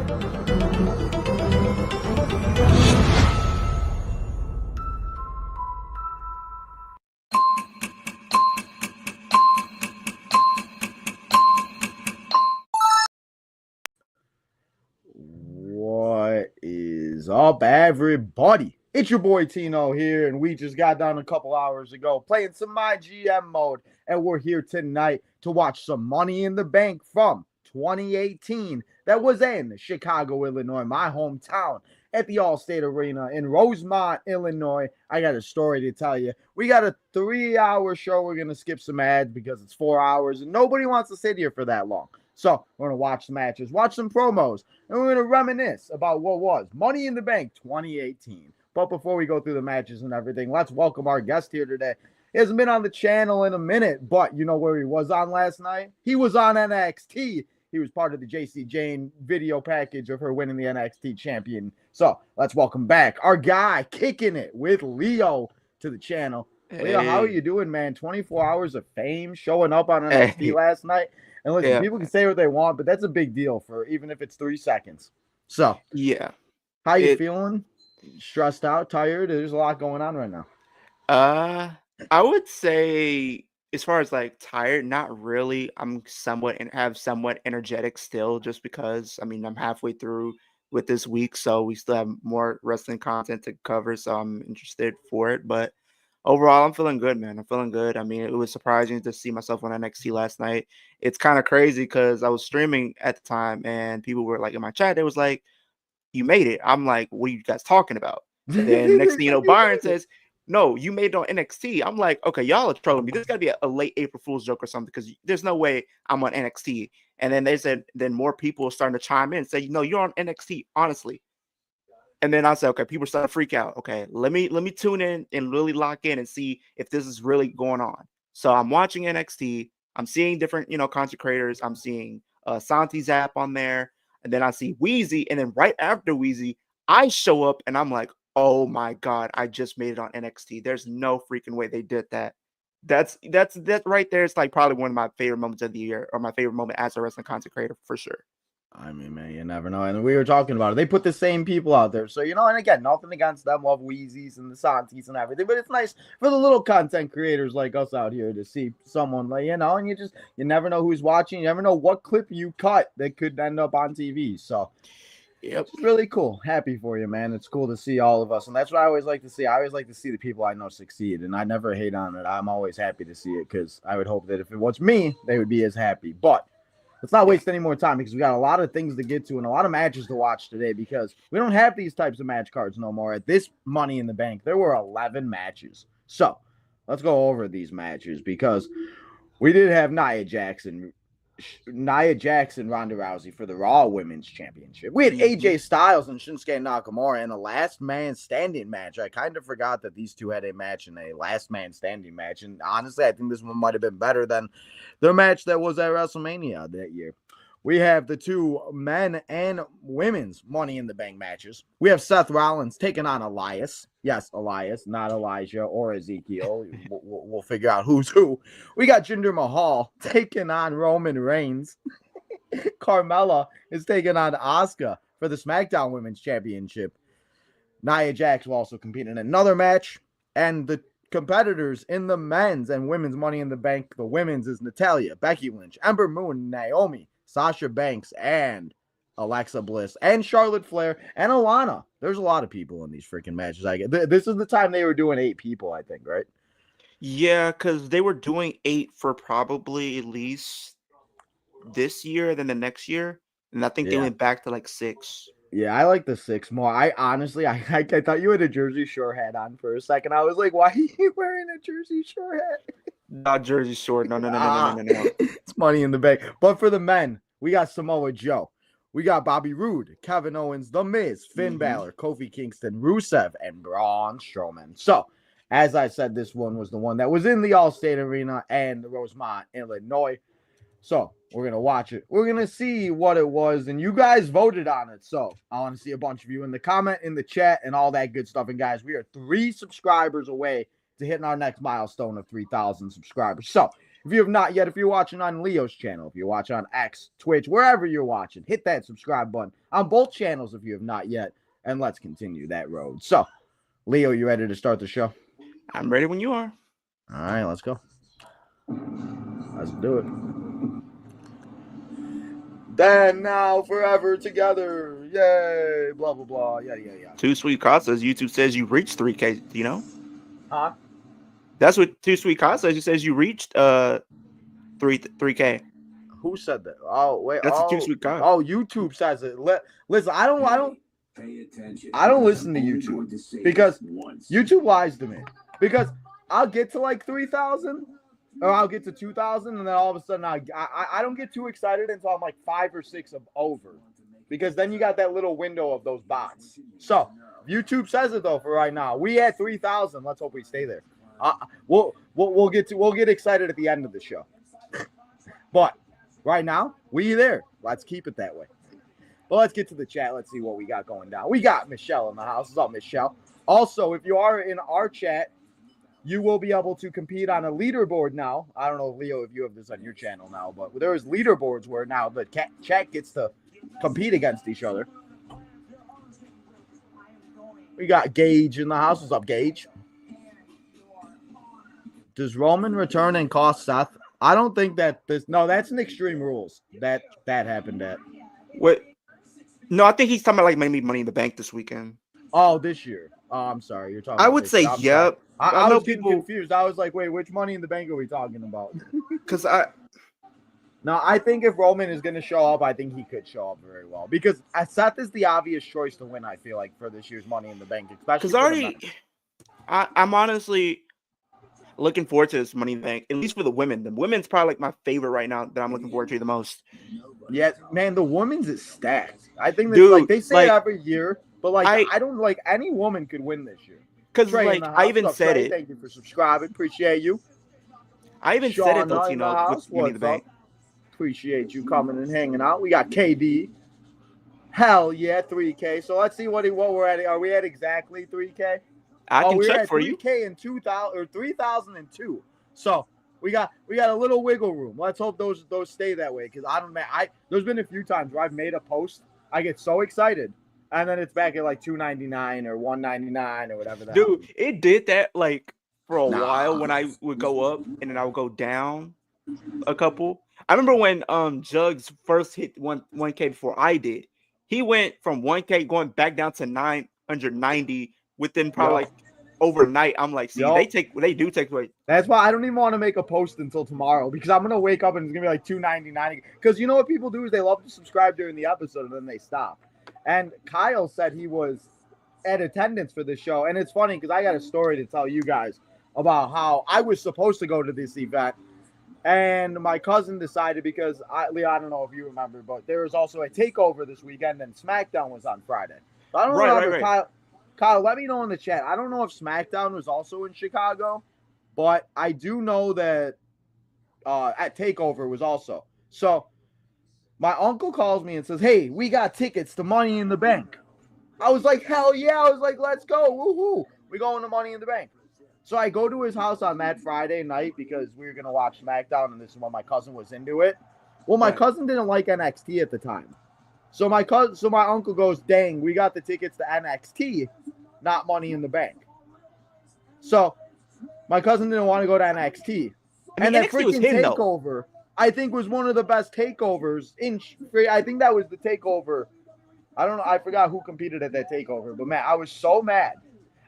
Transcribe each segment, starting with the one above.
What is up, everybody? It's your boy Tino here, and we just got done a couple hours ago playing some My GM mode, and we're here tonight to watch some Money in the Bank from 2018 that was in Chicago, Illinois, my hometown, at the Allstate Arena in Rosemont, Illinois. I got a story to tell you. We got a 3-hour show. We're going to skip some ads because it's 4 hours, and nobody wants to sit here for that long. So we're going to watch the matches, watch some promos, and we're going to reminisce about what was Money in the Bank 2018. But before we go through the matches and everything, let's welcome our guest here today. He hasn't been on the channel in a minute, but you know where he was on last night? He was on NXT. He was part of the JC Jane video package of her winning the NXT champion. So let's welcome back our guy kicking it with Leo to the channel. Hey. Leo, how are you doing, man? 24 hours of fame showing up on NXT last night. And listen, people can say what they want, but that's a big deal for even if it's 3 seconds. So, how you feeling? Stressed out, tired? There's a lot going on right now. I would say, as far as like tired, not really. I'm somewhat energetic still, just because I'm halfway through with this week, so we still have more wrestling content to cover. So I'm interested for it, but overall, I'm feeling good, man. I'm feeling good. It was surprising to see myself on NXT last night. It's kind of crazy because I was streaming at the time and people were like in my chat, they was like, "You made it." I'm like, "What are you guys talking about?" And then next thing you know, Byron says, "No, you made it on NXT." I'm like, "Okay, y'all are trolling me. This got to be a late April Fool's joke or something because there's no way I'm on NXT." And then they said, then more people are starting to chime in and say, "No, you're on NXT, honestly." And then I said, okay, people start to freak out. Okay, let me tune in and really lock in and see if this is really going on. So I'm watching NXT. I'm seeing different, content creators. I'm seeing Santi Zap on there. And then I see Wheezy. And then right after Wheezy, I show up and I'm like, oh my God, I just made it on NXT. There's no freaking way they did that. That's right there. It's like probably one of my favorite moments of the year, or my favorite moment as a wrestling content creator for sure. Man, you never know. And we were talking about it. They put the same people out there. So, and again, nothing against them. Love Wheezies and the Santis and everything. But it's nice for the little content creators like us out here to see someone like, and you never know who's watching. You never know what clip you cut that could end up on TV. So, it's really cool. Happy for you, man. It's cool to see all of us. And that's what I always like to see. I always like to see the people I know succeed. And I never hate on it. I'm always happy to see it because I would hope that if it was me, they would be as happy. But let's not waste any more time because we got a lot of things to get to and a lot of matches to watch today because we don't have these types of match cards no more. At this Money in the Bank, there were 11 matches. So let's go over these matches because we did have Nia Jackson, Ronda Rousey for the Raw Women's Championship. We had AJ Styles and Shinsuke Nakamura in a last man standing match. I kind of forgot that these two had a match in a last man standing match. And honestly, I think this one might have been better than the match that was at WrestleMania that year. We have the two men and women's Money in the Bank matches. We have Seth Rollins taking on Elias. Yes, Elias, not Elijah or Ezekiel. We'll figure out who's who. We got Jinder Mahal taking on Roman Reigns. Carmella is taking on Asuka for the SmackDown Women's Championship. Nia Jax will also compete in another match. And the competitors in the men's and women's Money in the Bank, the women's is Natalya, Becky Lynch, Ember Moon, Naomi, Sasha Banks, and Alexa Bliss, and Charlotte Flair, and Alana. There's a lot of people in these freaking matches. This is the time they were doing 8 people, I think, right? Yeah, because they were doing 8 for probably at least this year, then the next year, and I think they went back to like 6. Yeah, I like the 6 more. I honestly, I thought you had a Jersey Shore hat on for a second. I was like, why are you wearing a Jersey Shore hat? Not Jersey Shore. No. It's Money in the Bank. But for the men, we got Samoa Joe. We got Bobby Roode, Kevin Owens, The Miz, Finn Balor, Kofi Kingston, Rusev, and Braun Strowman. So, as I said, this one was the one that was in the Allstate Arena and the Rosemont, Illinois. So, we're going to watch it. We're going to see what it was, and you guys voted on it. So, I want to see a bunch of you in the comment, in the chat, and all that good stuff. And guys, we are 3 subscribers away to hitting our next milestone of 3,000 subscribers. So, if If you have not yet, if you're watching on Leo's channel, if you're watching on X, Twitch, wherever you're watching, hit that subscribe button on both channels if you have not yet. And let's continue that road. So, Leo, you ready to start the show? I'm ready when you are. All right, let's go. Let's do it. Then, now, forever together. Yay. Blah, blah, blah. Yeah. Too Sweet Casas, YouTube says you reached 3K. Do you know? Huh? That's what Too Sweet Casas. He says you reached 3K. Who said that? Oh, wait. That's a Too Sweet Casa. Oh, YouTube says it. Listen, I don't listen to YouTube because YouTube lies to me. Because I'll get to like 3,000 or I'll get to 2,000 and then all of a sudden I don't get too excited until I'm like 5 or 6 of over. Because then you got that little window of those bots. So YouTube says it though for right now. We at 3,000. Let's hope we stay there. We'll get excited at the end of the show. But right now, we there. Let's keep it that way. Well, let's get to the chat. Let's see what we got going down. We got Michelle in the house. What's up, Michelle? Also, if you are in our chat, you will be able to compete on a leaderboard now. I don't know, Leo, if you have this on your channel now, but there is leaderboards where now the chat gets to compete against each other. We got Gage in the house. What's up, Gage? Does Roman return and cost Seth? I don't think that that's an Extreme Rules that happened at. What? No, I think he's talking about like maybe Money in the Bank this weekend. Oh, this year. Oh, I'm sorry. You're talking. I would say yep. I was getting confused. I was like, wait, which Money in the Bank are we talking about? Because No, I think if Roman is going to show up, I think he could show up very well because Seth is the obvious choice to win. I feel like for this year's Money in the Bank, especially because I'm honestly looking forward to this Money in the Bank, at least for the women. The women's probably like my favorite right now that I'm looking forward to the most. Yeah, man, the women's is stacked. I think that, like they say it every year, but like I don't like any woman could win this year. Because like I even said it. Thank you for subscribing. Appreciate you. I even said it, though, you know, with Money in the Bank. Appreciate you coming and hanging out. We got KD. Hell yeah, 3K. So let's see what we're at. Are we at exactly 3K? I can check for you. 3K in 2000 or 3002. So we got a little wiggle room. Let's hope those stay that way because there's been a few times where I've made a post, I get so excited, and then it's back at like $2.99 or $1.99 or whatever. Dude, it did that like for a while when I would go up and then I would go down a couple. I remember when Jugs first hit 1K before I did. He went from 1K going back down to 990 within probably like overnight. I'm like, see, they do take away. That's why I don't even want to make a post until tomorrow because I'm gonna wake up and it's gonna be like $2.99. Because you know what people do is they love to subscribe during the episode and then they stop. And Kyle said he was at attendance for this show, and it's funny because I got a story to tell you guys about how I was supposed to go to this event. And my cousin decided because Leo, I don't know if you remember, but there was also a takeover this weekend, and SmackDown was on Friday. So I don't know. Right. Kyle, let me know in the chat. I don't know if SmackDown was also in Chicago, but I do know that at Takeover was also. So my uncle calls me and says, "Hey, we got tickets to Money in the Bank." I was like, "Hell yeah!" I was like, "Let's go! Woohoo! We going to Money in the Bank." So I go to his house on that Friday night because we were going to watch SmackDown, and this is when my cousin was into it. Well, my cousin didn't like NXT at the time. So my uncle goes, "Dang, we got the tickets to NXT, not Money in the Bank." So my cousin didn't want to go to NXT. And that freaking takeover, I think, was one of the best takeovers I think that was the takeover. I don't know. I forgot who competed at that takeover, but man, I was so mad.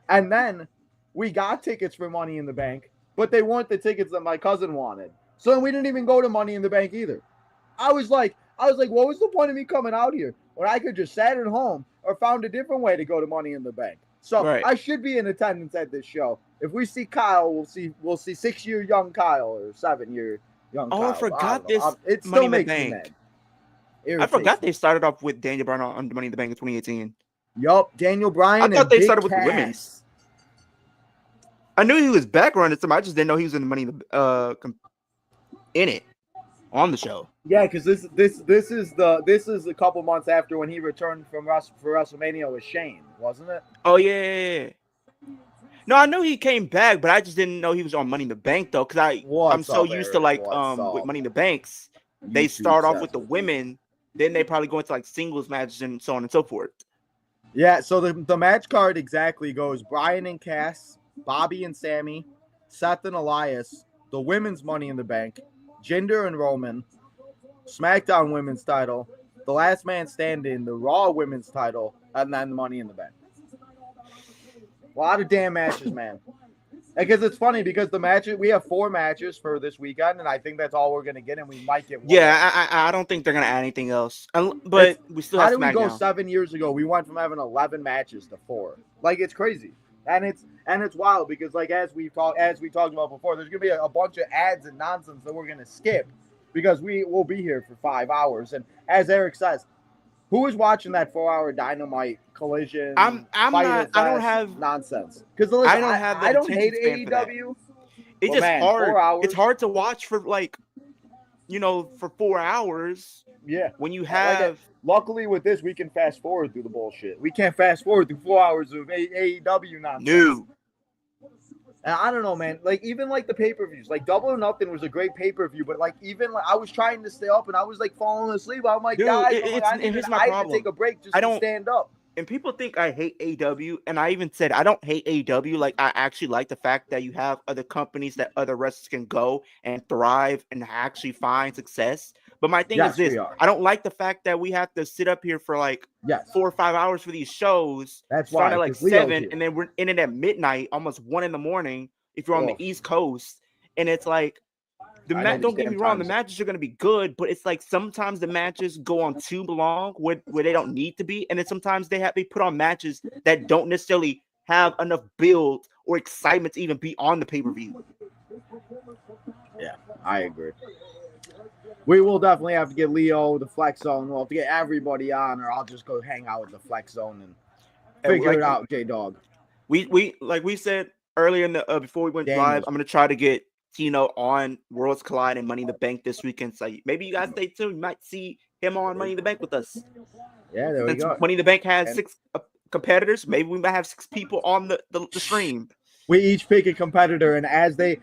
And then we got tickets for Money in the Bank, but they weren't the tickets that my cousin wanted. So then we didn't even go to Money in the Bank either. I was like, what was the point of me coming out here when I could just sat at home or found a different way to go to Money in the Bank? So I should be in attendance at this show. If we see Kyle, we'll see 6-year young Kyle or 7-year young Kyle. Oh, I forgot this. It still makes me mad. I forgot they started off with Daniel Bryan on Money in the Bank in 2018. Yup, Daniel Bryan. I thought they started with the women's. I knew he was background at some. I just didn't know he was in the Money in it on the show. Yeah, because this is a couple months after when he returned for WrestleMania with Shane, wasn't it? Oh yeah. No, I knew he came back, but I just didn't know he was on Money in the Bank though, because I'm What's so up, used to Eric? like What's with up? Money in the Banks, they YouTube start off with the session. women, then they probably go into like singles matches and so on and so forth. Yeah, so the match card exactly goes Brian and Cass, Bobby and Sammy, Seth and Elias, the women's Money in the Bank, Jinder and Roman, SmackDown women's title, the last man standing, the Raw women's title, and then Money in the Bank. A lot of damn matches, man. Because it's funny because the matches, we have 4 matches for this weekend, and I think that's all we're gonna get, and we might get one. Yeah, I don't think they're gonna add anything else, but we still have How did we go SmackDown. 7 years ago? We went from having 11 matches to 4. Like, it's crazy, and it's wild because like as we talked about before, there's gonna be a bunch of ads and nonsense that we're gonna skip because we will be here for 5 hours. And as Eric says, who is watching that 4-hour Dynamite Collision? I'm Fyter not. I don't Fest have nonsense because I don't have the I don't hate attention span for that. AEW. It's But just man, hard. 4 hours. It's hard to watch for like, for 4 hours Yeah. when you have. Luckily, with this, we can fast forward through the bullshit. We can't fast forward through 4 hours of AEW nonsense. No. And I don't know, man. Like, even like the pay-per-views, like Double or Nothing was a great pay-per-view, but like even like I was trying to stay up and I was like falling asleep. I'm like, Dude, guys, here's my I had problem. to take a break just to stand up. And people think I hate AEW, and I even said I don't hate AEW. Like, I actually like the fact that you have other companies that other wrestlers can go and thrive and actually find success. But my thing is this: I don't like the fact that we have to sit up here for like 4 or 5 hours for these shows. That's starting why, at like 7, and then we're in it at midnight, almost 1 a.m. if you're on the East Coast. And it's like don't get me wrong, the matches are going to be good, but it's like sometimes the matches go on too long where they don't need to be, and then sometimes they put on matches that don't necessarily have enough build or excitement to even be on the pay-per-view. Yeah, I agree. We will definitely have to get Leo, the Flex Zone. We'll have to get everybody on, or I'll just go hang out with the Flex Zone and figure it out, J-Dog. We like we said earlier in the before we went live, I'm going to try to get Tino on Worlds Collide and Money in the Bank this weekend. So maybe you guys stay tuned. You might see him on Money in the Bank with us. Yeah, there we go. Money in the Bank has 6 competitors. Maybe we might have 6 people on the stream. We each pick a competitor, and as they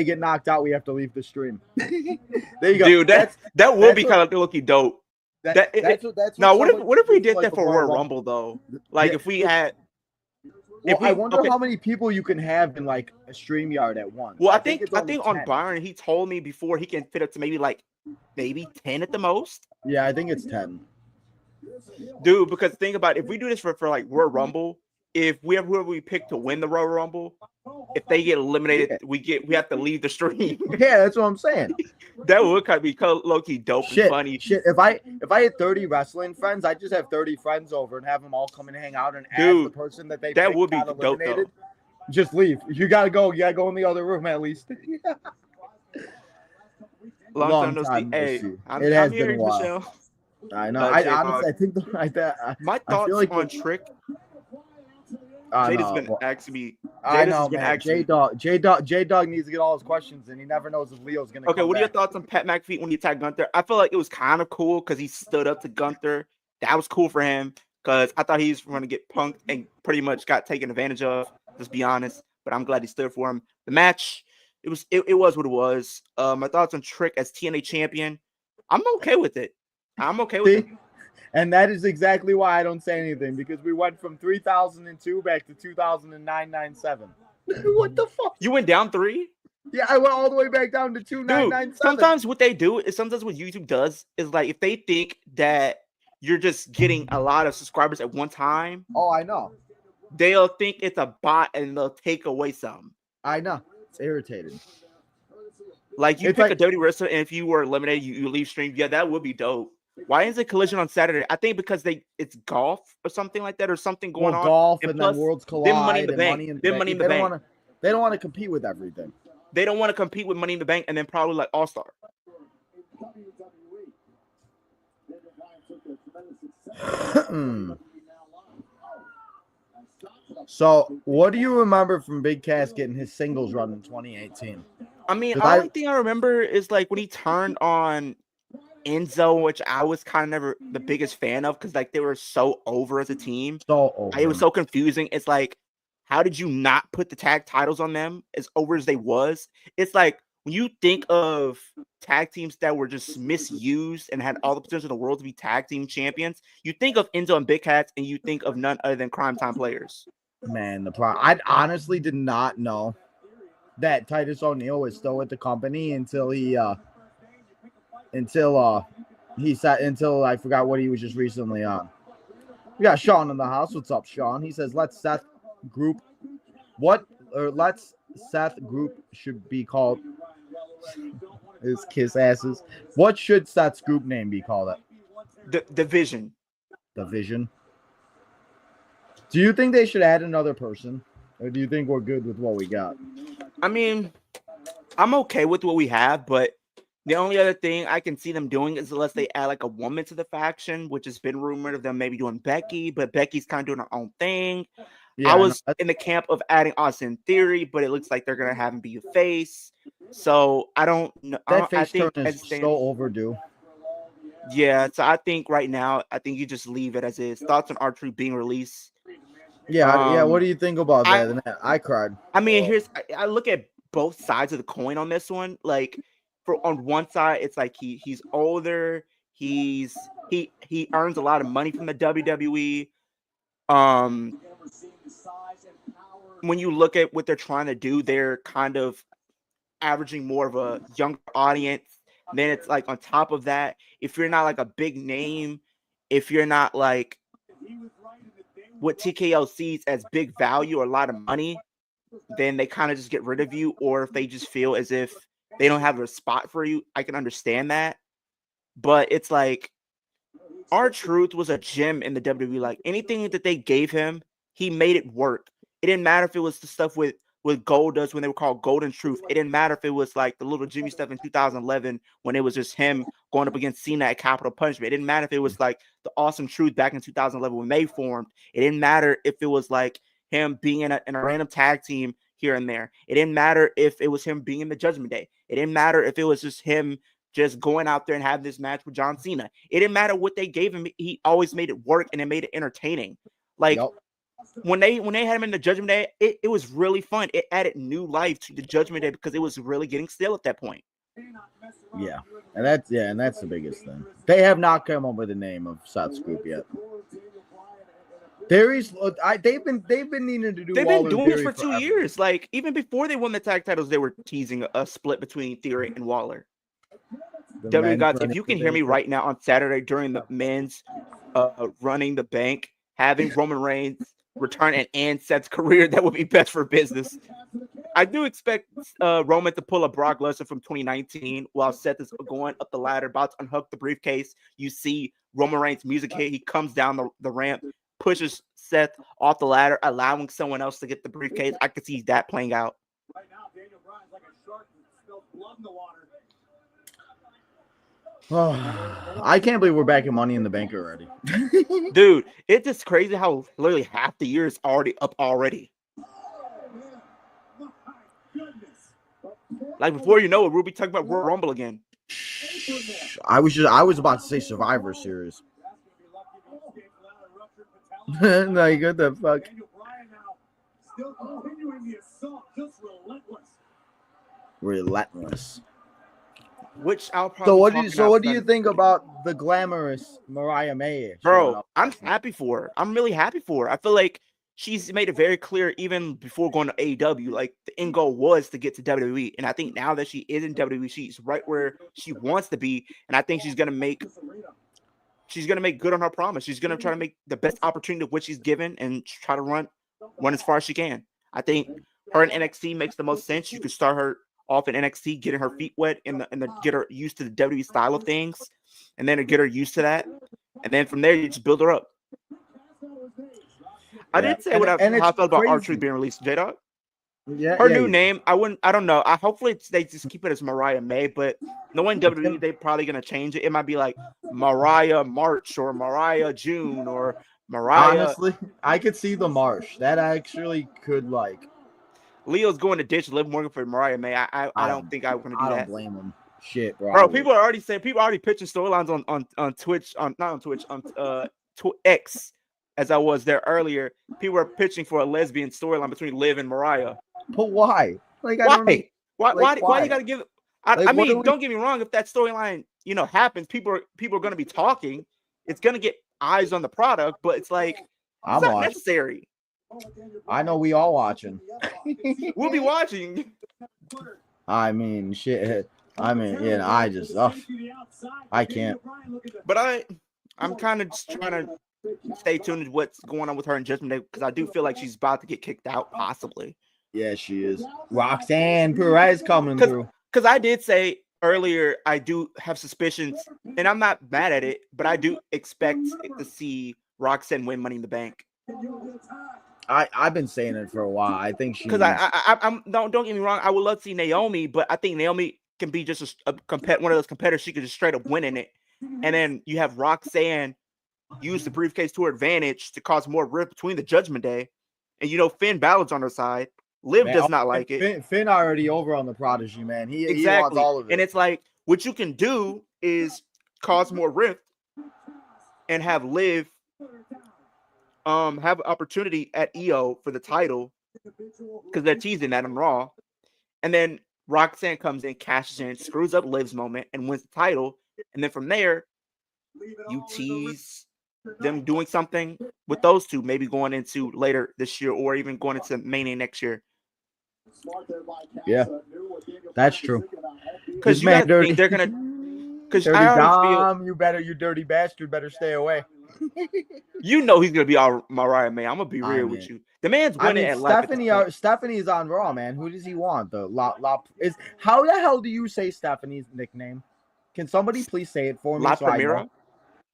get knocked out, we have to leave the stream. There you go, dude. That would be kind of looky dope. What if we did that for Royal Rumble though? Like if we had. Well, I wonder how many people you can have in like a StreamYard at once. Well, I think on Byron, he told me before he can fit up to maybe 10 at the most. Yeah, I think it's 10. Dude, because think about it, if we do this for like Royal Rumble, if we have whoever we pick to win the Royal Rumble, if they get eliminated, we have to leave the stream. Yeah, that's what I'm saying. That would kind of be low-key dope and funny. Shit, if I had 30 wrestling friends, I'd just have 30 friends over and have them all come and hang out, and as the person that would be dope though. Just leave. You gotta go in the other room at least. Long time no see. Hey, it has been a while. Michelle. I know. I honestly, I think my thoughts on Trick. Jada's been asking me. I know, man. J-Dog needs to get all his questions, and he never knows if Leo's gonna. Okay, what are your thoughts on Pat McAfee when he attacked Gunther? I feel like it was kind of cool because he stood up to Gunther. That was cool for him because I thought he was going to get punked and pretty much got taken advantage of. Let's be honest, but I'm glad he stood for him. The match, it was what it was. My thoughts on Trick as TNA champion. I'm okay with it. I'm okay with it. And that is exactly why I don't say anything, because we went from 3002 back to 2009-97. What the fuck? You went down 3? Yeah, I went all the way back down to 2997. Sometimes what they do is what YouTube does is like if they think that you're just getting a lot of subscribers at one time. Oh, I know. They'll think it's a bot and they'll take away some. I know. It's irritating. Like you pick a dirty wrestler, and if you were eliminated, you leave stream. Yeah, that would be dope. Why is it Collision on Saturday? I think because it's golf or something like that, or something going on. Golf and then Worlds Collide. Money in the Bank. Money in the Bank. They don't want to compete with everything. They don't want to compete with Money in the Bank, and then probably like All Star. So, what do you remember from Big Cass getting his singles run in 2018? I mean, the only thing I remember is like when he turned on Enzo, which I was kind of never the biggest fan of because like they were so over as a team. So over. It was so confusing. It's like how did you not put the tag titles on them as over as they was? It's like when you think of tag teams that were just misused and had all the potential in the world to be tag team champions, you think of Enzo and Big Cats, and you think of none other than Crime Time Players. Man, I honestly did not know that Titus O'Neil was still with the company until until I forgot what he was just recently on. We got Sean in the house. What's up, Sean? He says, let's Seth group should be called his kiss asses. What should Seth's group name be called? The Division. Division. Do you think they should add another person? Or do you think we're good with what we got? I mean, I'm okay with what we have, but the only other thing I can see them doing is unless they add like a woman to the faction, which has been rumored of them maybe doing Becky, but Becky's kind of doing her own thing. Yeah, I was in the camp of adding Austin Theory, but it looks like they're going to have him be a face. So I don't know. That face turn is so overdue. Yeah, so I think right now, I think you just leave it as is. Thoughts on R-Truth being released? Yeah, what do you think about that? I cried. I mean, I look at both sides of the coin on this one. Like, on one side, it's like he's older. He earns a lot of money from the WWE. When you look at what they're trying to do, they're kind of averaging more of a younger audience. Then it's like on top of that, if you're not like a big name, if you're not like what TKO sees as big value or a lot of money, then they kind of just get rid of you. Or if they just feel as if they don't have a spot for you, I can understand that. But it's like R-Truth was a gem in the WWE. Like anything that they gave him, he made it work. It didn't matter if it was the stuff with Goldust when they were called Golden Truth. It didn't matter if it was like the little Jimmy stuff in 2011 when it was just him going up against Cena at Capital Punishment. It didn't matter if it was like the Awesome Truth back in 2011 when they formed. It didn't matter if it was like him being in a random tag team here and there. It didn't matter if it was him being in the Judgment Day. It didn't matter if it was just him just going out there and having this match with John Cena. It didn't matter what they gave him. He always made it work and it made it entertaining. Like, when they had him in the Judgment Day, it was really fun. It added new life to the Judgment Day because it was really getting stale at that point. Yeah, and that's the biggest thing. They have not come up with the name of Seth's group yet. They've been needing to do. They've been doing this for 2 years. Like even before they won the tag titles, they were teasing a split between Theory and Waller. WWE gods, if you can hear me right now on Saturday during the men's Running the Bank, having Roman Reigns return and end Seth's career, that would be best for business. I do expect Roman to pull a Brock Lesnar from 2019 while Seth is going up the ladder, about to unhook the briefcase. You see Roman Reigns' music hit. He comes down the ramp, pushes Seth off the ladder, allowing someone else to get the briefcase. I could see that playing out. Right now, Daniel Bryan's like a shark that spills blood in the water. Oh, I can't believe we're back in Money in the Bank already. Dude, it's just crazy how literally half the year is already up already. Like before you know it, we'll be talking about Royal Rumble again. I was about to say Survivor Series. No, you got the fuck. Relentless. Which I'll probably. What do you think about the glamorous Mariah May? Bro, I'm happy for her. I'm really happy for her. I feel like she's made it very clear even before going to AEW, like the end goal was to get to WWE. And I think now that she is in WWE, she's right where she wants to be. And I think she's gonna make good on her promise. She's gonna try to make the best opportunity of what she's given and try to run as far as she can. I think her in NXT makes the most sense. You could start her off in NXT, getting her feet wet and get her used to the WWE style of things, and then to get her used to that, and then from there you just build her up. I did say how I felt about R-Truth being released, J-Dog. Yeah, her new name, I don't know. Hopefully they just keep it as Mariah May, but knowing WWE, they're probably gonna change it. It might be like Mariah March or Mariah June or Mariah. Honestly, I could see the March. That actually could like. Leo's going to ditch Liv Morgan for Mariah May. I don't think I'm going to do that. I don't blame him. Shit, bro. People are already pitching storylines on Twitch, on X as I was there earlier, people were pitching for a lesbian storyline between Liv and Mariah. But why? Like, I don't know. Why you gotta give? I mean, we... don't get me wrong. If that storyline, happens, people are gonna be talking. It's gonna get eyes on the product, but it's like it's not necessary. I know we all watching. We'll be watching. I mean, shit. I mean, I can't. But I'm kind of just trying to stay tuned to what's going on with her in Judgment Day because I do feel like she's about to get kicked out, possibly. Yeah, she is. Roxanne Perez coming through. Because I did say earlier, I do have suspicions, and I'm not mad at it, but I do expect to see Roxanne win Money in the Bank. I've been saying it for a while. I think she. Because I'm don't get me wrong. I would love to see Naomi, but I think Naomi can be just one of those competitors. She could just straight up win in it, and then you have Roxanne use the briefcase to her advantage to cause more rift between the Judgment Day, and Finn Balor's on her side. Liv does not like it. Finn already over on the Prodigy, man. He wants all of it. And it's like what you can do is cause more rift and have Liv have an opportunity at EO for the title because they're teasing that on Raw, and then Roxanne comes in, cashes in, screws up Liv's moment, and wins the title. And then from there, you tease them doing something with those two, maybe going into later this year or even going into Mania next year. Yeah, that's true. Because they're gonna. Because you dirty bastard, better stay away. He's gonna be all Mariah, man. I'm gonna be real with you. The man's winning at Stephanie's on Raw, man. Who does he want? How the hell do you say Stephanie's nickname? Can somebody please say it for me? La Primera?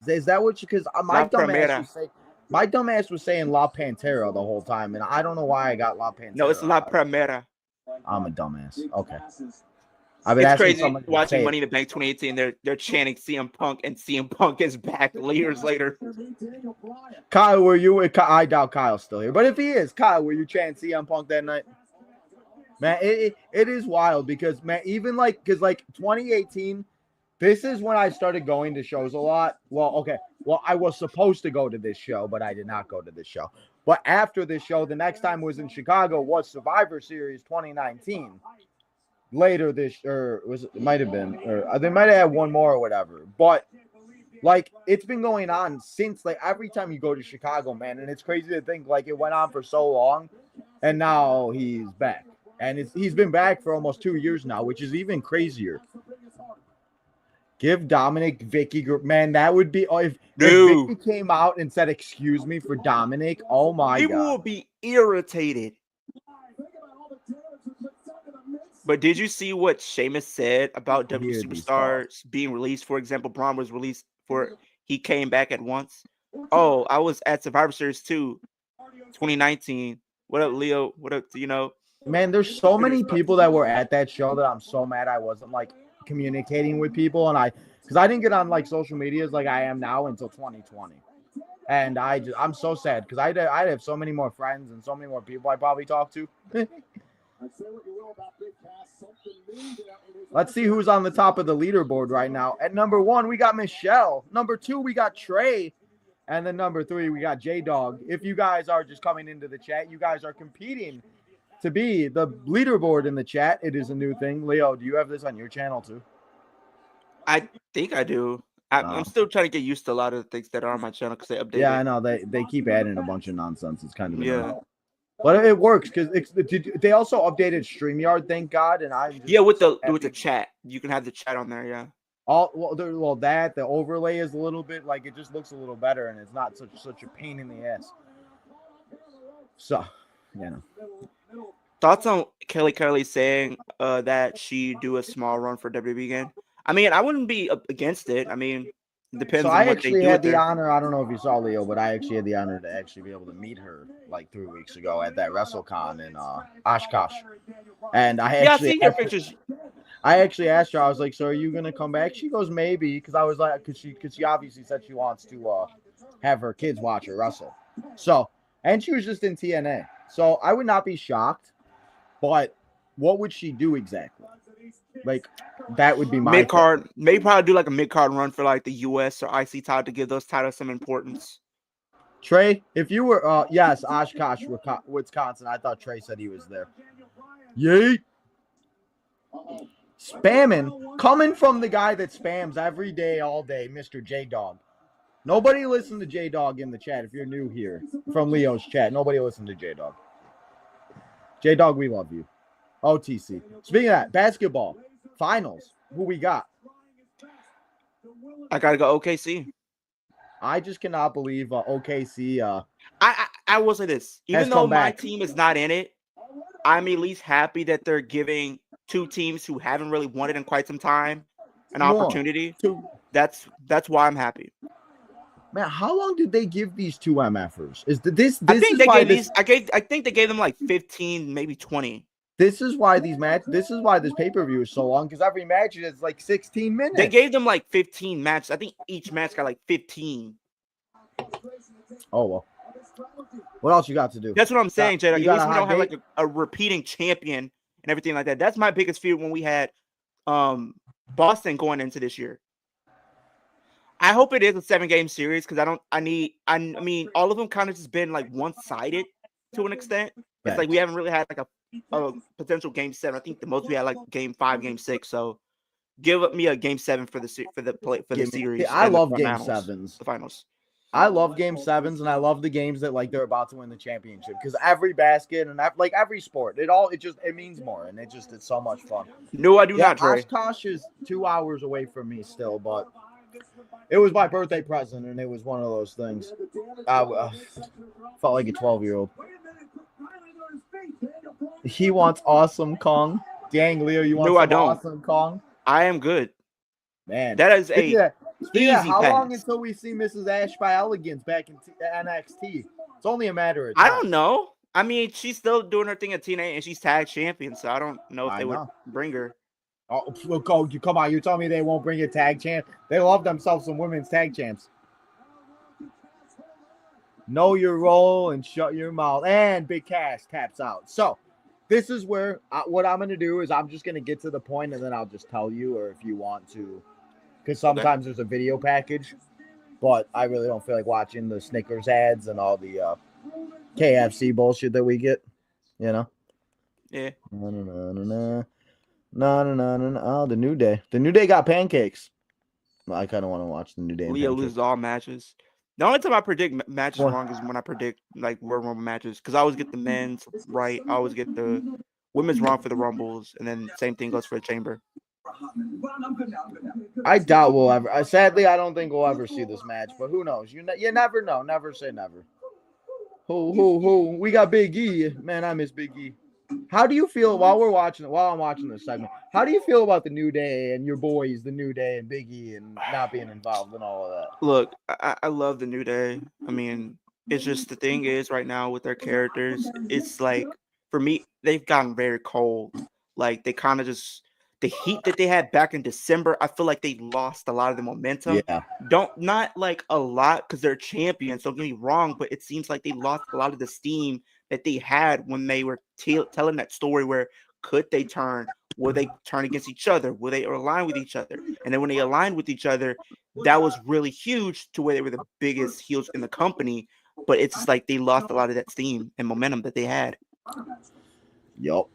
Is that what you? Because my dumbass was saying La Pantera the whole time, and I don't know why I got La Pantera. No, it's La Primera. I'm a dumbass. Okay. It's crazy watching Money in the Bank 2018. They're chanting CM Punk, and CM Punk is back years later. Kyle, were you? I doubt Kyle's still here, but if he is, Kyle, were you chanting CM Punk that night? Man, it is wild because man, even because 2018, this is when I started going to shows a lot. Well, I was supposed to go to this show, but I did not go to this show. But after this show, the next time was in Chicago was Survivor Series 2019. Later it might have been, or they might have had one more or whatever. But it's been going on since every time you go to Chicago, man, and it's crazy to think it went on for so long, and now he's back, and he's been back for almost 2 years now, which is even crazier. Give Dominic Vicky, man, that would be if Vicky came out and said excuse me for Dominic. Oh my God, people will be irritated. But did you see what Sheamus said about W Superstars being released? For example, Braun was released he came back at once. Oh, I was at Survivor Series 2, 2019. What up, Leo? What up, Man, there's so many people that were at that show that I'm so mad I wasn't communicating with people, and because I didn't get on social medias like I am now until 2020. And I'm so sad because I'd have so many more friends and so many more people I probably talk to. Let's see who's on the top of the leaderboard right now. At number 1, we got Michelle. Number 2, we got Trey. And then number 3, we got J-Dog. If you guys are just coming into the chat, you guys are competing to be the leaderboard in the chat. It is a new thing. Leo, do you have this on your channel too? I think I do. I'm still trying to get used to a lot of the things that are on my channel because they update. Yeah, I know. They keep adding a bunch of nonsense. It's kind of annoying. But it works because they also updated StreamYard, thank God. And with the chat, you can have the chat on there. Yeah. The overlay is a little bit it just looks a little better, and it's not such a pain in the ass. So, Thoughts on Kelly saying that she do a small run for WWE again? I mean, I wouldn't be against it. I mean, it depends on what they do. I actually had the honor. I don't know if you saw Leo, but I actually had the honor to actually be able to meet her 3 weeks ago at that WrestleCon in Oshkosh. And I seen your pictures. I actually asked her. I was like, "So are you gonna come back?" She goes, "Maybe," because I was like, because she obviously said she wants to have her kids watch her wrestle. So, and she was just in TNA. So I would not be shocked. But what would she do exactly? That would be my mid-card. Maybe probably do a mid-card run for the US or IC title to give those titles some importance. Trey, if you were, yes, Oshkosh, Wisconsin. I thought Trey said he was there. Yeet. Spamming, coming from the guy that spams every day, all day, Mr. J Dog. Nobody listen to J Dog in the chat if you're new here from Leo's chat. Nobody listen to J Dog. J Dog, we love you. OTC. Speaking of that, basketball finals. Who we got? I gotta go OKC. I just cannot believe OKC. I will say this: even though my team is not in it, I'm at least happy that they're giving two teams who haven't really won it in quite some time an opportunity. That's why I'm happy. Man, how long did they give these two MFers? I think they gave them like 15, maybe 20. This is why this pay-per-view is so long, because every match is like 16 minutes. They gave them like 15 matches. I think each match got like 15. Oh well. What else you got to do? That's what I'm saying, Jay. Like, at least we don't have like a repeating champion and everything like that. That's my biggest fear when we had Boston going into this year. I hope it is a 7-game series, because I mean, all of them kind of just been like one-sided to an extent. It's like we haven't really had like a potential game 7. I think the most we had like game 5, game 6. So give me a game 7 for the series. I love game 7s. The finals. I love game 7s, and I love the games that like they're about to win the championship, because every basket and like every sport, it means more, and it's so much fun. No, I do not, Trey. Oshkosh is 2 hours away from me still, but it was my birthday present, and it was one of those things. I felt like a 12-year-old. He wants Awesome Kong. Dang, Leo, you want Awesome Kong? I am good. Man, that is easy how pass. long until we see Mrs. Ash by Elegance back in NXT? It's only a matter of time. I don't know. I mean, she's still doing her thing at TNA, and she's tag champion, so I don't know if they would bring her. Oh, come on. You told me they won't bring a tag champ. They love themselves some women's tag champs. Know your role and shut your mouth. And Big Cass taps out. So this is where what I'm going to do is I'm just going to get to the point, and then I'll just tell you, or if you want to, because sometimes there's a video package, but I really don't feel like watching the Snickers ads and all the KFC bullshit that we get, you know? Yeah. No. Oh, the New Day. The New Day got pancakes. I kind of want to watch the New Day. Leo loses all matches. The only time I predict matches wrong is when I predict like Royal Rumble matches, because I always get the men's right. I always get the women's wrong for the Rumbles, and then same thing goes for the Chamber. I doubt we'll ever. Sadly, I don't think we'll ever see this match, but who knows? You never know. Never say never. Who? We got Big E. Man, I miss Big E. How do you feel while I'm watching this segment? How do you feel about the New Day and your boys, the New Day and Big E, and not being involved in all of that? Look, I love the New Day. I mean, it's just the thing is right now with their characters, it's like for me, they've gotten very cold. Like they kind of just the heat that they had back in December, I feel like they lost a lot of the momentum. Yeah. Not like a lot because they're champions. Don't get me wrong, but it seems like they lost a lot of the steam that they had when they were telling that story. Where could they turn? Will they turn against each other? Will they align with each other? And then when they aligned with each other, that was really huge to where they were the biggest heels in the company. But it's just like they lost a lot of that steam and momentum that they had. Yup.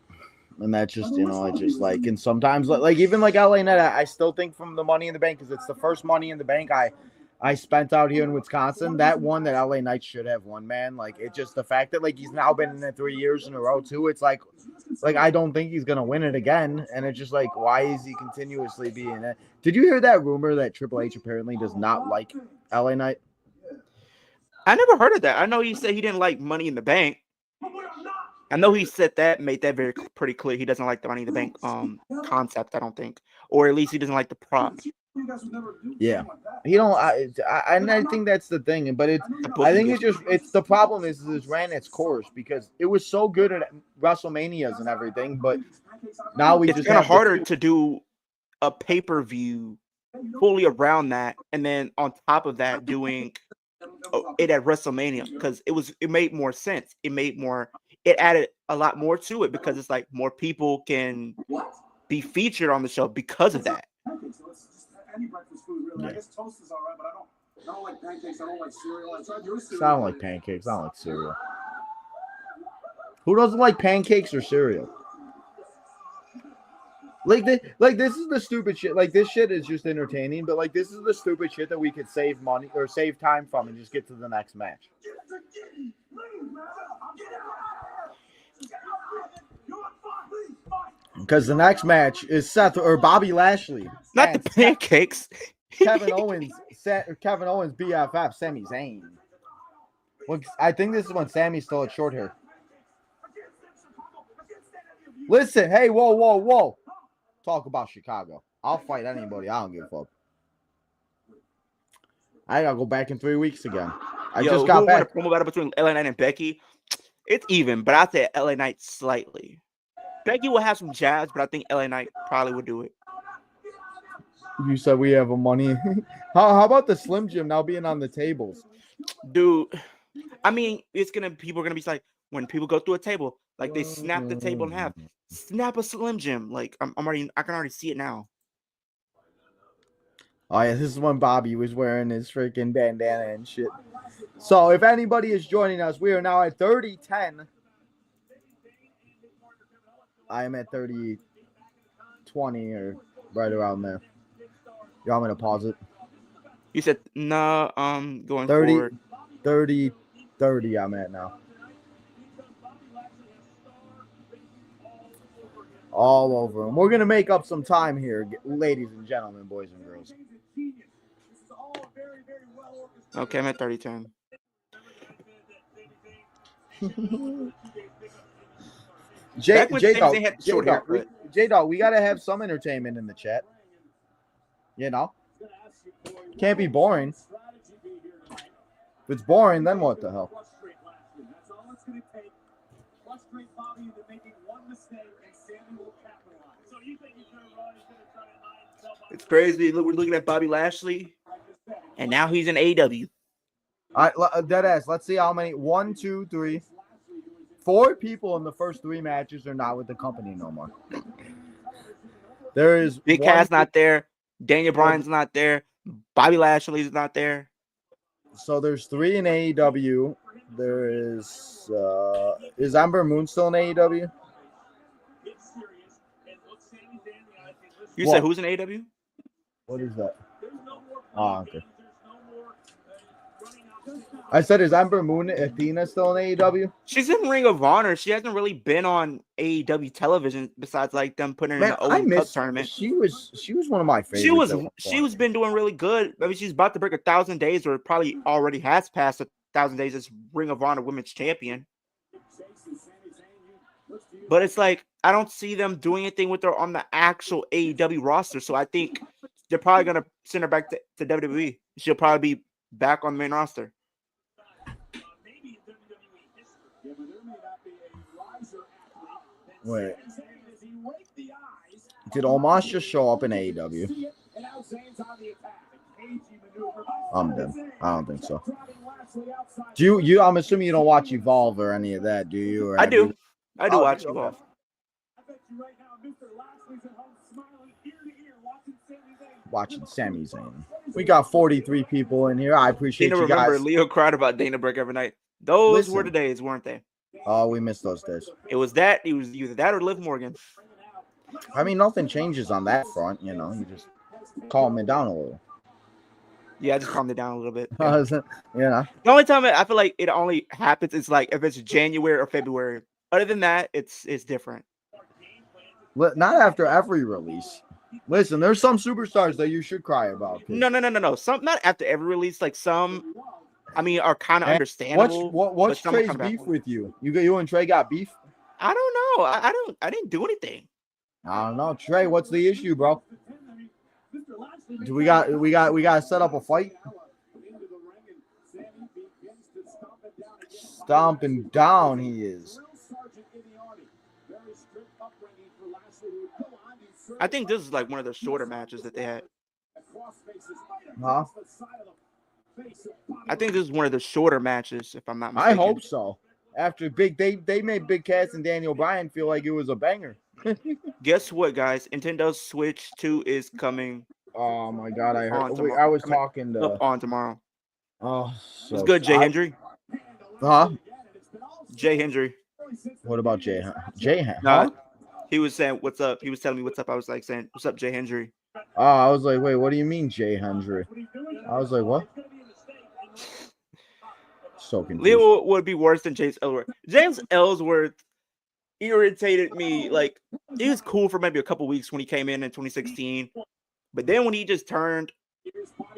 And that's just, it's just like, and sometimes like even like LA Knight, I still think from the Money in the Bank, because it's the first Money in the Bank I spent out here in Wisconsin, that one that LA Knight should have won, man. Like, it's just the fact that like he's now been in it 3 years in a row too. It's like I don't think he's gonna win it again, and it's just like, why is he continuously being it? Did you hear that rumor that Triple H apparently does not like LA Knight? I never heard of that. I know he said he didn't like Money in the Bank. I know he said that, made that pretty clear. He doesn't like the Money in the Bank concept, I don't think, or at least he doesn't like the prop. Yeah, I think that's the thing, but I think it's the problem is it's ran its course, because it was so good at WrestleManias and everything, but now it's kind of harder to do a pay-per-view fully around that, and then on top of that doing it at WrestleMania, because it made more sense. It added a lot more to it, because it's like more people can be featured on the show because of that. don't like pancakes. I don't like cereal. I tried your cereal. I don't like pancakes. I don't like cereal. Who doesn't like pancakes or cereal? Like this is the stupid shit. Like this shit is just entertaining, but like this is the stupid shit that we could save money or save time from and just get to the next match. Because the next match is Seth or Bobby Lashley. Not the pancakes. Kevin Owens BFF, Sami Zayn. Well, I think this is when Sami still had short hair. Listen, hey, whoa. Talk about Chicago. I'll fight anybody. I don't give a fuck. I gotta go back in 3 weeks again. I just got back. A promo battle between LA Knight and Becky. It's even, but I'd say LA Knight slightly. Becky will have some jabs, but I think LA Knight probably would do it. You said we have a money. How about the Slim Jim now being on the tables? Dude, I mean, people are gonna be like, when people go through a table, like they snap the table in half. Snap a Slim Jim. Like I can already see it now. Oh yeah, this is when Bobby was wearing his freaking bandana and shit. So if anybody is joining us, we are now at 30-10. I am at 30-20 or right around there. You want me to pause it? You said no. Going 30, forward. 30 I'm at now. All over. And we're going to make up some time here, ladies and gentlemen, boys and girls. Okay, I'm at 30-10. J-Dog, we got to have some entertainment in the chat. You know? Can't be boring. If it's boring, then what the hell? It's crazy. Look, we're looking at Bobby Lashley, and now he's in AEW. All right, deadass. Let's see how many. 1, 2, 3, 4 people in the first 3 matches are not with the company no more. There is Big Cass not there. Daniel Bryan's not there. Bobby Lashley's not there. So there's 3 in AEW. There is Ember Moon still in AEW? You said who's in AEW? What is that? Oh, okay. I said, is Ember Moon Athena still in AEW? She's in Ring of Honor. She hasn't really been on AEW television besides like them putting her in the Owen Cup tournament. She was one of my favorites. She was been doing really good. I mean, she's about to break 1,000 days, or probably already has passed 1,000 days as Ring of Honor Women's Champion. But it's like I don't see them doing anything with her on the actual AEW roster. So I think they're probably gonna send her back to WWE. She'll probably be back on the main roster. Wait. Did Omos just show up in AEW? I'm done. I don't think so. Do you? I'm assuming you don't watch Evolve or any of that, do you? I do. I do watch Evolve. Watching Sami Zayn. We got 43 people in here. I appreciate you guys. Remember, Leo cried about Dana Brooke every night. Those were the days, weren't they? Oh, we missed those days. It was either that or Liv Morgan. I mean, nothing changes on that front, you know. You just calm it down a little. Yeah, I just calmed it down a little bit. Yeah. The only time I feel like it only happens is like if it's January or February. Other than that, it's different. Not after every release. Listen, there's some superstars that you should cry about. No. Some not after every release. Like some, I mean, are kind of understandable. What's Trey's beef with you? You and Trey got beef? I don't know. I didn't do anything. I don't know, Trey. What's the issue, bro? Do we got to set up a fight? Stomping down, he is. I think this is like one of the shorter matches that they had. Huh? I think this is one of the shorter matches, if I'm not mistaken. I hope so. After they made Big Cass and Daniel Bryan feel like it was a banger. Guess what, guys? Nintendo Switch 2 is coming. Oh my God! I heard. I was talking to on tomorrow. Oh, What's good, Jay Hendry? Huh? Jay Hendry. What about Jay? Jay? Huh? No, he was saying what's up. He was telling me what's up. I was like saying what's up, Jay Hendry. Oh, I was like, wait, what do you mean, Jay Hendry? I was like, what? So confused. Leo would be worse than James Ellsworth. James Ellsworth irritated me. Like, he was cool for maybe a couple weeks when he came in 2016, but then when he just turned,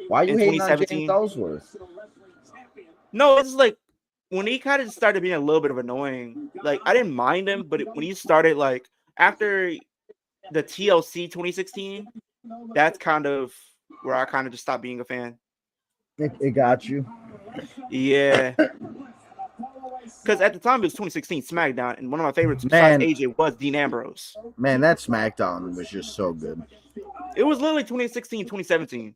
why are you in hating on 2017? James Ellsworth? No, it's like when he kind of started being a little bit of annoying. Like, I didn't mind him, but when he started, like, after the TLC 2016, that's kind of where I kind of just stopped being a fan. It got you. Yeah. Because at the time it was 2016 SmackDown, and one of my favorites Man. besides AJ was Dean Ambrose. Man, that SmackDown was just so good. It was literally 2016, 2017.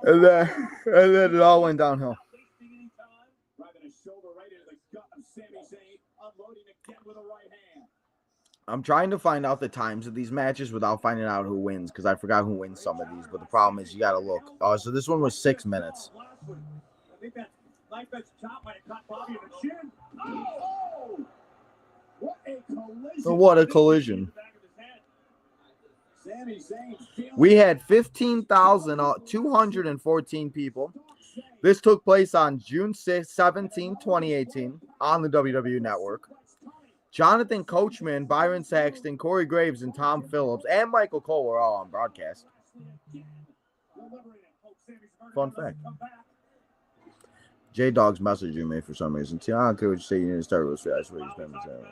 And then it all went downhill. I'm trying to find out the times of these matches without finding out who wins, because I forgot who wins some of these. But the problem is you got to look. Oh, so this one was 6 minutes. So what a collision. We had 15,214 people. This took place on June 17, 2018 on the WWE Network. Jonathan Coachman, Byron Saxton, Corey Graves, and Tom Phillips, and Michael Cole were all on broadcast. Fun fact. J-Dog's messaging me for some reason. I don't care what you say. You need to start with that's what he's been saying.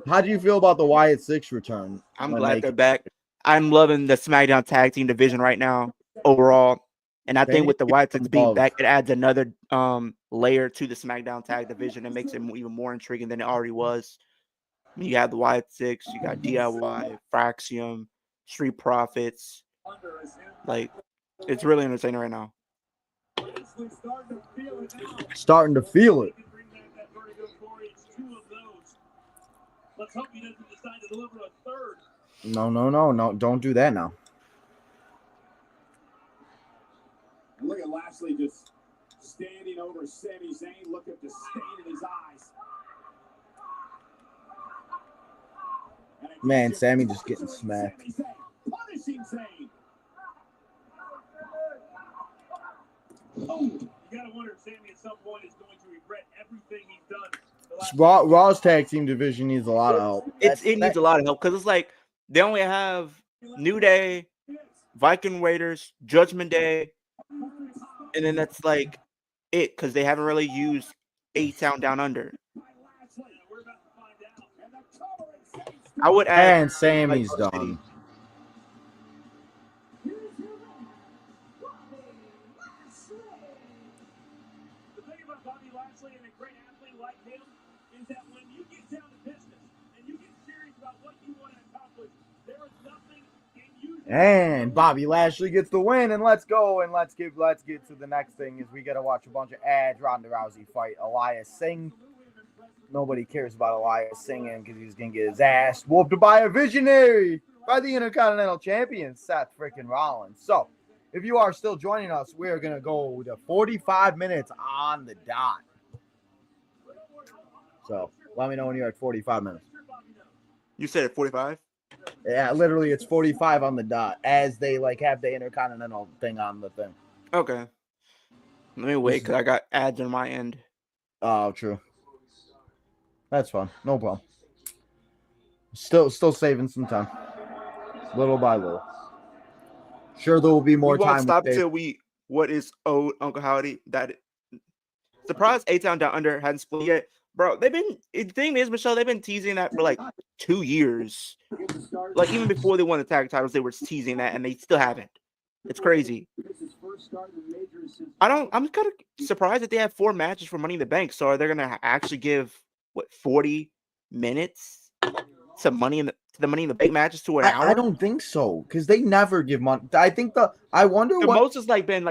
How do you feel about the Wyatt Six return? I'm glad they're back. I'm loving the SmackDown Tag Team division right now overall. And I think with the Wyatt Six being back, it adds another layer to the SmackDown Tag division and makes it even more intriguing than it already was. I mean, you have the Wyatt Six, you got DIY, Fraxium, Street Profits. Like, it's really entertaining right now. Starting to feel it. Let's hope he doesn't decide to deliver a third. No. Don't do that now. And look at Lashley just standing over Sami Zayn. Look at the stain in his eyes. Man, Sami just getting smacked. Punishing Zayn. Oh, you gotta wonder if Sami at some point is going to regret everything he's done. Raw's tag team division needs a lot of help. It needs a lot of help because it's like they only have New Day, Viking Raiders, Judgment Day, and then that's like it because they haven't really used A-Town Down Under. I would add, and Sami's done. And Bobby Lashley gets the win, and let's go, and let's get to the next thing. Is we got to watch a bunch of ads. Ronda Rousey fight Elias Singh. Nobody cares about Elias singing because he's gonna get his ass whooped by a visionary, by the Intercontinental Champion Seth freaking Rollins. So, if you are still joining us, we are gonna go to 45 minutes on the dot. So, let me know when you're at 45 minutes. You said at 45? Yeah, literally, it's 45 on the dot as they have the Intercontinental thing on the thing. Okay. Let me wait because I got ads on my end. Oh, true. That's fine. No problem. Still saving some time. Little by little. Sure, there will be more time. We won't stop till what is owed Uncle Howdy. Surprised A-Town Down Under hadn't split yet. Bro, the thing is, Michelle, they've been teasing that for like 2 years. Like, even before they won the tag titles, they were teasing that, and they still haven't. It's crazy. I'm kind of surprised that they have 4 matches for Money in the Bank. So are they going to actually give, 40 minutes to Money in the Money in the Bank matches to an hour? I don't think so, because they never give money. I think I wonder the what most has been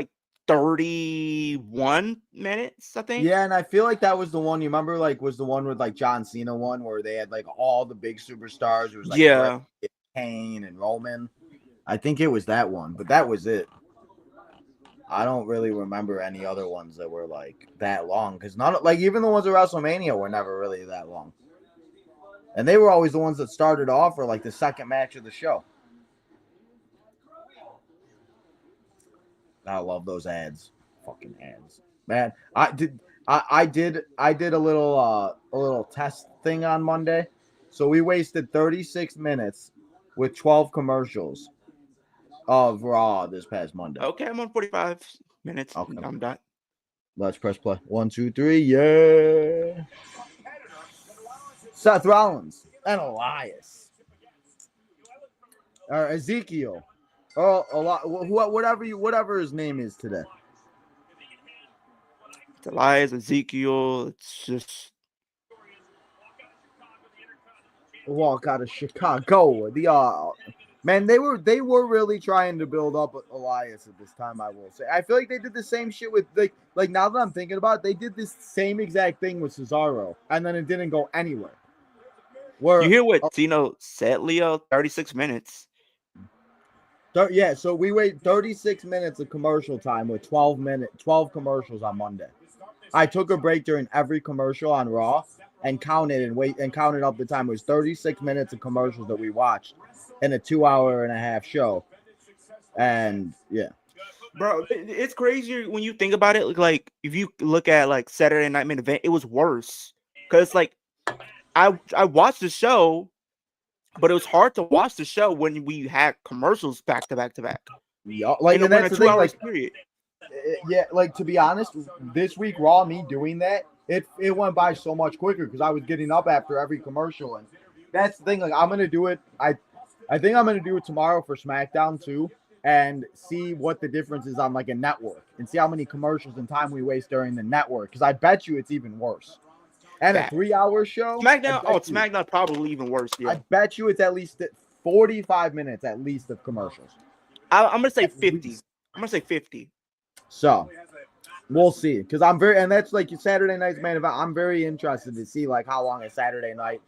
31 minutes, I think. Yeah, and I feel like that was the one you remember, like, was the one with like John Cena one where they had like all the big superstars. It was like Yeah. Bret, Kane and Roman. I think it was that one, but that was it. I don't really remember any other ones that were like that long because none, like even the ones at WrestleMania were never really that long, and they were always the ones that started off or like the second match of the show. I love those ads, fucking ads, man. I did a little test thing on Monday, so we wasted 36 minutes with 12 commercials of Raw this past Monday. Okay, I'm on 45 minutes. Okay. I'm done. Let's press play. 1, 2, 3. Yeah. Seth Rollins and Elias. Or Ezekiel. Oh, a lot. Whatever his name is today. It's Elias, Ezekiel. It's just Walk out of Chicago. Man, they were really trying to build up Elias at this time, I will say. I feel like they did the same shit with like now that I'm thinking about it, they did this same exact thing with Cesaro, and then it didn't go anywhere. you hear what Tino said, Leo? 36 minutes. Yeah, so we wait 36 minutes of commercial time with 12 commercials on Monday. I took a break during every commercial on Raw and counted up the time. It was 36 minutes of commercials that we watched in a 2.5-hour show. And yeah. Bro, it's crazy when you think about it. Like, if you look at like Saturday Night Main Event, it was worse. Because like I watched the show, but it was hard to watch the show when we had commercials back to back to back. Yeah, like and that's the 2 thing, hours like, period. Yeah, like to be honest, this week Raw, me doing that, it went by so much quicker because I was getting up after every commercial, and that's the thing. Like I'm gonna do it. I think I'm gonna do it tomorrow for SmackDown too, and see what the difference is on like a network, and see how many commercials and time we waste during the network. Because I bet you it's even worse. And a 3-hour show. SmackDown probably even worse. Yeah, I bet you it's at least 45 minutes at least of commercials. I'm gonna say 50. I'm gonna say 50. So we'll see, because and that's like Saturday night's main event. I'm very interested to see like how long a Saturday night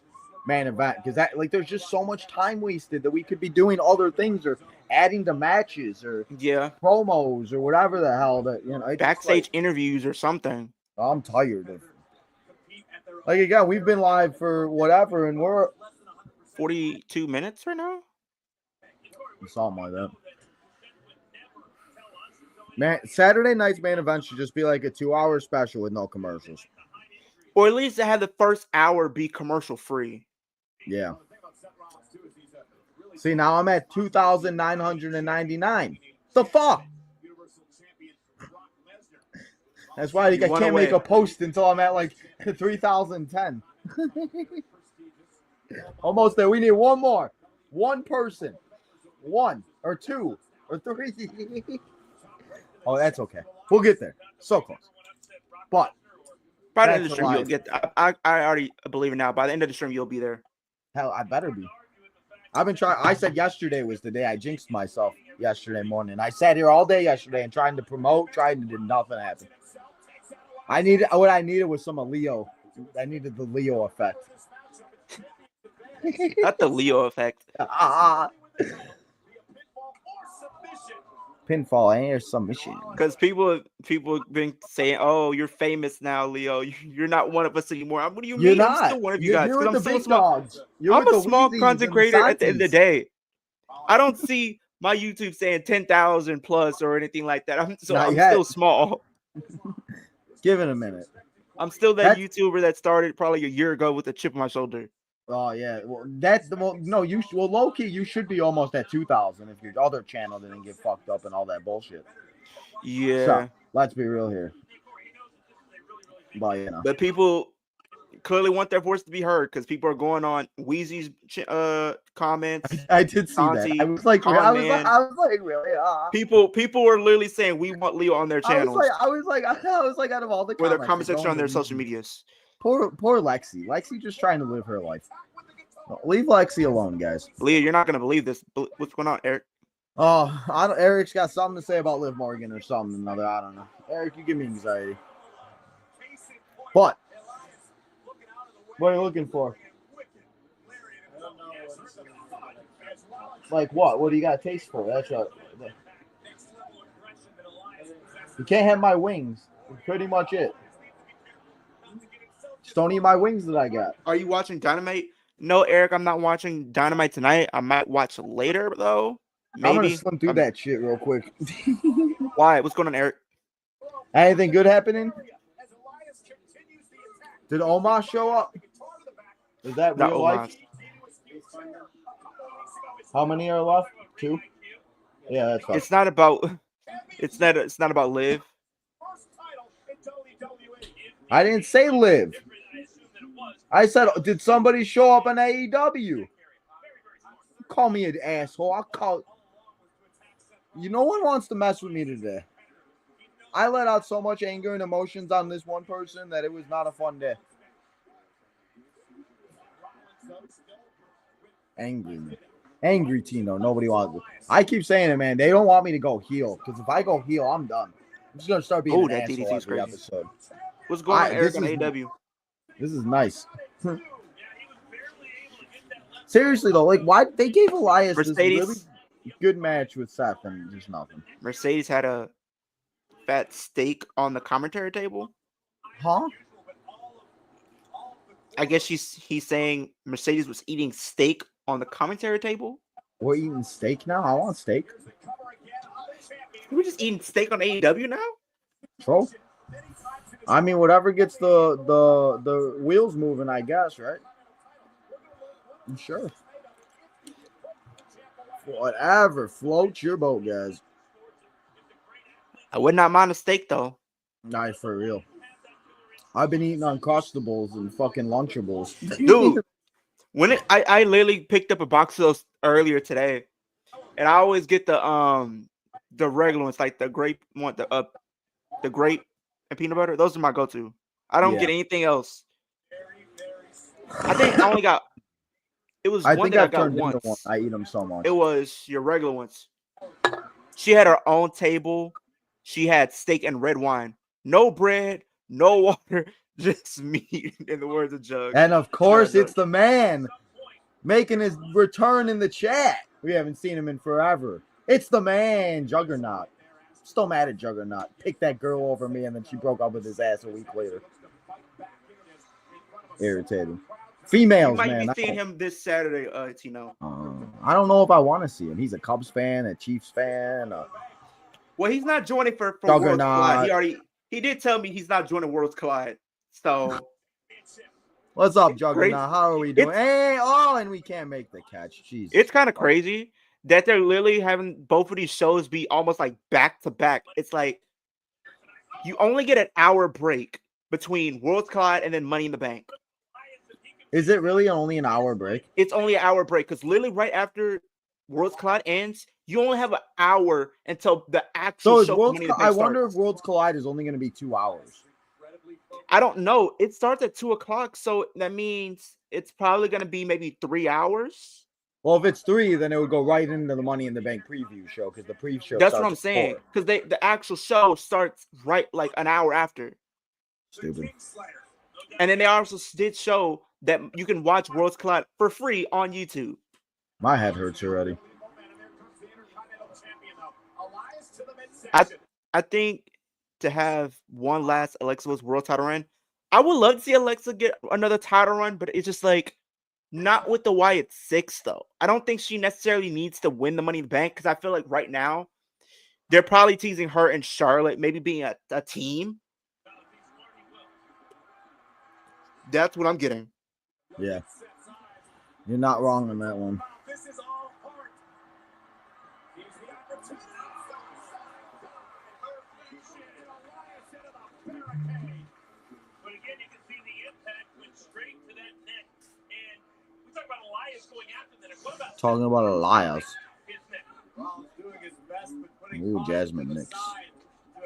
main event, because that like there's just so much time wasted that we could be doing other things or adding to matches or promos or whatever the hell that backstage interviews or something. I'm tired of. Like again, we've been live for whatever, and we're 42 minutes right now. Something like that. Man, Saturday night's main event should just be like a 2-hour special with no commercials. Or at least have the first hour be commercial free. Yeah. See, now I'm at 2,999. The fuck? That's why I can't make a post until I'm at like 3,010. Almost there. We need one more. One person. 1 or 2 or 3. Oh, that's okay. We'll get there. So close. But by the end of the stream, you'll get. I already believe it now. By the end of the stream, you'll be there. Hell, I better be. I've been trying. I said yesterday was the day I jinxed myself yesterday morning. I sat here all day yesterday and trying to did nothing happen. What I needed was some of Leo. I needed the Leo effect. Not the Leo effect. Pinfall and submission. Because people have been saying, "Oh, you're famous now, Leo. You're not one of us anymore." What do you mean? Not. I'm still one of you guys. You're I'm still small. I'm a small content creator at the end of the day. I don't see my YouTube saying 10,000 plus or anything like that. I'm still small. Give it a minute. I'm still that YouTuber that started probably a year ago with a chip on my shoulder. Oh yeah, well that's the most. No, low key you should be almost at 2,000 if your other channel didn't get fucked up and all that bullshit. Yeah. So, let's be real here. But But people clearly want their voice to be heard because people are going on Wheezy's comments. I did see that. I was like, really? People were literally saying we want Leo on their channels. I was like, out of all the comments, their comment section on their social medias. Poor Lexi. Lexi just trying to live her life. Leave Lexi alone, guys. Leo, you're not gonna believe this. What's going on, Eric? Oh, Eric's got something to say about Liv Morgan or something or another. I don't know. Eric, you give me anxiety. But what are you looking for? Like what? What do you got a taste for? That's right. You can't have my wings. That's pretty much it. Just don't eat my wings that I got. Are you watching Dynamite? No, Eric, I'm not watching Dynamite tonight. I might watch later though. Maybe. I'm gonna slim through that shit real quick. Why? What's going on, Eric? Anything good happening? Did Omos show up? Is that Not real Omos. life? How many are left? 2? Yeah, that's fine. It's not about. It's not about Liv. I didn't say Liv. I said, did somebody show up on AEW? Call me an asshole. I'll call. No one wants to mess with me today. I let out so much anger and emotions on this one person that it was not a fun day. Angry Tino. Nobody wants it. I keep saying it, man. They don't want me to go heel. Because if I go heel, I'm done. I'm just going to start being an that asshole DDT is every crazy. episode. What's going on, Eric, this on is- AEW? This is nice. Seriously, though, like, why they gave Elias this Mercedes. really good match with Seth and just nothing. Mercedes had a fat steak on the commentary table. Huh? I guess he's saying Mercedes was eating steak on the commentary table. We're eating steak now? I want steak. We're just eating steak on AEW now? Bro. I mean, whatever gets the wheels moving, I guess, right? I'm sure. Whatever. Float your boat, guys. I would not mind a steak, though. Nah, for real. I've been eating Uncrustables and fucking Lunchables. Dude, I literally picked up a box of those earlier today. And I always get the regular ones, like the grape one, the grape and peanut butter. Those are my go-to. I don't get anything else. I think I only got. It was one that I got once. I eat them so much. It was your regular ones. She had her own table. She had steak and red wine. No bread, no water, just meat, in the words of Jug. And of course, it's the man making his return in the chat. We haven't seen him in forever. It's the man, Juggernaut. Still mad at Juggernaut. Picked that girl over me, and then she broke up with his ass a week later. Irritating. Females, you might man. be seeing him this Saturday, Tino. I don't know if I want to see him. He's a Cubs fan, a Chiefs fan. Well, he's not joining for Worlds Juggernaut. Collide. He did tell me he's not joining Worlds Collide. So what's up, Juggernaut? Crazy. How are we doing? Hey, and we can't make the catch. Jesus. It's kind of crazy that they're literally having both of these shows be almost like back to back. It's like you only get an hour break between Worlds Collide and then Money in the Bank. Is it really only an hour break? It's only an hour break because literally right after Worlds Collide ends, you only have an hour until the actual show. I wonder if Worlds Collide is only going to be 2 hours. I don't know. It starts at 2:00, so that means it's probably going to be maybe 3 hours. Well, if it's 3, then it would go right into the Money in the Bank preview show because the pre-show. That's what I'm saying. Because the actual show starts right like an hour after. Stupid. And then they also did show that you can watch Worlds Collide for free on YouTube. My head hurts already. I think to have one last Alexa Bliss world title run, I would love to see Alexa get another title run, but it's just like not with the Wyatt 6 though. I don't think she necessarily needs to win the Money in the Bank because I feel like right now they're probably teasing her and Charlotte maybe being a team. That's what I'm getting. Yeah. You're not wrong on that one. But again, you can see the impact went straight to that neck. And we talk about Elias going after the neck. What about Talking about Elias. his neck? Well, he's doing his best with putting Ooh, Jasmine Nix. to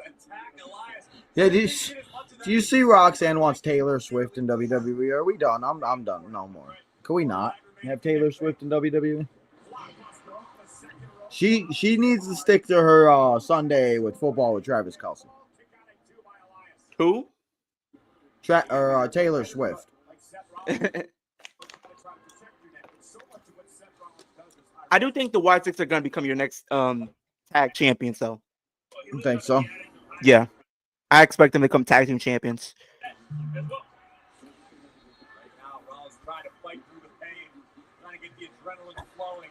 attack Elias. Yeah, do you see Roxanne wants Taylor Swift in WWE? Are we done? I'm done. No more. Can we not have Taylor Swift in WWE? She needs to stick to her Sunday with football with Travis Kelce. Who? Taylor Swift. I do think the White Six are going to become your next tag champions, though. You think so? Yeah. I expect them to become tag team champions. Right now, Rollins trying to fight through the pain, trying to get the adrenaline flowing.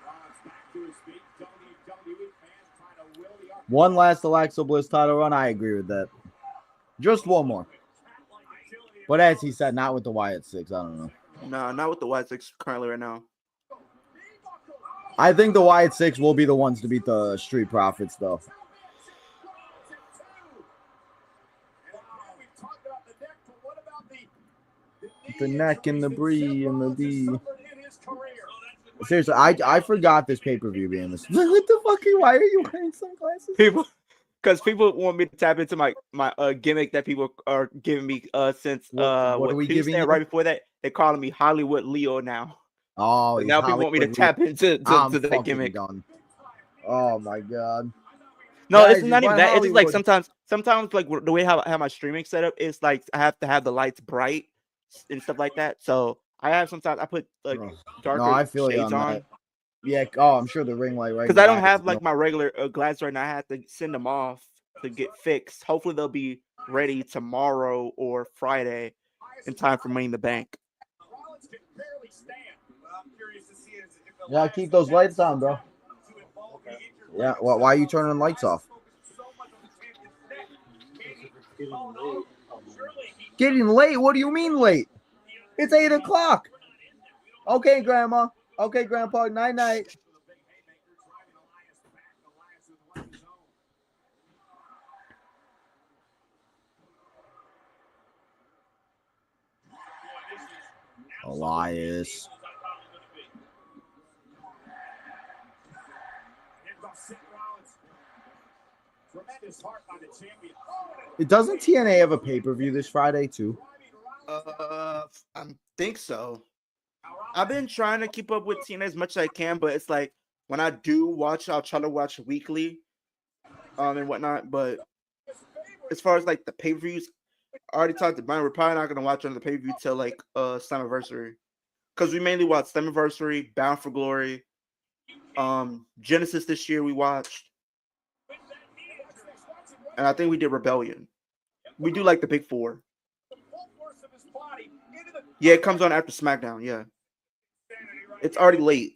Rollins back to his feet. WWE fans trying to will the arm. One last Alexa Bliss title run. I agree with that. Just one more. But as he said, not with the Wyatt Six. I don't know. No, not with the White Six currently right now. I think the Wyatt Six will be the ones to beat the Street Profits, though. The neck and the brie and the D. Seriously, I forgot this pay-per-view being this. What the fuck? Why are you wearing sunglasses? Because people want me to tap into my gimmick that people are giving me since What are we Tuesday, giving you? right before that. They're calling me Hollywood Leo now. Oh, So now people want me to tap into to that gimmick. Done. Oh my god. No, Guys, it's not you even buy that. It's just like Hollywood. sometimes like the way how my streaming set up is like I have to have the lights bright and stuff like that. So I have sometimes I put like darker No, I feel you shades on on that. Yeah. Oh, I'm sure the ring light right. because I don't have like my regular glasses right now. I have to send them off to get fixed. Hopefully they'll be ready tomorrow or Friday in time for Money in the Bank. Yeah, keep those lights on, bro. Yeah. Well, why are you turning the lights off? Getting late? What do you mean late? It's 8 o'clock. Okay, Grandma. Okay, Grandpa. Night night. Elias. It doesn't TNA have a pay-per-view this Friday too? I think so. I've been trying to keep up with TNA as much as I can, but it's like when I do watch, I'll try to watch weekly, and whatnot. But as far as like the pay-per-views, I already talked to Brian. We're probably not gonna watch another pay-per-view till like Slammiversary, because we mainly watch Slammiversary, Bound for Glory, Genesis this year we watched, and I think we did Rebellion. We do like the big four. Yeah, it comes on after SmackDown. Yeah, it's already late.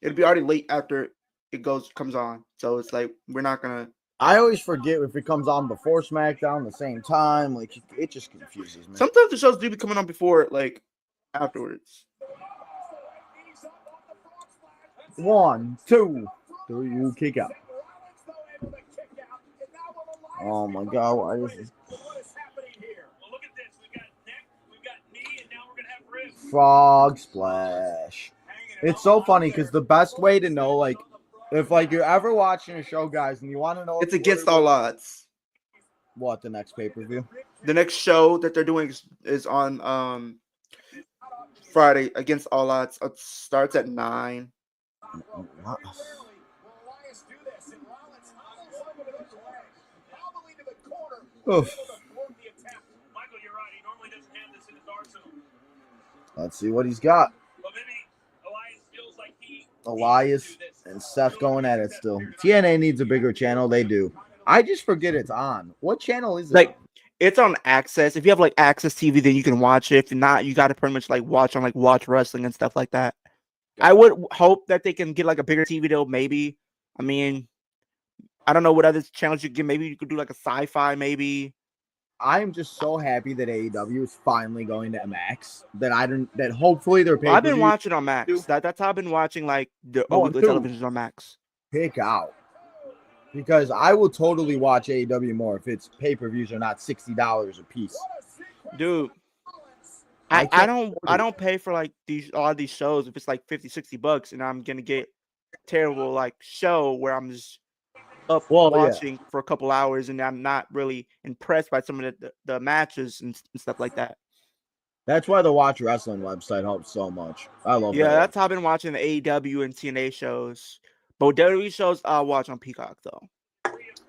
It'll be already late after it comes on. So it's like we're not gonna. I always forget if it comes on before SmackDown the same time. Like it just confuses me. Sometimes the shows do be coming on before, like afterwards. 1, 2, 3, kick out. Oh my god, why is this? Frog splash. It's so funny because the best way to know, like, if like you're ever watching a show, guys, and you want to know, It's against all odds. What the next pay-per-view? The next show that they're doing is on Friday, Against All Odds. It starts at 9. What? Oof. Let's see what he's got. Elias and Seth going at it still. TNA needs a bigger channel. They do. I just forget it's on. What channel is it? Like, it's on Access. If you have like Access TV, then you can watch it. If not, you got to pretty much like watch on like Watch Wrestling and stuff like that. I would hope that they can get like a bigger TV deal. Maybe. I mean, I don't know what other channels you can get. Maybe you could do like a Sci-Fi. Maybe. I'm just so happy that AEW is finally going to Max. That hopefully they're I've been watching on Max. That's how I've been watching like the weekly televisions on Max. Pick out. Because I will totally watch AEW more if its pay-per-views are not $60 a piece. Dude, I don't pay for like a lot of these shows if it's like $50-$60 and I'm gonna get terrible like show where I'm just up watching for a couple hours and I'm not really impressed by some of the matches and stuff like that. That's why the Watch Wrestling website helps so much. I love Yeah, that. that's how I've been watching the AEW and TNA shows. But WWE shows I'll watch on Peacock though. It's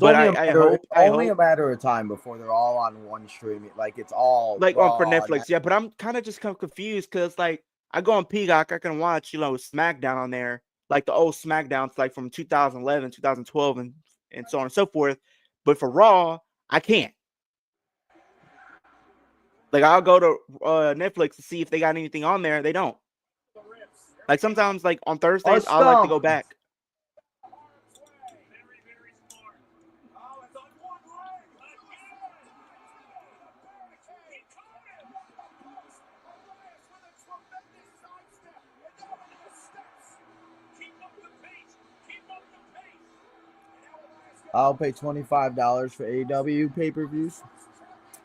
But only, I hope a matter of time before they're all on one streaming. Like it's all like on for Raw, Netflix, yeah. But I'm kind of just confused because like I go on Peacock, I can watch SmackDown on there, like the old SmackDowns, like from 2011, 2012, and so on and so forth. But for Raw, I can't. Like I'll go to Netflix to see if they got anything on there. They don't. Like sometimes, like on Thursdays, I like to go back. I'll pay $25 for AEW pay-per-views.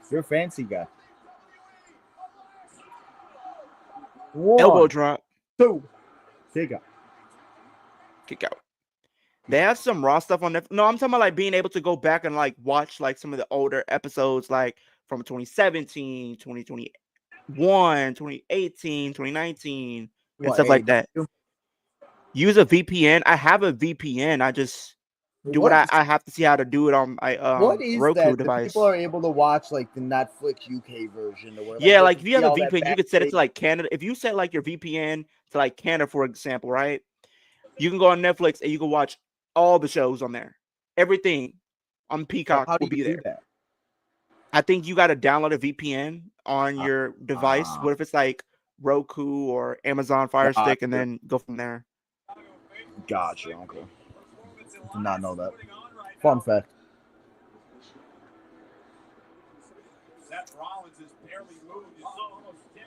You're a fancy guy. Elbow drop. 2. Kick out. They have some Raw stuff on Netflix. No, I'm talking about like being able to go back and like watch like some of the older episodes, like from 2017, 2021, 2018, 2019, and stuff like that. Use a VPN. I have a VPN. I just do what I have to see how to do it on my Roku device. People are able to watch like the Netflix UK version. Like if you have a VPN, you could set it to like Canada. If you set like your VPN to like Canada, for example, right? You can go on Netflix and you can watch all the shows on there. Everything on Peacock will be there. That? I think you got to download a VPN on your device. What if it's like Roku or Amazon Fire Stick, and then go from there? Gotcha. Okay. Did not know that. Fun fact.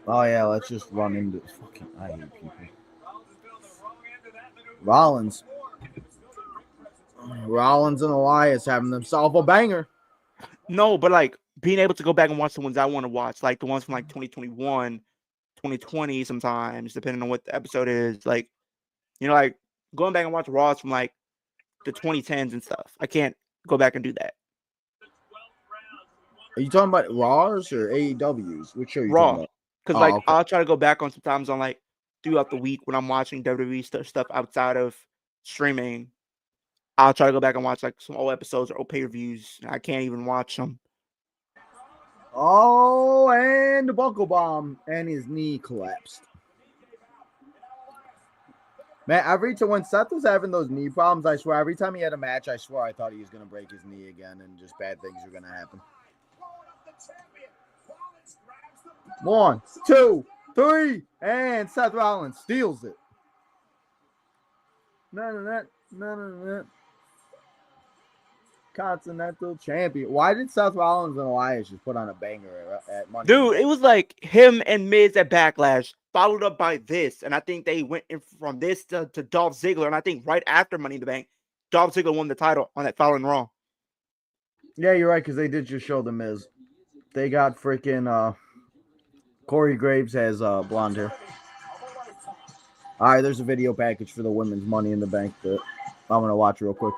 Oh yeah, let's just run into fucking. I hate people. Rollins and Elias having themselves a banger. No, but like being able to go back and watch the ones I want to watch, like the ones from like 2021, 2020, sometimes depending on what the episode is. Like, like going back and watch Raws from like the 2010s and stuff. I can't go back and do that. Are you talking about Raws or AEWs? Which show are you Raw. talking about? Because okay. I'll try to go back on sometimes on like throughout the week when I'm watching WWE stuff outside of streaming. I'll try to go back and watch like some old episodes or old pay-per-views. I can't even watch them. Oh, and the buckle bomb, and his knee collapsed. Man, when Seth was having those knee problems, I swear, every time he had a match, I swear I thought he was going to break his knee again and just bad things were going to happen. 1, 2, 3, and Seth Rollins steals it. None of that. Continental champion. Why did Seth Rollins and Elias just put on a banger at Monday? Dude, it was like him and Miz at Backlash, followed up by this. And I think they went in from this to Dolph Ziggler. And I think right after Money in the Bank, Dolph Ziggler won the title on that following Raw. Yeah, you're right, because they did just show the Miz. They got freaking Corey Graves has blonde hair. All right, there's a video package for the women's Money in the Bank that I'm going to watch real quick.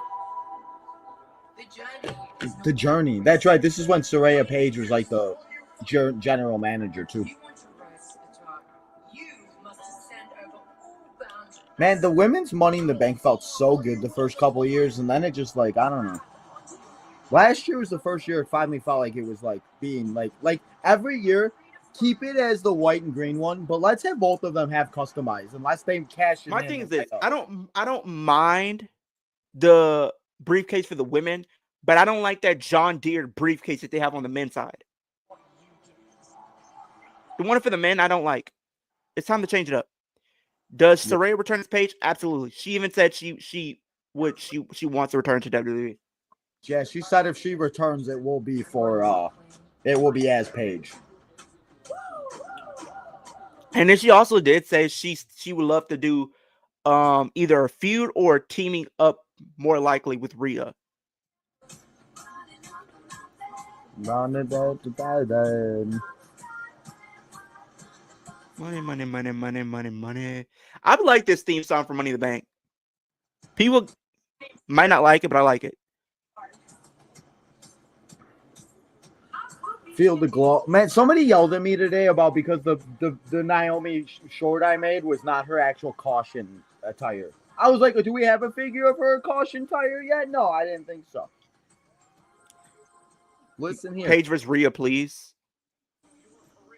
The Journey. That's right. This is when Saraya Page was like the general manager, too. Man, the women's Money in the Bank felt so good the first couple of years, and then it just like, I don't know. Last year was the first year it finally felt like it was like being like every year, keep it as the white and green one, but let's have both of them have customized unless they cash in. My thing is this: I don't mind the briefcase for the women, but I don't like that John Deere briefcase that they have on the men's side. The one for the men, I don't like. It's time to change it up. Does Saraya return to Page? Absolutely. She even said she wants to return to WWE. Yeah, she said if she returns, it will be as Paige. And then she also did say she would love to do either a feud or teaming up, more likely with Rhea. Money. I would like this theme song for Money in the Bank. People might not like it, but I like it. Feel the glow. Man, somebody yelled at me today about because the Naomi short I made was not her actual caution attire. I was like, do we have a figure of her caution attire yet? No, I didn't think so. Listen here. Paige versus Rhea, please.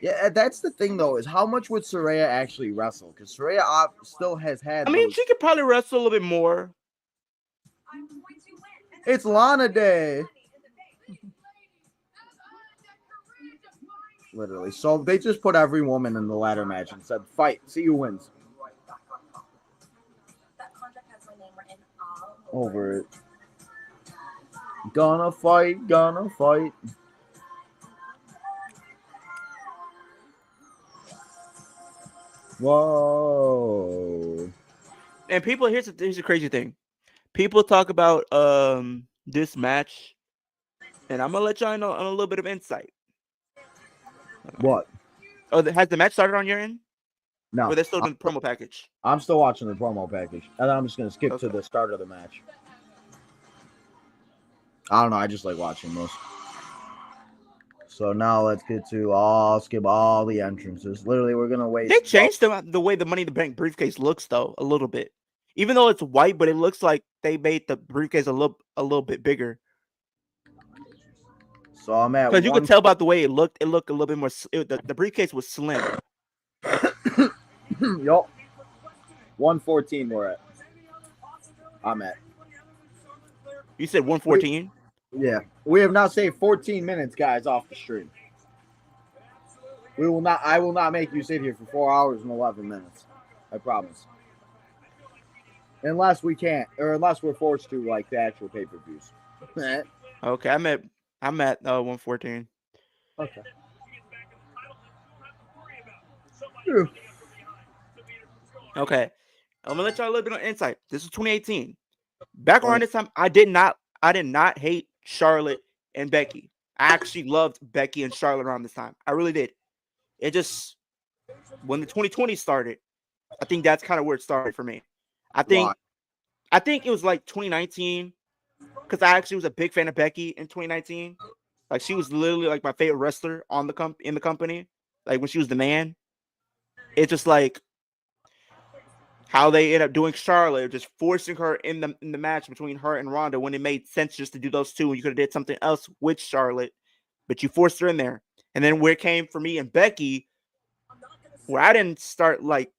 Yeah, that's the thing though, is how much would Saraya actually wrestle? Because Saraya still has had. I mean, those... she could probably wrestle a little bit more. It's Lana Day. Literally. So they just put every woman in the ladder match and said, fight, see who wins. Over it. Gonna fight, gonna fight. Whoa. And people, here's the crazy thing. People talk about this match, and I'm gonna let y'all know on a little bit of insight. What? Oh, has the match started on your end? No. Or they're still in the promo package? I'm still watching the promo package. And then I'm just gonna skip to Okay. the start of the match. I don't know, I just like watching those. So now let's get to skip all the entrances. Literally, we're gonna wait. They changed the way the Money in the Bank briefcase looks, though, a little bit. Even though it's white, but it looks like they made the briefcase a little bit bigger. So I'm at Because you could tell about the way it looked. It looked a little bit more. The briefcase was slim. Yup. 114 we're at. I'm at. You said 114. Yeah. We have now saved 14 minutes, guys, off the stream. I will not make you sit here for 4 hours and 11 minutes. I promise. Unless we can't, or unless we're forced to, like the actual pay-per-views. Okay, I'm at 114. Okay. Okay, I'm gonna let y'all a little bit of insight. This is 2018. Back around this time, I did not hate Charlotte and Becky. I actually loved Becky and Charlotte around this time. I really did. It just, when the 2020 started, I think that's kind of where it started for me. I think it was like 2019, because I actually was a big fan of Becky in 2019. Like, she was literally like my favorite wrestler in the company. Like, when she was the man. It's just like how they end up doing Charlotte, just forcing her in the match between her and Ronda when it made sense just to do those two. And you could have did something else with Charlotte, but you forced her in there. And then where it came for me and Becky, where I didn't start like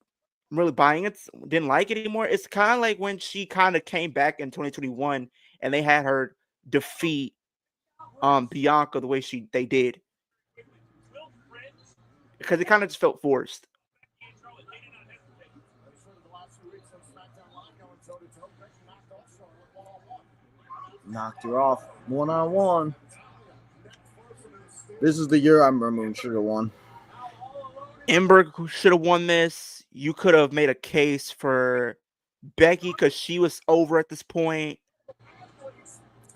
really buying it, didn't like it anymore. It's kind of like when she kind of came back in 2021 and they had her defeat Bianca the way they did, because it kind of just felt forced. Knocked her off one-on-one. This is the year Ember Moon should have won. Ember should have won this. You could have made a case for Becky because she was over at this point.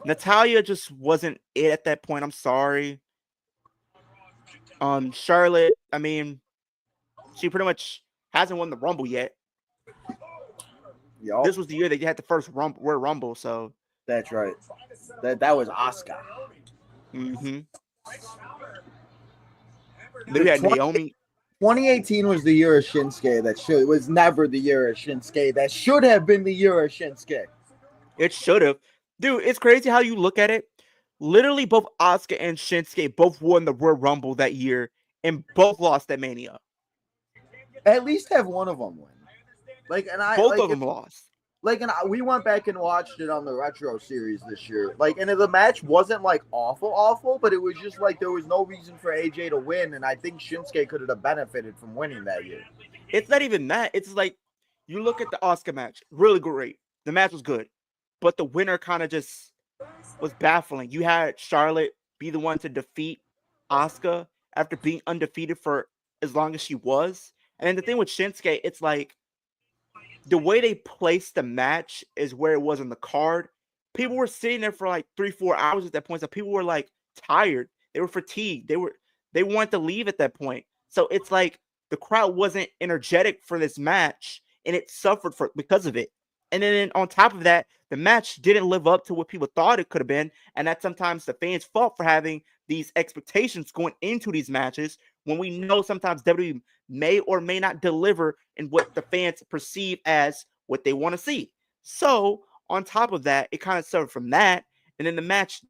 Natalya just wasn't it at that point. I'm sorry. Charlotte, I mean, she pretty much hasn't won the Rumble yet. Yup. This was the year they had the first Royal Rumble, so. That's right. That was Asuka. Mm-hmm. Then we had Naomi. 2018 was the year of Shinsuke. It was never the year of Shinsuke. That should have been the year of Shinsuke. It should have. Dude, it's crazy how you look at it. Literally, both Asuka and Shinsuke both won the Royal Rumble that year and both lost at Mania. At least have one of them win. Both of them lost. We went back and watched it on the Retro series this year. And the match wasn't like awful, but it was just like there was no reason for AJ to win, and I think Shinsuke could have benefited from winning that year. It's not even that. It's like you look at the Asuka match, really great. The match was good, but the winner kind of just was baffling. You had Charlotte be the one to defeat Asuka after being undefeated for as long as she was. And then the thing with Shinsuke, it's like the way they placed the match is where it was on the card. People were sitting there for like 3-4 hours at that point. So people were like tired. They were fatigued. They wanted to leave at that point. So it's like the crowd wasn't energetic for this match, and it suffered because of it. And then on top of that, the match didn't live up to what people thought it could have been. And that's sometimes the fans' fault for having these expectations going into these matches when we know sometimes WWE may or may not deliver in what the fans perceive as what they want to see. So on top of that, it kind of suffered from that. And then the match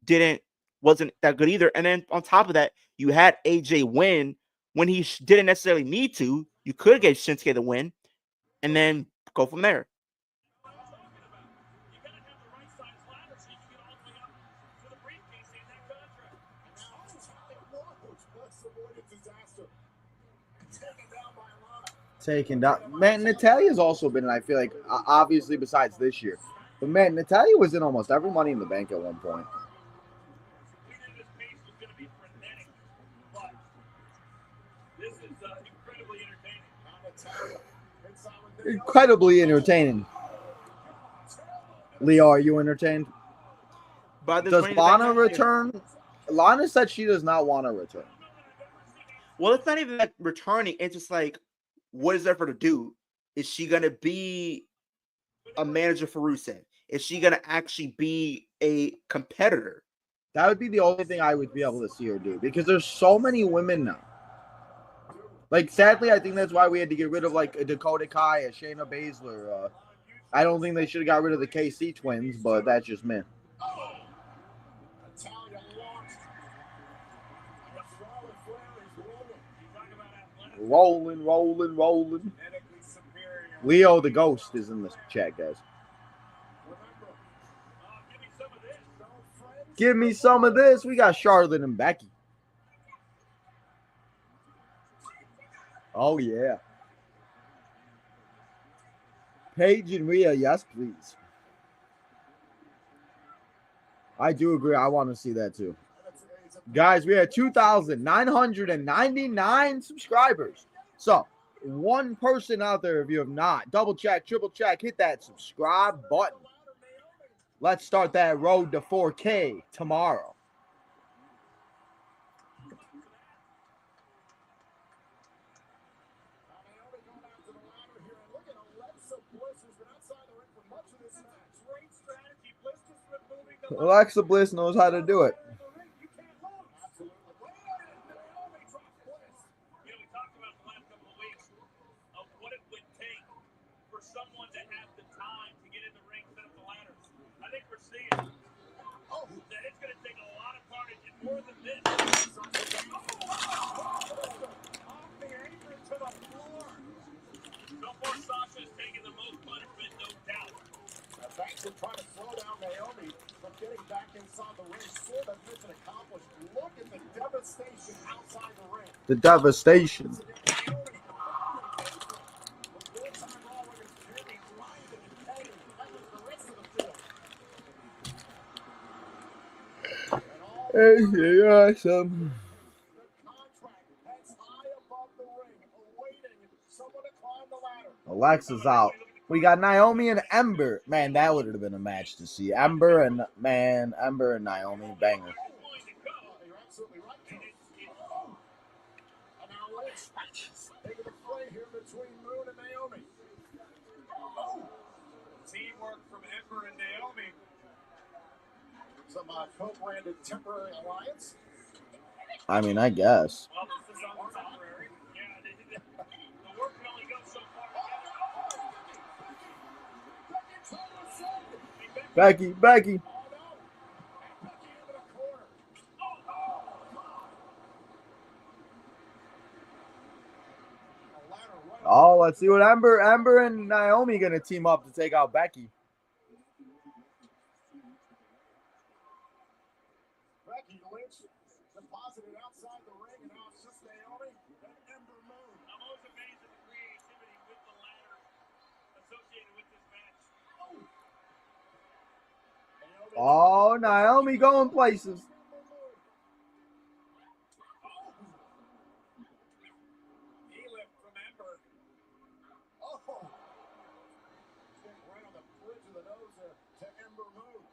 wasn't that good either. And then on top of that, you had AJ win when he didn't necessarily need to. You could have gave Shinsuke the win and then go from there. You got to have the right size ladder so you can get all the way up to the briefcase in that contract. And now Natalia let's avoid a disaster. Taken down by Lana. Taken down. Man, Natalia's also been, I feel like, obviously besides this year. But man, Natalya was in almost every Money in the Bank at one point. We knew this pace was going to be frenetic, but this is incredibly entertaining. Incredibly entertaining. Leo, are you entertained? Does Lana return? Lana said she does not want to return. Well, it's not even like returning. It's just like, what is there for her to do? Is she going to be a manager for Rusev? Is she going to actually be a competitor? That would be the only thing I would be able to see her do because there's so many women now. Like, sadly, I think that's why we had to get rid of, like, a Dakota Kai, a Shayna Baszler. I don't think they should have got rid of the KC twins, but that's just me. Rolling. Leo the Ghost is in the chat, guys. Give me some of this. We got Charlotte and Becky. Oh, yeah. Paige and Rhea, yes, please. I do agree. I want to see that too. Guys, we had 2,999 subscribers. So, one person out there, if you have not, double check, triple check, hit that subscribe button. Let's start that road to 4K tomorrow. Alexa Bliss knows how to do it. We talked about the last couple of weeks of what it would take for someone to have the time to get in the ring, set up the ladders. I think we're seeing that it's going to take a lot of carnage and more than this. Off the apron to the floor. So far, Sasha is taking the most punishment, no doubt. Banks are trying to slow down Naomi from getting back inside the ring. Still, that mission accomplished. Look at the devastation outside the ring. The devastation. Awesome. Alexa's out. We got Naomi and Ember. Man, that would have been a match to see. Ember and Naomi, banger. Teamwork from Ember and Naomi. Some co-branded temporary alliance. I mean, I guess. Well, this is all temporary. Yeah, the work can only go so far. Becky. Oh, let's see what Ember and Naomi gonna team up to take out Becky. Becky Lynch deposited outside the ring, and now it's just Naomi and Ember Moon. I'm always amazed at the creativity with the ladder associated with this match. Oh, Naomi going places. Lift from Ember. Oh, right on the bridge of the nose there to Ember Moon.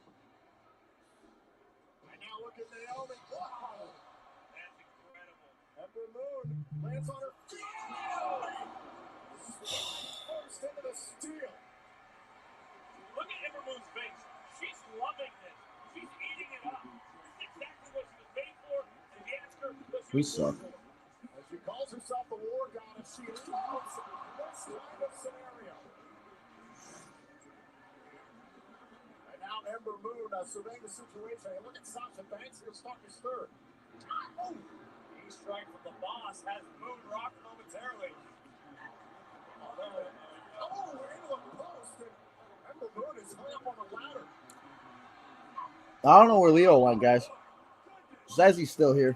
And now look at Naomi. Wow, that's incredible. Ember Moon lands on her feet. First into the steel. Moon's face. She's loving this. She's eating it up. This is exactly what she was paid for. And if you ask her what she We was suck. for. As she calls herself the war goddess, she loves this kind of scenario. And now Ember Moon surveying the situation. Hey, look at Sasha Banks here, stuck his third. Oh! Knee strike from the boss has Moon rocked momentarily. Oh, we're into a post, and Ember Moon is hung up on the ladder. I don't know where Leo went, guys. Says he's still here.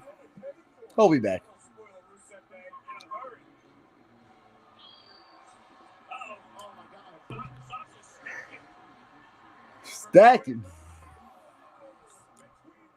He'll be back. Spoil Rusev Day in a hurry. Uh-oh. Oh, my God. Sasha's stacking. Stacking. Between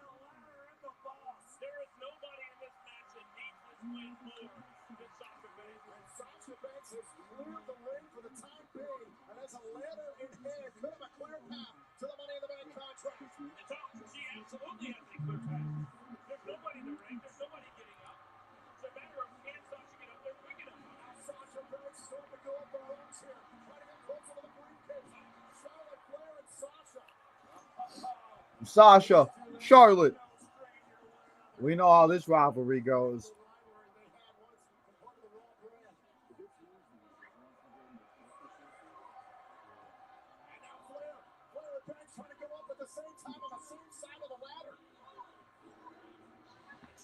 the ladder and the boss, there is nobody in this match that needs this win more than Sasha Banks. And Sasha Banks has cleared the ring for the time being, and has a ladder in hand, could have a clear path to the Money in the Bank contract. And Tom, she absolutely has a clear path. There's nobody in the ring. There's nobody getting up. It's a matter of can Sasha get up there quick enough. Now Sasha Banks starting to go up the ropes here, trying to get closer to the briefcase. Charlotte Flair and Sasha. Sasha, Charlotte. We know how this rivalry goes.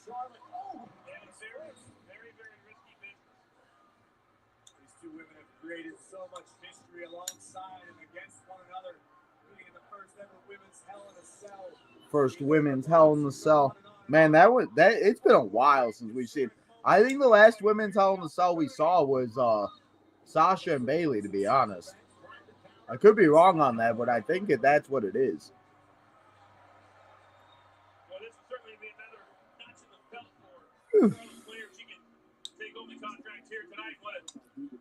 Charlotte, oh, and serious, very, very risky business. These two women have created so much history alongside and against one another, being in the first ever women's Hell in a Cell. First women's Hell in the Cell. Man, it's been a while since we've seen. I think the last women's Hell in the Cell we saw was Sasha and Bayley, to be honest. I could be wrong on that, but I think that's what it is. Well, this will certainly be another notch in the belt for Charlotte Flair. She can take home the contract here tonight. What a leap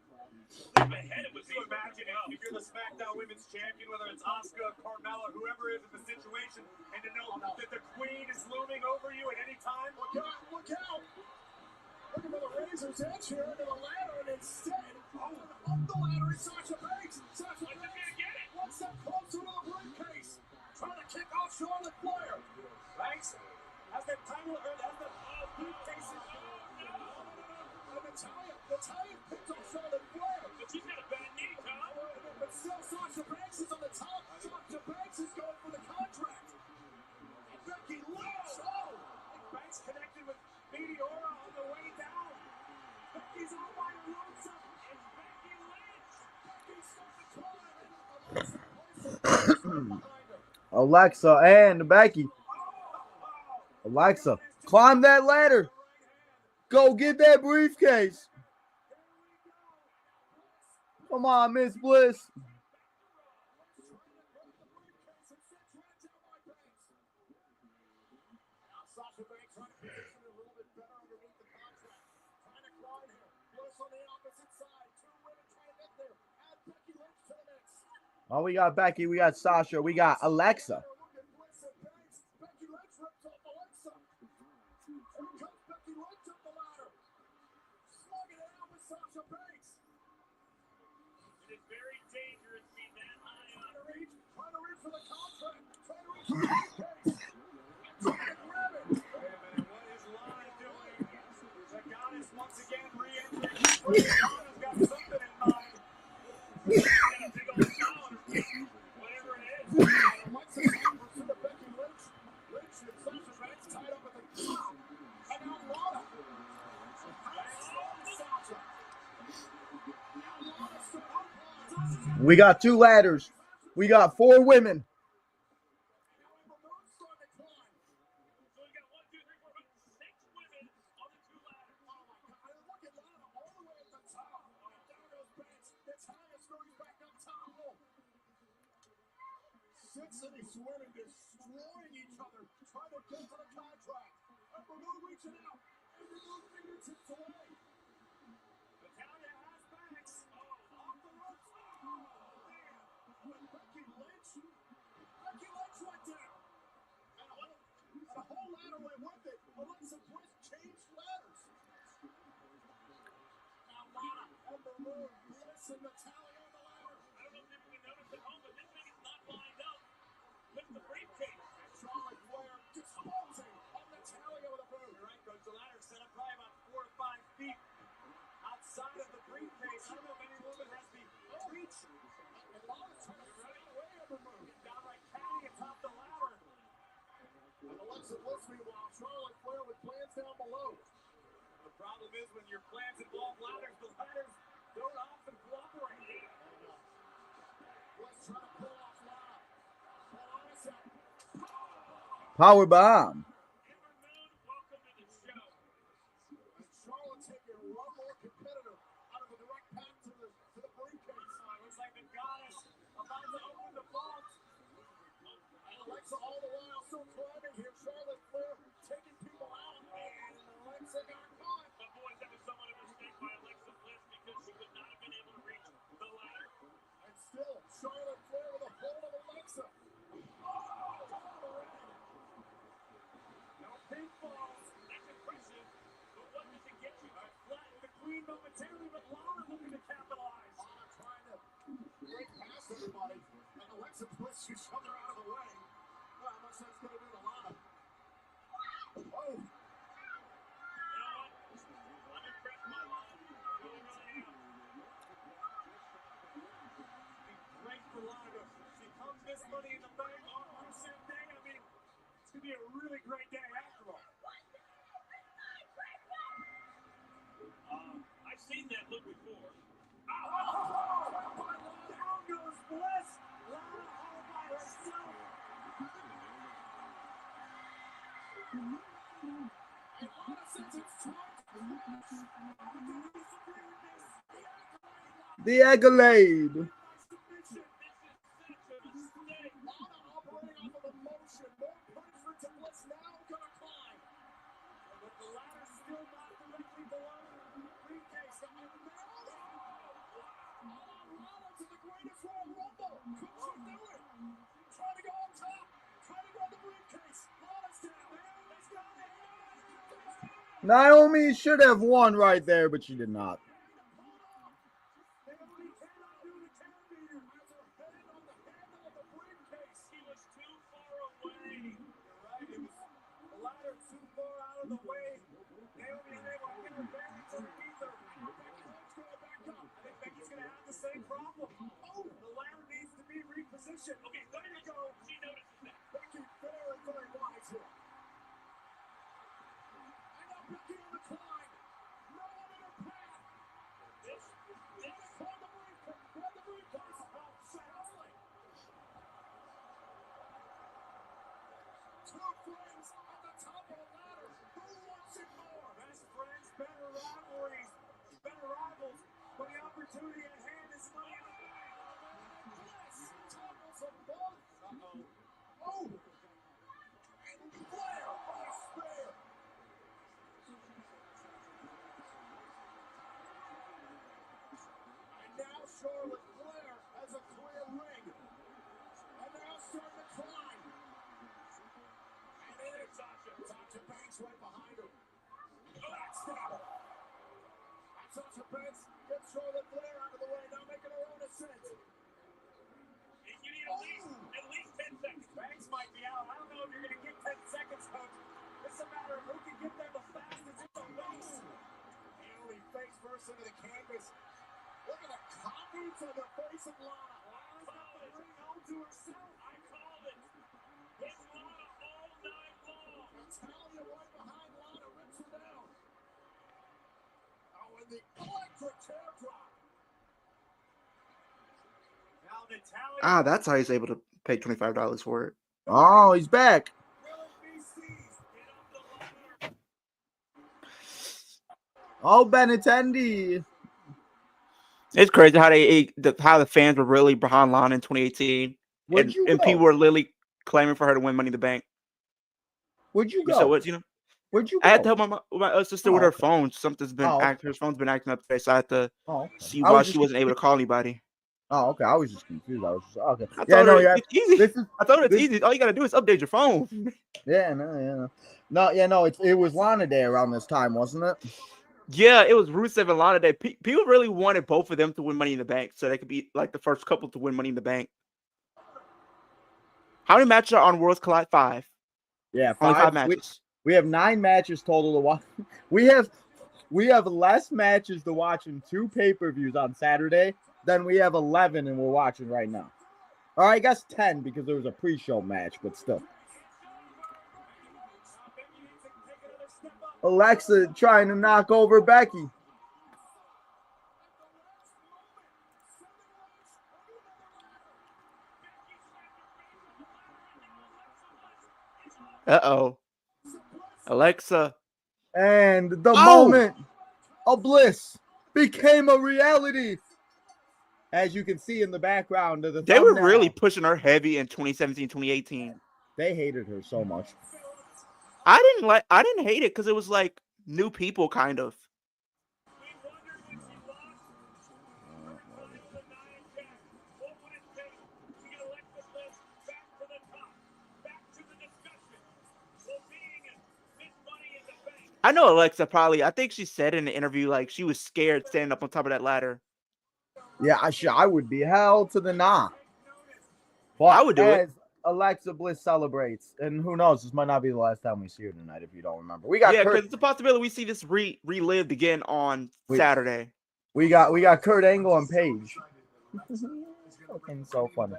ahead it would be. Imagine if you're the SmackDown Women's Champion, whether it's Asuka, Carmella, whoever is in the situation, and to know that the Queen is looming over you at any time. Look out! Look out! Looking for the razor's edge here into the ladder, and instead, up the ladder is Sasha Banks. Sasha Banks gonna get it. One step closer to the briefcase, trying to kick off Charlotte Flair. Banks has the title, or has the briefcase. Natalia picked off Charlotte Flair, but she's got a bad knee, Tom. But still, Sasha Banks is on the top. Sasha Banks is going for the contract. And Becky Lynch, Banks connected with Meteora on the way down. Becky's on by the ropes up, and Becky Lynch. Becky's starting to climb, and Alexa and Becky. Alexa, climb that ladder. Go get that briefcase. Come on, Miss Bliss. Oh, we got Becky, we got Sasha, we got Alexa. It is very dangerous being that high on a reach. Trying to reach for the contract. Trying to reach for the briefcase. Trying to grab it. Wait a minute, what is Lana doing? The goddess once again re-entering. Lana's got something in mind. She's got a big old smile on her face. Whatever it is. Alexa's in pursuit of Becky Lynch. Lynch and Sasha Banks tied up at the top. And now Lana. Sasha. We got two ladders. We got 4 women. Six of these women destroying each other, trying to get to the contract. Ember Moon reaching out. Ember Moon fingertips away. Natalia has Banks. Off the ropes. Oh, man. But Becky Lynch went down. And a whole ladder went with it. Alexa Bliss changed ladders. Now Lana, Ember Moon, Bliss, and Natalia on the ladder. I don't know if you noticed at home, but this thing is not lined up. I know many women has the reach. And Lana's trying to stay away of the move. Downright catty atop the ladder. And Alexa Bliss, meanwhile, Charlotte Flair with plans down below. The problem is when your plans involve ladders, the ladders don't often cooperate. Bliss trying to pull off Lana. Lana said, Power bomb. Ember Moon, welcome to the show. And Charlotte taking one more competitor out of a direct path to the briefcase. Looks like the goddess about to open the vault. And Alexa all the while still climbing here. Charlotte Flair taking people out. And Alexa got caught. The boys have been somewhat of a mistake by Alexa Bliss because she would not have been able to reach the ladder. And still, Charlotte Flair with a hold of Alexa. No pinfalls. That's impressive. But what does it get you? Flattened the Queen momentarily, but Lana looking to capitalize. Lana trying to break past everybody. And Alexa Bliss, you shove her out of the way. Well, how much that's going to do to Lana? Oh. You know what? I'm impressed by Lana. I really, really am. It's great for Lana. She comes this Money in the Bank on Rusev Day. I mean, it's going to be a really great day after all. I've seen that look before. Down goes Bliss. Lana all by herself. And Lana says it's time to finish. Do you disagree with this? The accolade. Submission. This is such a mistake. Lana operating off of emotion. More punishment to Bliss now gonna climb. And with the ladder still not directly below the briefcase. And Lana to the greatest Royal Rumble. Could she do it? Trying to go on top. Trying to grab the briefcase. Lana's down. Naomi's got it. Naomi should have won right there, but she did not. Naomi cannot do the 10 meter. Has her hand on the handle of the briefcase. She was too far away. You're right. It was the ladder too far out of the way. Naomi unable to get her bearings or either. Becky Lynch going back up. I think Becky's going to have the same problem. Oh, the ladder needs to be repositioned. Okay, there you go. She notices that. Becky very, very wise here. And now Becky on the climb. No one in her path. This grab the briefcase. Grab the briefcase. Oh, Charlotte. Two friends at the top of the ladder. Who wants it more? Best friends, better rivalries, better rivals. But the opportunity at hand is Money in the Bank. Bliss topples them both. Oh. And Flair by Spear. And now Charlotte Flair has a clear ring. And now starting to climb. And in it, Sasha Banks right behind her. Backstabber. And Sasha Banks gets Charlotte Flair out of the way, now making her own ascent. You need at least 10 seconds. Banks might be out. I don't know if you're going to get 10 seconds, Coach. It's a matter of who can get there the fastest in the race. Naomi face first into the canvas. Look at the confidence on the face of Lana. Lana's got the ring home to herself. I called it. It's Lana all night long. Natalya right behind Lana rips her down. Oh, and the electric teardrop. Now Natalya. That's how he's able to pay $25 for it. Oh, he's back. Will it be seized? Get up the ladder. Oh, Benintendi. It's crazy how the fans were really behind Lana in 2018, Where'd you and go? people were literally claiming for her to win Money in the Bank. Where'd you You go? said what? Where'd you go? I had to help my sister with Oh, her okay. phone. Something's been Oh, her phone's been acting up today, so I had to Oh, okay. see I why was she just wasn't able to call anybody. Oh, okay. I was just confused. I was just okay. I Yeah, told no, her yeah. it's easy. This is I told her it's this- easy. All you gotta do is update your phone. yeah, no. It was Lana Day around this time, wasn't it? Yeah, it was Rusev and Lana Day. People really wanted both of them to win Money in the Bank, so they could be like the first couple to win Money in the Bank. How many matches are on Worlds Collide? 5. Yeah, Only 5 We, matches. we have 9 matches total to watch. We have we have less matches to watch in 2 pay-per-views on Saturday than we have 11 and we're watching right now. Or I guess 10 because there was a pre-show match, but still. Alexa trying to knock over Becky. Uh-oh. Alexa. And the moment of bliss became a reality. As you can see in the background of the They were thumbnail. really pushing her heavy in 2017, 2018. They hated her so much. I didn't hate it because it was like new people kind of. I know Alexa I think she said in the interview like she was scared standing up on top of that ladder. Yeah, I would be hell to the nah. But I would do it. as Alexa Bliss celebrates, and who knows, this might not be the last time we see her tonight if you don't remember. We got because it's a possibility we see this relived again on Saturday. We got Kurt Angle and Paige. Fucking so funny.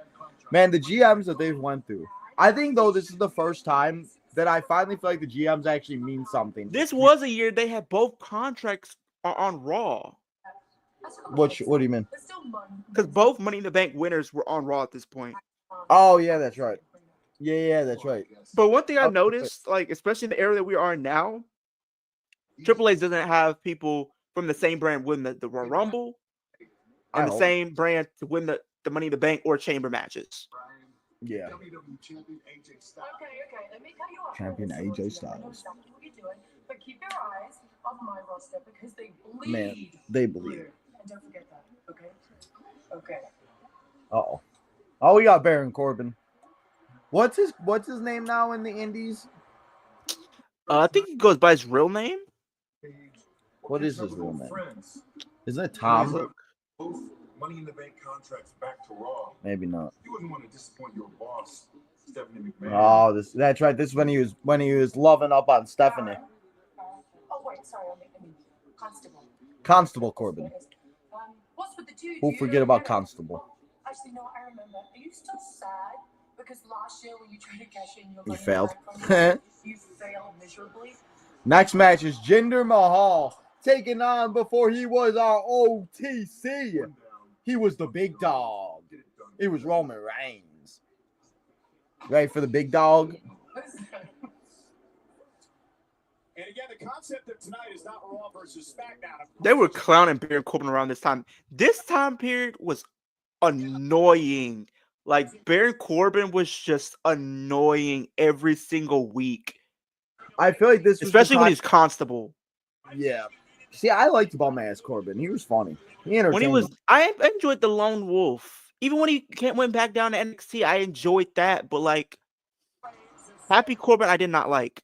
Man, the GMs that they've went through. I think though this is the first time that I finally feel like the GMs actually mean something. This was a year they had both contracts on Raw. What do you mean? Because both Money in the Bank winners were on Raw at this point. Oh yeah, that's right. Yeah, that's right. But one thing I noticed, like especially in the era that we are in now, Triple H doesn't have people from the same brand win the Royal Rumble and the same brand to win the Money in the Bank or chamber matches. Yeah. Okay, let me cut you off. Champion AJ Styles. But keep your eyes off my roster because they bleed. Man, they bleed. And don't forget that, okay? Okay. Uh-oh. Oh, we got Baron Corbin. What's his name now in the Indies? I think he goes by his real name. What is his real name? Isn't it Tom? Both Money in the Bank contracts back to Raw. Maybe not. You wouldn't want to disappoint your boss, Stephanie McMahon. Oh, that's right. This is when he was loving up on Stephanie. Oh wait, sorry, I mean Constable. Constable Corbin. What's with the two? Who'll forget about Constable? Actually, no, I remember. Are you still sad? Because last year when you tried to cash in your You money failed. back, you failed miserably. Next match is Jinder Mahal taking on before he was our OTC. He was the big dog. It was Roman Reigns. Ready for the big dog? And again, the concept of tonight is not Raw versus SmackDown. They were clowning Baron Corbin around this time. This time period was annoying. Like Baron Corbin was just annoying every single week. I feel like this, especially when he's Constable. Yeah. See, I liked bum-ass Corbin. He was funny. I enjoyed the Lone Wolf. Even when he went back down to NXT, I enjoyed that. But like, Happy Corbin, I did not like.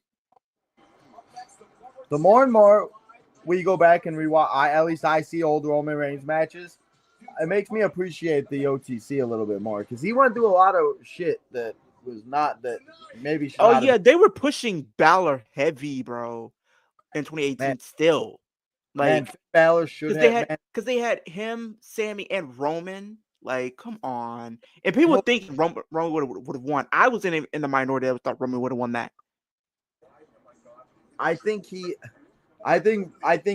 The more and more we go back and rewatch, at least I see old Roman Reigns matches, it makes me appreciate the OTC a little bit more because he went through a lot of shit that was not that maybe. They were pushing Balor heavy, bro, in 2018. Man. Still, like Balor should have because they had him, Sammy, and Roman. Like, come on, and people think Roman would have won. I was in the minority that thought Roman would have won that. I think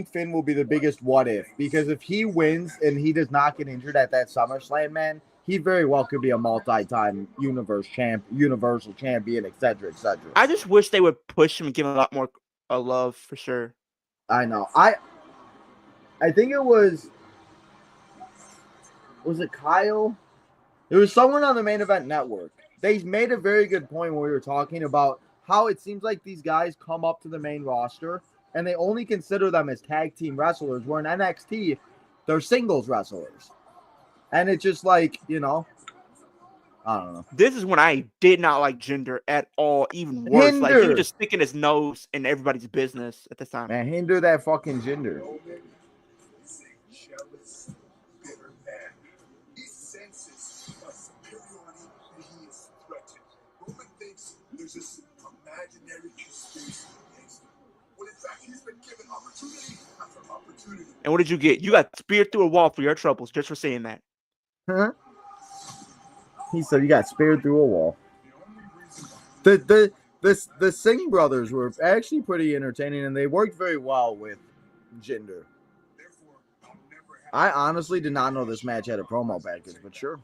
Finn will be the biggest what if, because if he wins and he does not get injured at that SummerSlam, man, he very well could be a multi-time universal champion, etc., etc. I just wish they would push him and give him a lot more love for sure. I know. I think it was it Kyle? It was someone on the Main Event Network. They made a very good point when we were talking about how it seems like these guys come up to the main roster and they only consider them as tag team wrestlers, where in NXT, they're singles wrestlers. And it's just like, I don't know. This is when I did not like Jinder at all, even worse. Like, he was just sticking his nose in everybody's business at this time. Man, hinder that fucking Jinder. He senses a superiority and he is threatened. Roman thinks there's this imaginary conspiracy against him. When in fact he's been given opportunity after And what did you get? You got speared through a wall for your troubles just for saying that. Huh? He said you got speared through a wall. The Singh brothers were actually pretty entertaining, and they worked very well with Jinder. I honestly did not know this match had a promo package, but sure.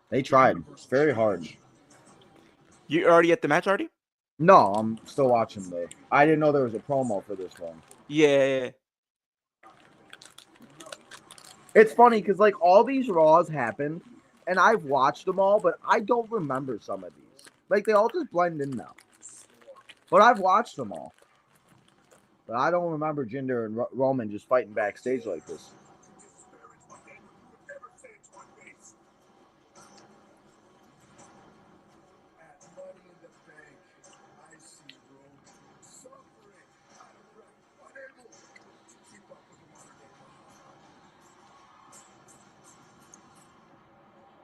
They tried very hard. You already at the match already? No, I'm still watching though. I didn't know there was a promo for this one. Yeah. It's funny because like all these Raws happened, and I've watched them all, but I don't remember some of these. Like they all just blend in now. But I've watched them all. But I don't remember Jinder and Roman just fighting backstage like this.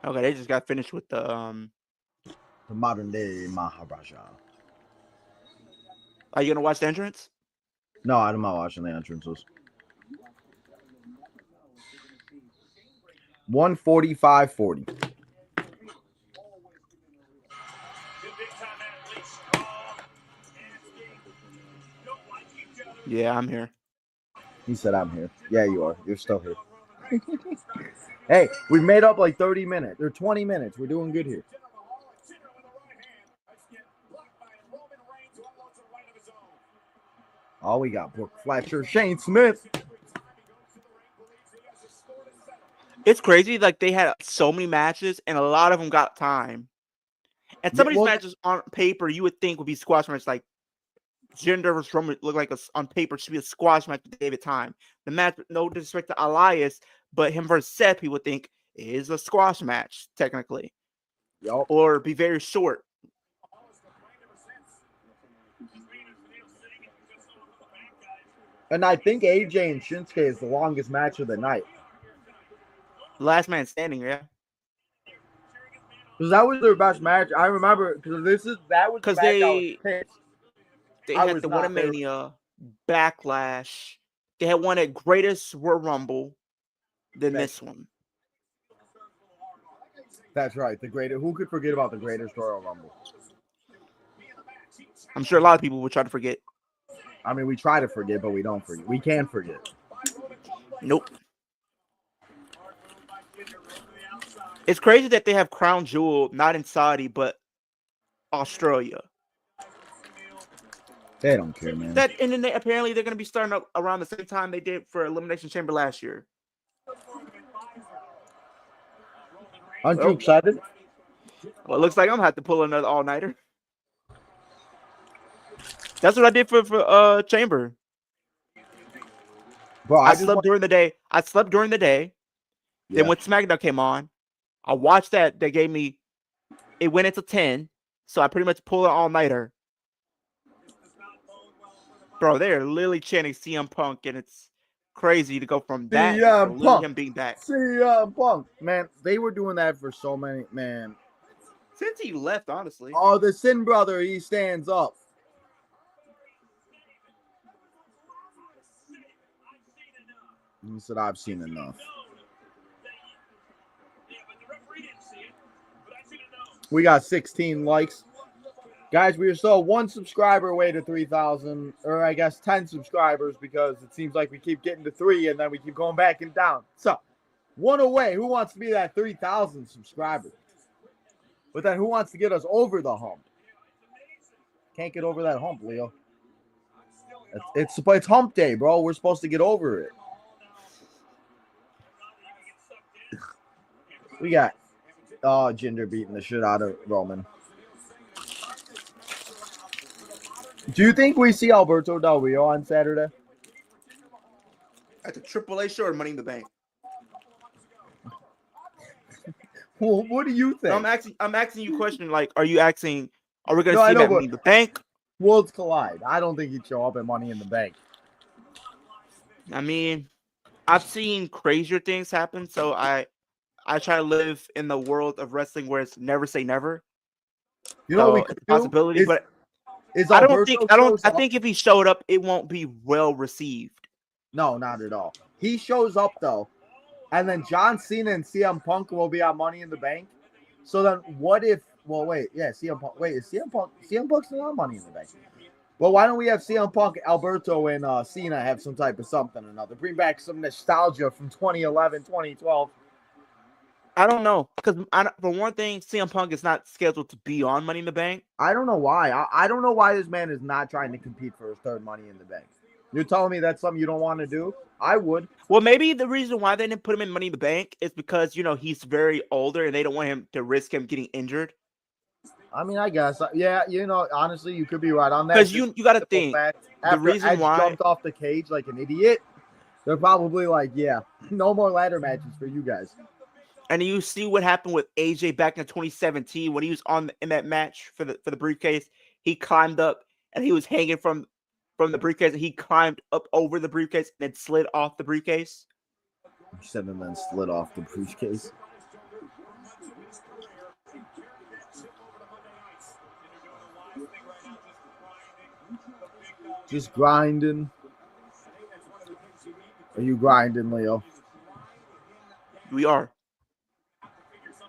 Okay, they just got finished with the modern day Maharaja. Are you gonna watch the entrance? No, I'm not watching the entrances. 145.40. Yeah, I'm here. He said I'm here. Yeah, you are. You're still here. Hey, we made up like 30 minutes or 20 minutes. We're doing good here. Oh, we got Brooke Fletcher, Shane Smith. It's crazy. Like they had so many matches, and a lot of them got time. And some of these matches on paper, you would think would be squash matches. Like Jinder versus Roman look like on paper should be a squash match with David Time. The match, no disrespect to Elias, but him versus Seth, people think is a squash match technically, or be very short. And I think AJ and Shinsuke is the longest match of the night. Last man standing, yeah. Because that was their best match. I remember because that was because they had the WrestleMania, Backlash. They had one at Greatest Royal Rumble. Then this one. That's right. The greatest. Who could forget about the Greatest Royal Rumble? I'm sure a lot of people would try to forget. I mean, we try to forget, but we don't forget. We can forget. Nope. It's crazy that they have Crown Jewel not in Saudi, but Australia. They don't care, man. And then apparently they're going to be starting up around the same time they did for Elimination Chamber last year. Aren't you excited? Well, it looks like I'm going to have to pull another all-nighter. That's what I did for Chamber. Bro, I slept during the day. Yeah. Then when SmackDown came on, I watched that. They gave me, it went into 10. So I pretty much pulled an all-nighter. Bro, they're literally chanting CM Punk, and it's crazy to go from that to him being back. CM Punk. Man, they were doing that for so many, man. Since he left, honestly. Oh, the Sin brother, he stands up. He said, I've seen enough. We got 16 likes. Guys, we are still one subscriber away to 3,000, or I guess 10 subscribers, because it seems like we keep getting to 3 and then we keep going back and down. So, one away. Who wants to be that 3,000 subscribers? But then who wants to get us over the hump? Can't get over that hump, Leo. It's hump day, bro. We're supposed to get over it. We got Jinder beating the shit out of Roman. Do you think we see Alberto Del Rio on Saturday? At the AAA show or Money in the Bank? Well, what do you think? No, I'm asking you a question. Like, are we going to see him at Money in the Bank? Worlds collide. I don't think he'd show up at Money in the Bank. I mean, I've seen crazier things happen, so I try to live in the world of wrestling where it's never say never. You know what we could possibility, do? but Is I don't Alberto think I don't. shows I up? think if he showed up, it won't be well received. No, not at all. He shows up though, and then John Cena and CM Punk will be on Money in the Bank. So then, what if? Well, wait, yeah, CM Punk. Wait, is CM Punk? CM Punk's not on Money in the Bank. Well, why don't we have CM Punk, Alberto, and Cena have some type of something or another? Bring back some nostalgia from 2011, 2012. I don't know because for one thing, CM Punk is not scheduled to be on Money in the Bank. I don't know why. I don't know why this man is not trying to compete for his third Money in the Bank. You're telling me that's something you don't want to do? I would. Well, maybe the reason why they didn't put him in Money in the Bank is because he's very older and they don't want him to risk him getting injured. I mean, I guess. Yeah, honestly, you could be right on that. Because you got to think after the reason Edge why jumped off the cage like an idiot, they're probably like, yeah, no more ladder matches for you guys. And you see what happened with AJ back in 2017 when he was in that match for the briefcase. He climbed up and he was hanging from the briefcase, and he climbed up over the briefcase and then slid off the briefcase. You said and then slid off the briefcase. Just grinding. Are you grinding, Leo? We are.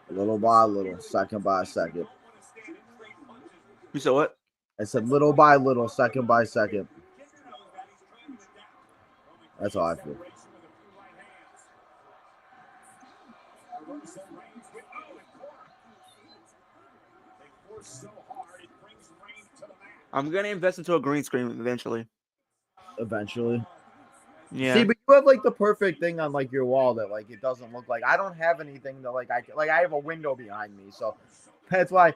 Little by little, second by second. You said what? I said little by little, second by second. That's how I feel. I'm gonna invest into a green screen eventually. Eventually. Yeah. See, but you have like the perfect thing on like your wall that like it doesn't look like. I don't have anything that I have a window behind me, so that's why.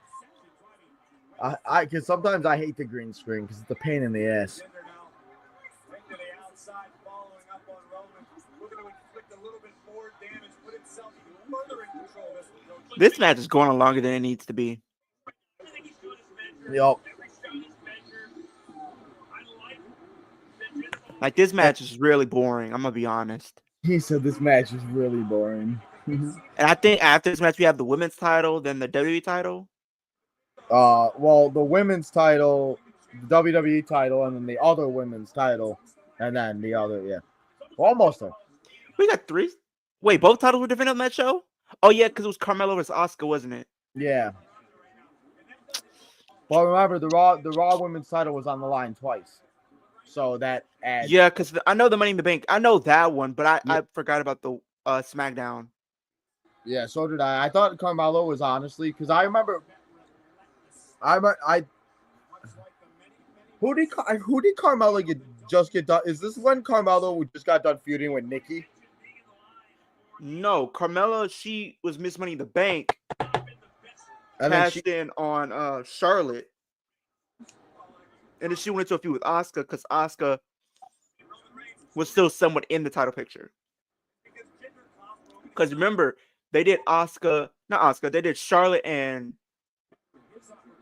Because sometimes I hate the green screen because it's a pain in the ass. This match is going on longer than it needs to be. Yup. Like, this match is really boring. I'm gonna be honest. He said this match is really boring. And I think after this match we have the women's title, then the WWE title. Well, the women's title, the WWE title, and then the other women's title, and then the other, yeah. Almost there. We got 3. Wait, both titles were defended on that show? Oh yeah, because it was Carmelo versus Asuka, wasn't it? Yeah. Well, remember the Raw women's title was on the line twice, so that adds. Yeah, because I know the Money in the Bank. I know that one, but I forgot about the SmackDown. Yeah, so did I. I thought Carmelo was honestly because I remember. Who did Carmelo just get done? Is this when Carmelo just got done feuding with Nikki? No, Carmella, she was Miss Money in the Bank. And cashed in on Charlotte. And then she went into a feud with Asuka because Asuka was still somewhat in the title picture. Because remember, they did they did Charlotte and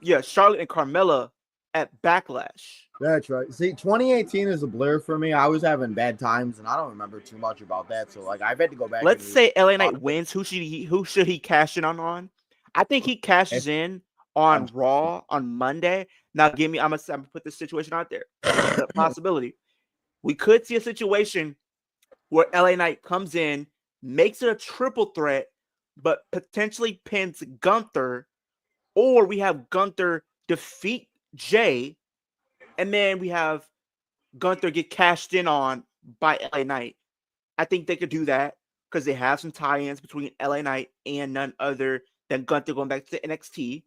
Carmella at Backlash. That's right. See, 2018 is a blur for me. I was having bad times, and I don't remember too much about that. So, like, I've had to go back. Let's say LA Knight wins. Who should he cash in on? I think he cashes in on Raw on Monday. Now, I'm gonna put this situation out there. The possibility we could see a situation where LA Knight comes in, makes it a triple threat, but potentially pins Gunther, or we have Gunther defeat Jay. And then we have Gunther get cashed in on by LA Knight. I think they could do that because they have some tie-ins between LA Knight and none other than Gunther going back to NXT.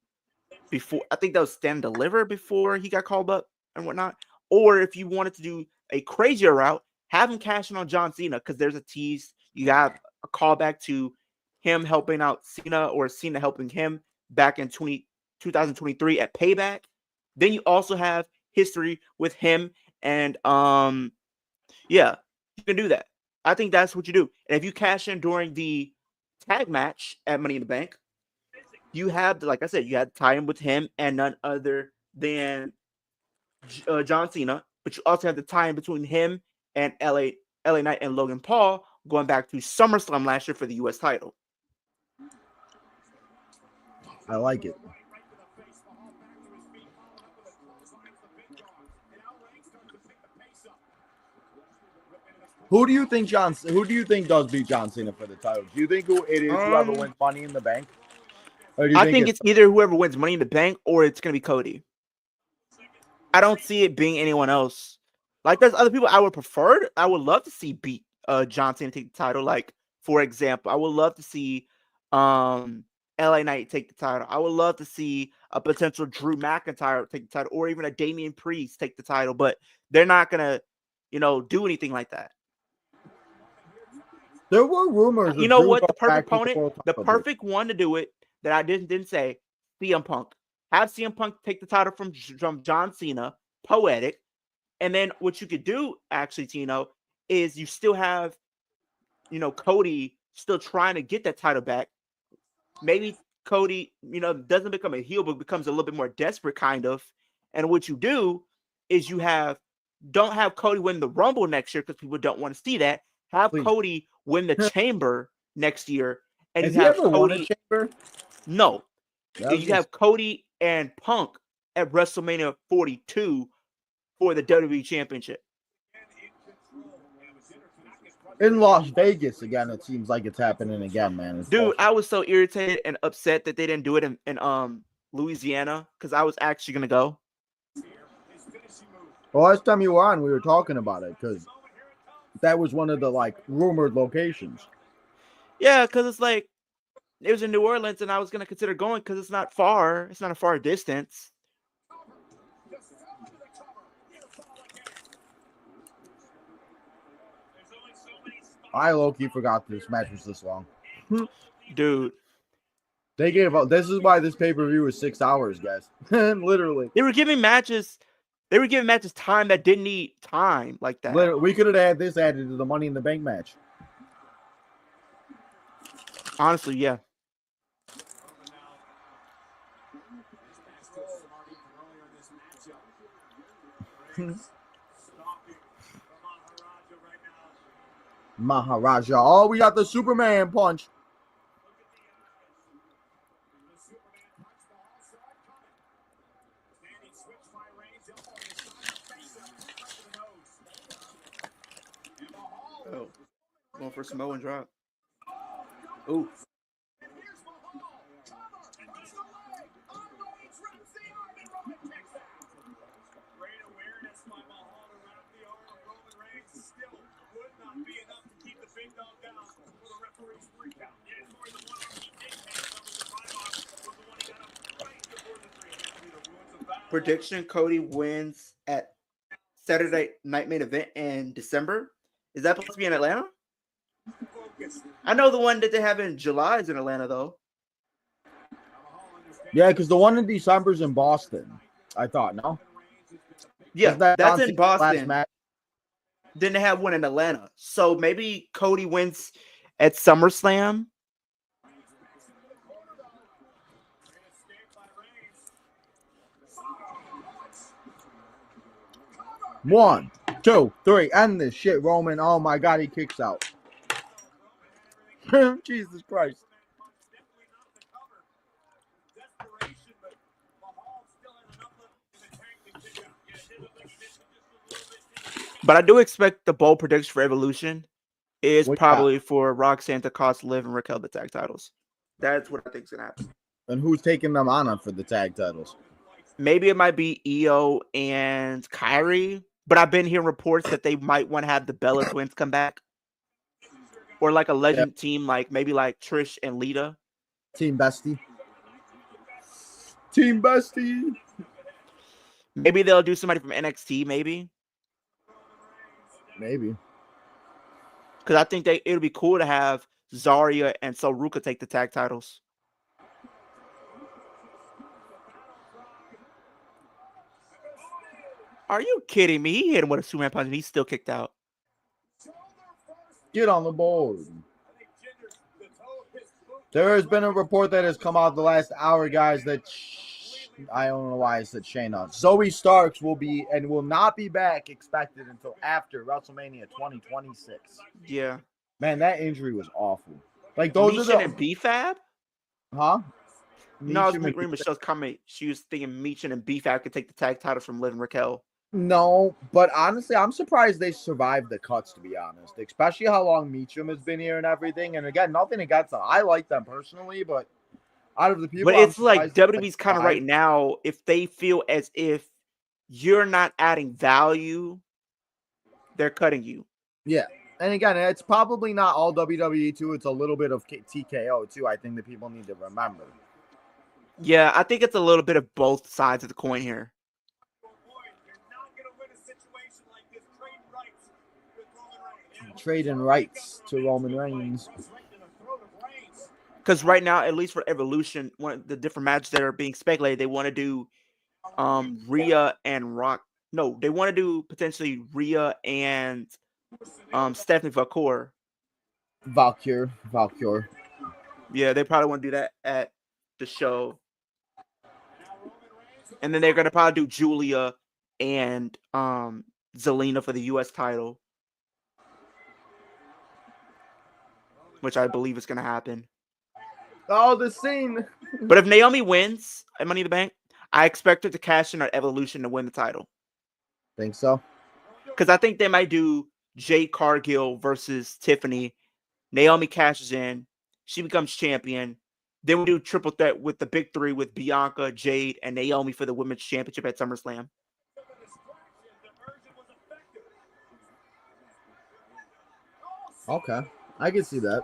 I think that was Stand and Deliver before he got called up and whatnot. Or if you wanted to do a crazier route, have him cash in on John Cena because there's a tease. You got a callback to him helping out Cena or Cena helping him back in 2023 at Payback. Then you also have history with him and you can do that. I think that's what you do. And if you cash in during the tag match at Money in the Bank, you have, like I said, you had to tie in with him and none other than John Cena, but you also have the tie in between him and LA Knight and Logan Paul going back to SummerSlam last year for the US title. I like it. Who do you think does beat John Cena for the title? Do you think it is whoever wins Money in the Bank? Or do you I think it's either whoever wins Money in the Bank or it's going to be Cody. I don't see it being anyone else. Like, there's other people I would prefer. I would love to see beat John Cena take the title. Like, for example, I would love to see LA Knight take the title. I would love to see a potential Drew McIntyre take the title, or even a Damian Priest take the title. But they're not gonna, do anything like that. There were rumors. You know what? The perfect opponent, the perfect one to do it that I didn't say, CM Punk. Have CM Punk take the title from John Cena, poetic. And then what you could do, actually, Tino, is you still have, Cody still trying to get that title back. Maybe Cody, doesn't become a heel, but becomes a little bit more desperate, kind of. And what you do is don't have Cody win the Rumble next year because people don't want to see that. Have Cody win the Chamber next year, and Has you have he ever won a Cody. Chamber? No, you have Cody and Punk at WrestleMania 42 for the WWE Championship. In Las Vegas again, it seems like it's happening again, man. Dude, I was so irritated and upset that they didn't do it in Louisiana because I was actually gonna go. Well, last time you were on, we were talking about it because that was one of the rumored locations. Yeah, because it's like it was in New Orleans, and I was gonna consider going because it's not far. It's not a far distance. I low-key forgot this match was this long. Dude. They gave up. This is why this pay-per-view was 6 hours, guys. Literally. They were giving matches time that didn't need time like that. Literally, we could have had this added to the Money in the Bank match. Honestly, yeah. Maharaja. Oh, we got the Superman punch. Oh, going for Samoan drop. Ooh. Prediction: Cody wins at Saturday Night Main Event in December. Is that supposed to be in Atlanta? I know the one that they have in July is in Atlanta, though. Yeah, because the one in December is in Boston. I thought, no? Yeah, that's in Boston. Then they have one in Atlanta. So maybe Cody wins at SummerSlam. One, two, three. End this shit, Roman. Oh my God, he kicks out. Jesus Christ. But I do expect the bold prediction for Evolution is probably for Roxanne to cost Liv and Raquel the tag titles. That's what I think is going to happen. And who's taking them on for the tag titles? Maybe it might be Io and Kyrie, but I've been hearing reports that they might want to have the Bella Twins come back. Or like a legend team, maybe like Trish and Lita. Team Bestie. Team Bestie. Maybe they'll do somebody from NXT, maybe. Maybe. Because I think it'll be cool to have Zarya and Soruka take the tag titles. Are you kidding me? He hit him with a Superman punch and he's still kicked out. Get on the board. There has been a report that has come out the last hour, guys, that I don't know why I said Shayna. Zoe Starks will not be back expected until after WrestleMania 2026. Yeah. Man, that injury was awful. Like those Michin and B-Fab? Huh? No, I was reading Michelle's comment. She was thinking Michin and B-Fab could take the tag title from Liv and Raquel. No, but honestly, I'm surprised they survived the cuts, to be honest. Especially how long Meacham has been here and everything. And again, nothing against them. I like them personally, but out of the But people, I'm it's like surprised they WWE's kind of right survived. now, if they feel as if you're not adding value, they're cutting you. Yeah. And again, it's probably not all WWE too. It's a little bit of TKO too. I think that people need to remember. Yeah, I think it's a little bit of both sides of the coin here. Trading rights to Roman Reigns. Because right now, at least for Evolution, one of the different matches that are being speculated, they want to do Rhea and Rock. No, they want to do potentially Rhea and Stephanie Valcour. Valkyr. Yeah, they probably want to do that at the show. And then they're going to probably do Julia and Zelina for the U.S. title, which I believe is going to happen. Oh, the scene. But if Naomi wins at Money in the Bank, I expect her to cash in at Evolution to win the title. Think so? Because I think they might do Jade Cargill versus Tiffany. Naomi cashes in. She becomes champion. Then we do triple threat with the big three with Bianca, Jade, and Naomi for the women's championship at SummerSlam. Okay. I can see that.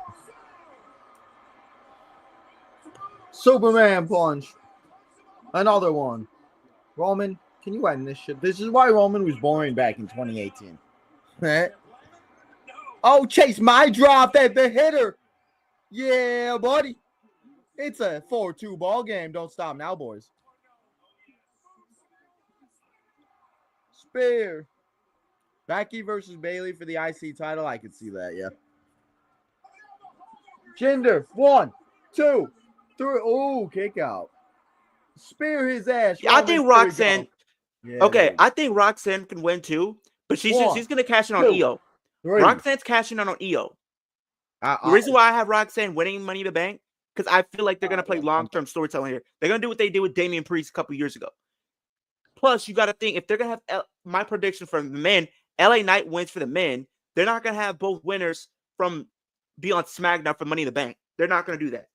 Superman punch. Another one. Roman, can you end this shit? This is why Roman was boring back in 2018. Right? Oh, Chase, my drop at the hitter. Yeah, buddy. It's a 4-2 ball game. Don't stop now, boys. Spear. Becky versus Bayley for the IC title. I could see that, yeah. Jinder. 1, 2, 3. Oh, kick out. Spear his ass. I think Roxanne. Yeah, Okay, dude. I think Roxanne can win too, but she's going to cash in on 2, EO. 3. Roxanne's cashing in on EO. The reason why I have Roxanne winning Money in the Bank, because I feel like they're going to play long-term storytelling here. They're going to do what they did with Damian Priest a couple years ago. Plus, you got to think, if they're going to have my prediction for the men, LA Knight wins for the men. They're not going to have both winners from be on SmackDown for Money in the Bank. They're not going to do that.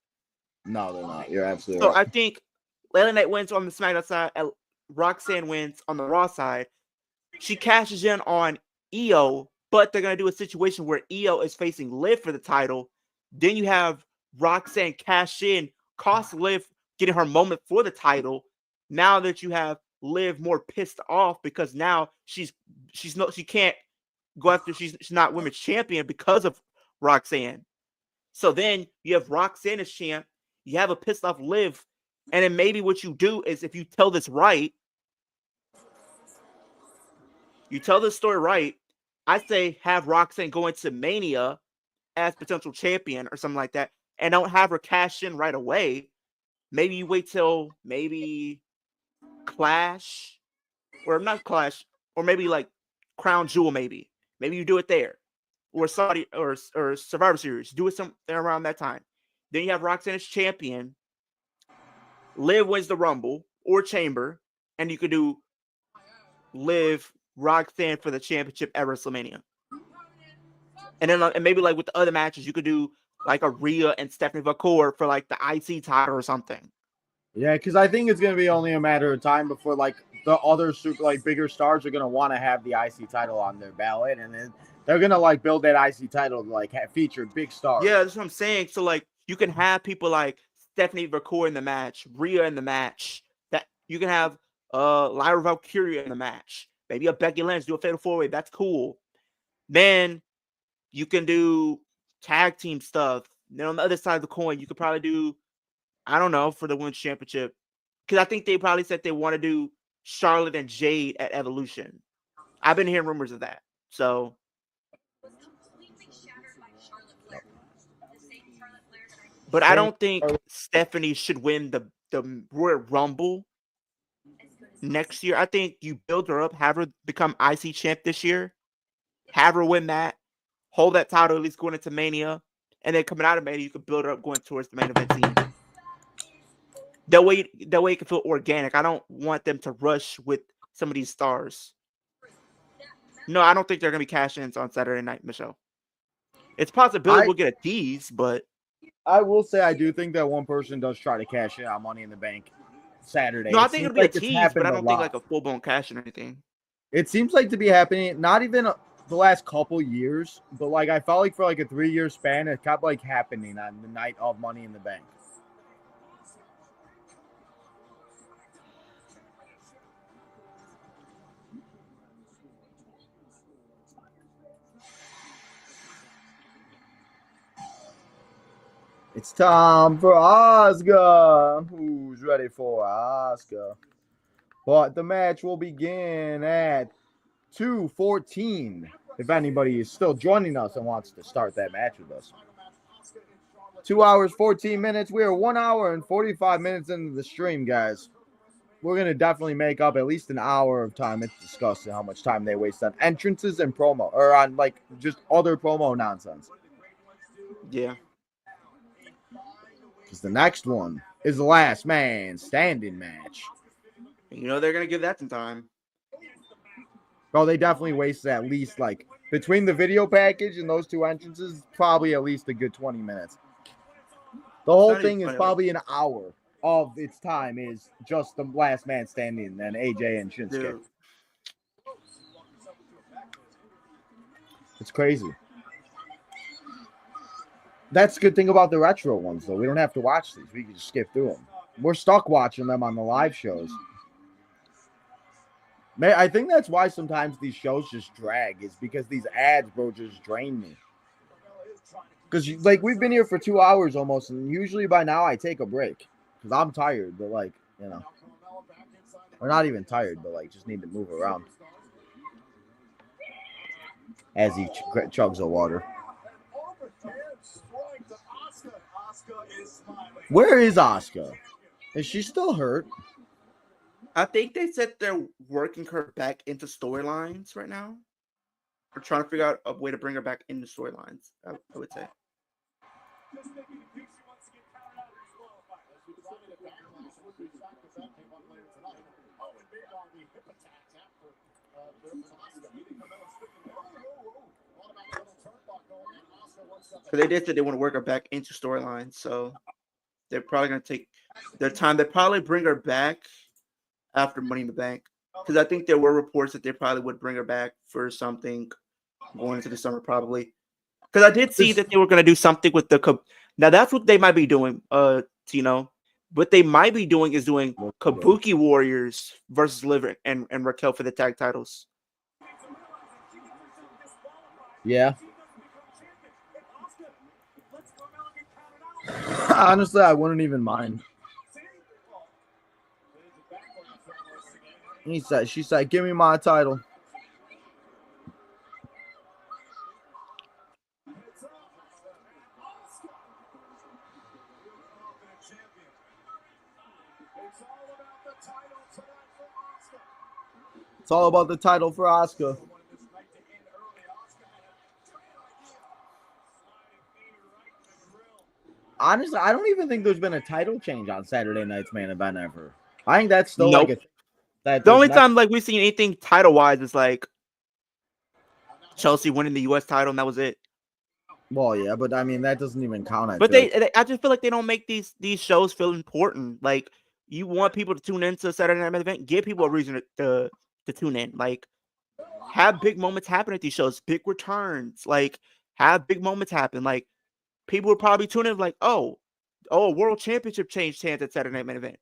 No, they're not. You're absolutely So right. I think LA Knight wins on the SmackDown side. Roxanne wins on the Raw side. She cashes in on EO, but they're going to do a situation where EO is facing Liv for the title. Then you have Roxanne cash in, cost Liv getting her moment for the title. Now that you have Liv more pissed off because now she can't go after she's not women's champion because of Roxanne. So then you have Roxanne as champ. You have a pissed off Liv, and then maybe what you do is, if you tell this right, you tell this story right, I say have Roxanne go into Mania as potential champion or something like that, and don't have her cash in right away. Maybe you wait till maybe Clash, or not Clash, or maybe like Crown Jewel. Maybe you do it there, or Saudi or Survivor Series. Do it something around that time. Then you have Roxanne as champion. Liv wins the Rumble or Chamber, and you could do Liv Roxanne for the championship at WrestleMania. And then and maybe like with the other matches, you could do like a Rhea and Stephanie Valcour for like the IC title or something. Yeah, because I think it's going to be only a matter of time before like the other super like bigger stars are going to want to have the IC title on their ballot, and then they're going to like build that IC title to like feature big stars. Yeah, that's what I'm saying. So like you can have people like Stephanie Valcour in the match, Rhea in the match. That you can have Lyra Valkyria in the match. Maybe a Becky Lynch do a fatal 4-way. That's cool. Then you can do tag team stuff. Then on the other side of the coin, you could probably do, I don't know, for the women's championship. Because I think they probably said they want to do Charlotte and Jade at Evolution. I've been hearing rumors of that. So. But I don't think Stephanie should win the Royal Rumble next year. I think you build her up, have her become IC champ this year, have her win that, hold that title at least going into Mania, and then coming out of Mania, you can build her up going towards the main event scene. That way it can feel organic. I don't want them to rush with some of these stars. No, I don't think they're gonna be cash ins on Saturday night, Michelle. It's a possibility we'll get a tease, but I will say I do think that one person does try to cash in on Money in the Bank Saturday. no, I It think seems it'll be like a it's tease, but happened I a don't think lot. like a full blown cash in or anything. It seems like to be happening not even the last couple years, but like I felt like for like a 3-year span, it kept like happening on the night of Money in the Bank. It's time for Asuka. Who's ready for Asuka? But the match will begin at 2:14. If anybody is still joining us and wants to start that match with us. 2 hours, 14 minutes. We are 1 hour and 45 minutes into the stream, guys. We're going to definitely make up at least an hour of time. It's disgusting how much time they waste on entrances and promo, or on like just other promo nonsense. Yeah. Because the next one is the last man standing match. You know they're gonna give that some time. Bro, they definitely wasted at least like between the video package and those two entrances, probably at least a good 20 minutes. The whole thing is probably an hour of its time is just the last man standing and AJ and Shinsuke. Dude. It's crazy. That's the good thing about the retro ones, though. We don't have to watch these. We can just skip through them. We're stuck watching them on the live shows. I think that's why sometimes these shows just drag, is because these ads, bro, just drain me. Because, like, we've been here for 2 hours almost, and usually by now I take a break. Because I'm tired, but, like, you know. Or not even tired, but, like, just need to move around. As he chugs the water. Where is Asuka? Is she still hurt? I think they said they're working her back into storylines right now. We're trying to figure out a way to bring her back into storylines, I would say. So they did say they want to work her back into storylines, so they're probably going to take their time. They probably bring her back after Money in the Bank, because I think there were reports that they probably would bring her back for something going into the summer, probably. Because I did see that they were going to do something with the now that's what they might be doing, Tino. What they might be doing is doing Kabuki Warriors versus Liv and Raquel for the tag titles. Yeah. Honestly, I wouldn't even mind. She said, give me my title. It's all about the title for Asuka. Honestly, I don't even think there's been a title change on Saturday night's main event ever. I think that's still like the only time like we've seen anything title wise is like Chelsea winning the US title, and that was it. Well, yeah, but I mean that doesn't even count. But I just feel like they don't make these shows feel important. Like, you want people to tune into a Saturday night event, give people a reason to tune in. Like, have big moments happen at these shows, big returns. Like, have big moments happen. Like, people would probably tune in like, oh, a world championship changed hands at Saturday night main event.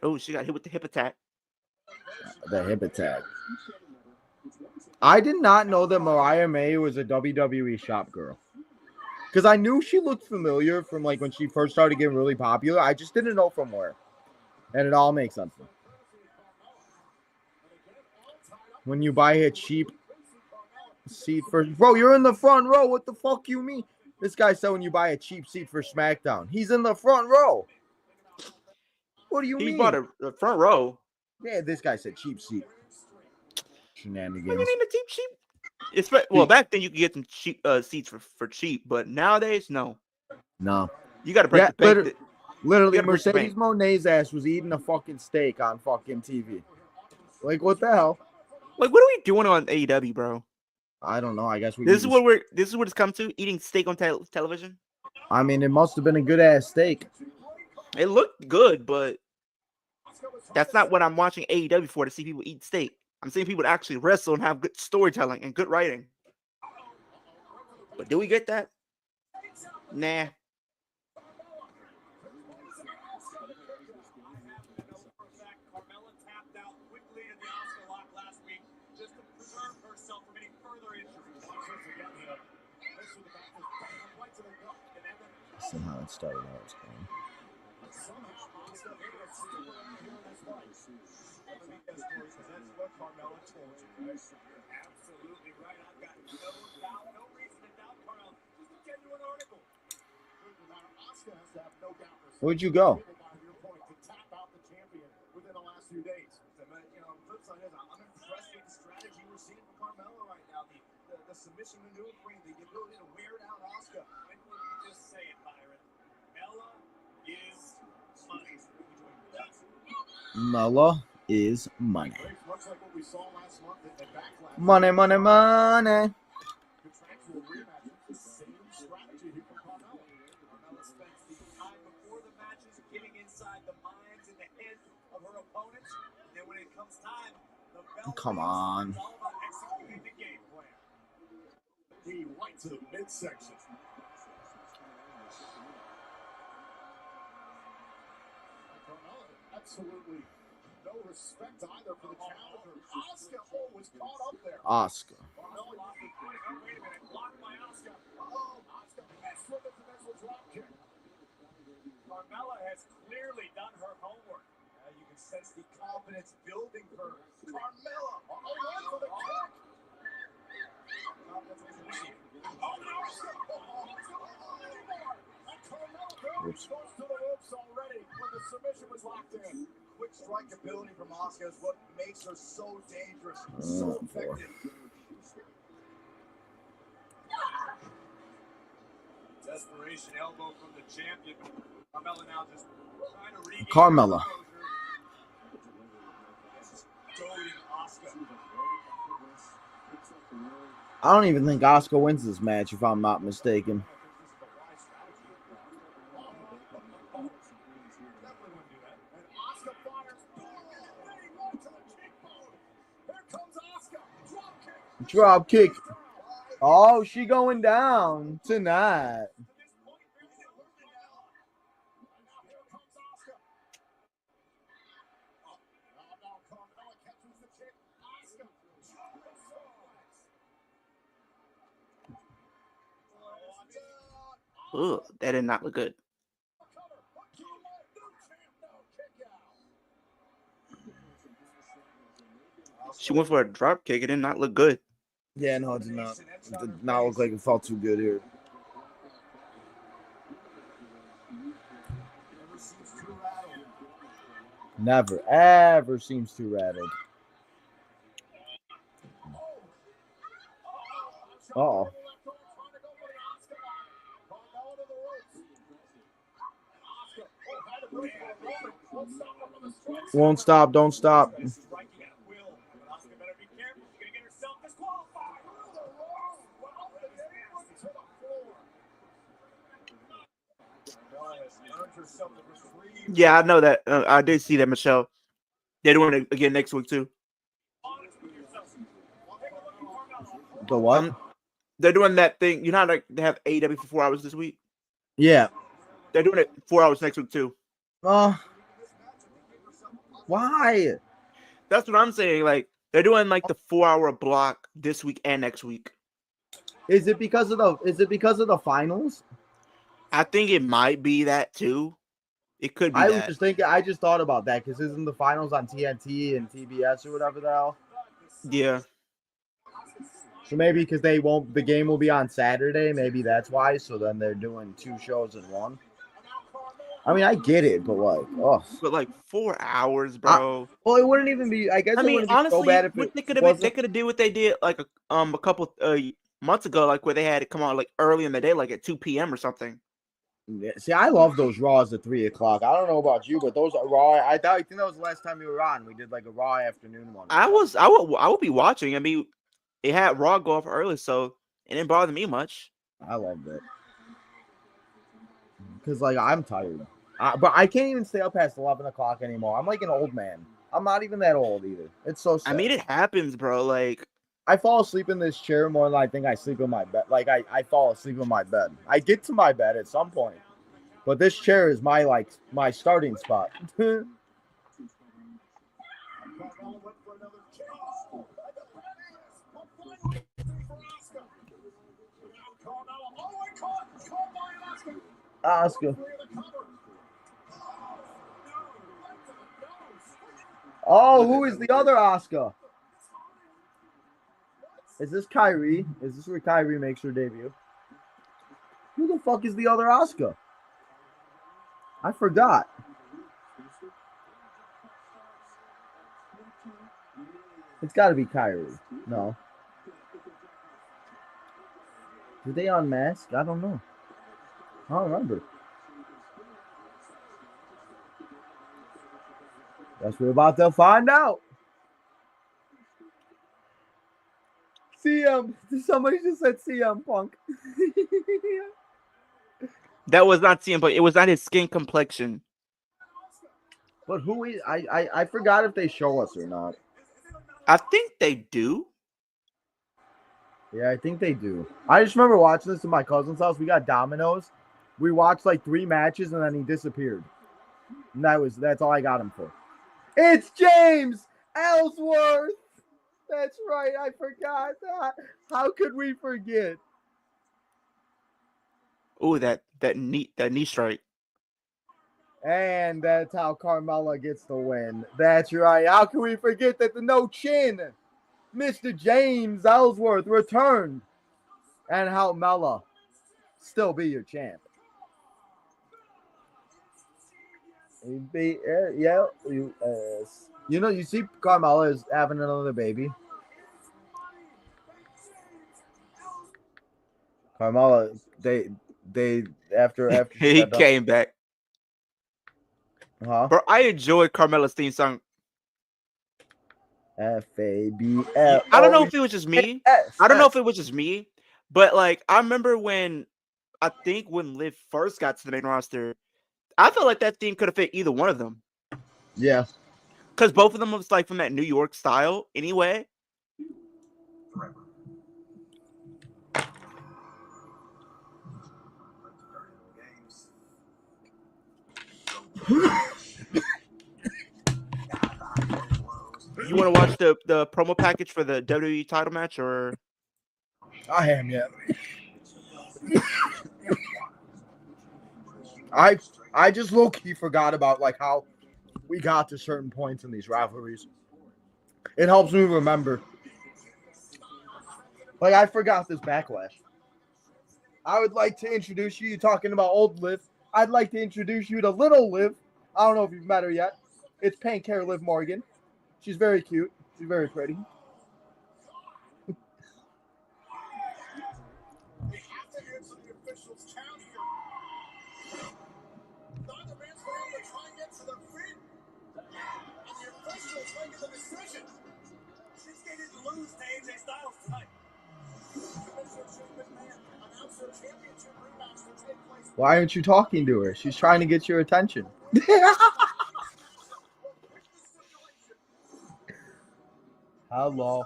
Oh, she got hit with the hip attack. The hip attack. I did not know that Mariah May was a WWE shop girl. Because I knew she looked familiar from like when she first started getting really popular. I just didn't know from where. And it all makes sense. When you buy a cheap seat for... Bro, you're in the front row. What the fuck you mean? This guy said when you buy a cheap seat for SmackDown. He's in the front row. What do you mean? He bought a front row. Yeah, this guy said cheap seat. Shenanigans. What do you mean a cheap? Well, back then you could get some cheap seats for cheap, but nowadays, no. No. You got to break the bank. Literally, You gotta break the Mercedes bank. Monet's ass was eating a fucking steak on fucking TV. Like, what the hell? Like, what are we doing on AEW, bro? I don't know. I guess we. This is can what it's come to, eating steak on television. I mean, it must have been a good ass steak. It looked good, but that's not what I'm watching AEW for, to see people eat steak. I'm seeing people actually wrestle and have good storytelling and good writing. But do we get that? Nah. Carmella tapped out quickly in the Asuka lock last week just to preserve herself from any further injuries. See how it started out. Somehow Asuka able to stick around here in this fight. That's what Carmella told you, right? You're absolutely right. I've got no doubt, no reason to doubt Carmella. Just a genuine article. Asuka has to have no doubt. Where'd you go? To tap out the champion within the last few days. You know, flip side is I'm impressed with the strategy we're seeing from Carmella right now. The submission maneuvering, the ability to wear down Asuka. And just say it, Byron. Mella is money. Mella is money. Much like what we saw last month at Backlash. Money, money, money. Contractual rematch. The same strategy here from Carmella. Carmella spends the time before the matches getting inside the minds and the heads of her opponents. And then when it comes time, the bell Come rings. on. It's all about executing the game plan. He right to the midsection. Carmella, absolutely no respect either for the challenger. Asuka was caught up there. Oscar. Carmella lost the point. Oh, wait a minute. Blocked by Asuka. Asuka missed with the potential drop kick. Carmella has clearly done her homework. You can sense the confidence building for Carmella. Went for the kick. Oops. Goes to the ropes already when the submission was locked in. Quick strike ability from Asuka is what makes her so dangerous, so effective. Desperation elbow from the champion. Carmella now just trying to regain Carmella. goading Asuka. I don't even think Oscar wins this match, if I'm not mistaken. Drop kick. Oh, she going down tonight. Ugh, that did not look good. She went for a drop kick. It did not look good. Yeah, no, it did not. It did not look like it felt too good here. Never, ever seems too rattled. Uh-oh. Won't stop, don't stop. Yeah, I know that. I did see that, Michelle. They're doing it again next week, too. The what? They're doing that thing. You know how like, they have AEW for 4 hours this week? Yeah. They're doing it 4 hours next week, too. Why? That's what I'm saying. Like, they're doing like the 4 hour block this week and next week. Is it because of the finals? I think it might be that, too. It could be I that. was just thinking. I just thought about that because isn't the finals on TNT and TBS or whatever the hell? Yeah. So maybe because the game will be on Saturday. Maybe that's why. So then they're doing 2 shows in one. I mean, I get it, but like, oh. But like 4 hours, bro. Well, it wouldn't even be. I guess. I it mean, wouldn't honestly, be so bad if what it they could have did what they did like a couple months ago, like where they had it come out like early in the day, like at 2 p.m. or something. Yeah, see, I love those Raws at 3 o'clock. I don't know about you, but those are Raw. I think that was the last time you were on. We did like a Raw afternoon one. I would be watching. I mean, it had Raw go off early, so it didn't bother me much. I loved it because like I'm tired, but I can't even stay up past 11 o'clock anymore. I'm like an old man. I'm not even that old either. It's so sad. I mean, it happens, bro. Like I fall asleep in this chair more than I think I sleep in my bed. Like I fall asleep in my bed. I get to my bed at some point, but this chair is my starting spot. Carmella went for another kick. Oh, finally, for Asuka. Now Carmella, caught by Asuka. Oscar. Three of the cover. Oh, who is the other Oscar? Is this Kyrie? Is this where Kyrie makes her debut? Who the fuck is the other Oscar? I forgot. It's got to be Kyrie. No. Did they unmask? I don't know. I don't remember. Guess we're about to find out. Somebody just said CM Punk. that was not CM Punk. It was not his skin complexion. But who is I forgot if they show us or not. I think they do. Yeah, I think they do. I just remember watching this in my cousin's house. We got Domino's. We watched like 3 matches and then he disappeared. And that's all I got him for. It's James Ellsworth. That's right. I forgot that. How could we forget? Oh, that knee strike. And that's how Carmella gets the win. That's right. How can we forget that the no chin, Mr. James Ellsworth, returned, and how Mella still be your champ. You see Carmella is having another baby. Carmella, they after he came back. Huh? Bro, I enjoyed Carmella's theme song. FABL. I don't know if it was just me. I don't know if it was just me, but like I remember when Liv first got to the main roster, I felt like that theme could have fit either one of them. Yeah. Because both of them was like from that New York style anyway. You want to watch the promo package for the WWE title match, or? I am, yeah. I just low-key forgot about like how we got to certain points in these rivalries. It helps me remember. Like I forgot this Backlash. I would like to introduce you talking about old Liv. I'd like to introduce you to little Liv. I don't know if you've met her yet. It's pink hair Liv Morgan. She's very cute. She's very pretty. We have to answer the officials' count here. Neither man's been able to try and get to their feet. And the officials making the decision. Shinsuke didn't lose to AJ Styles tonight. Commissioner Shane McMahon announced their championship rematch will take place. Why aren't you talking to her? She's trying to get your attention. Hello.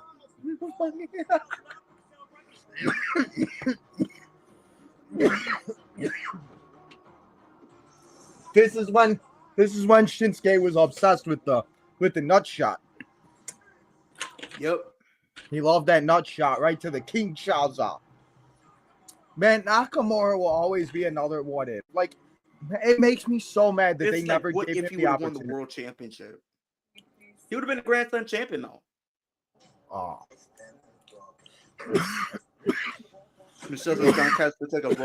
This is when Shinsuke was obsessed with the nut shot. Yep. He loved that nut shot right to the Kinshasa. Man, Nakamura will always be another what if. Like, it makes me so mad that they never what gave if him he the would have won opportunity. the world championship? He would have been a Grand Slam champion though. Oh. Michelle Johnson has to take a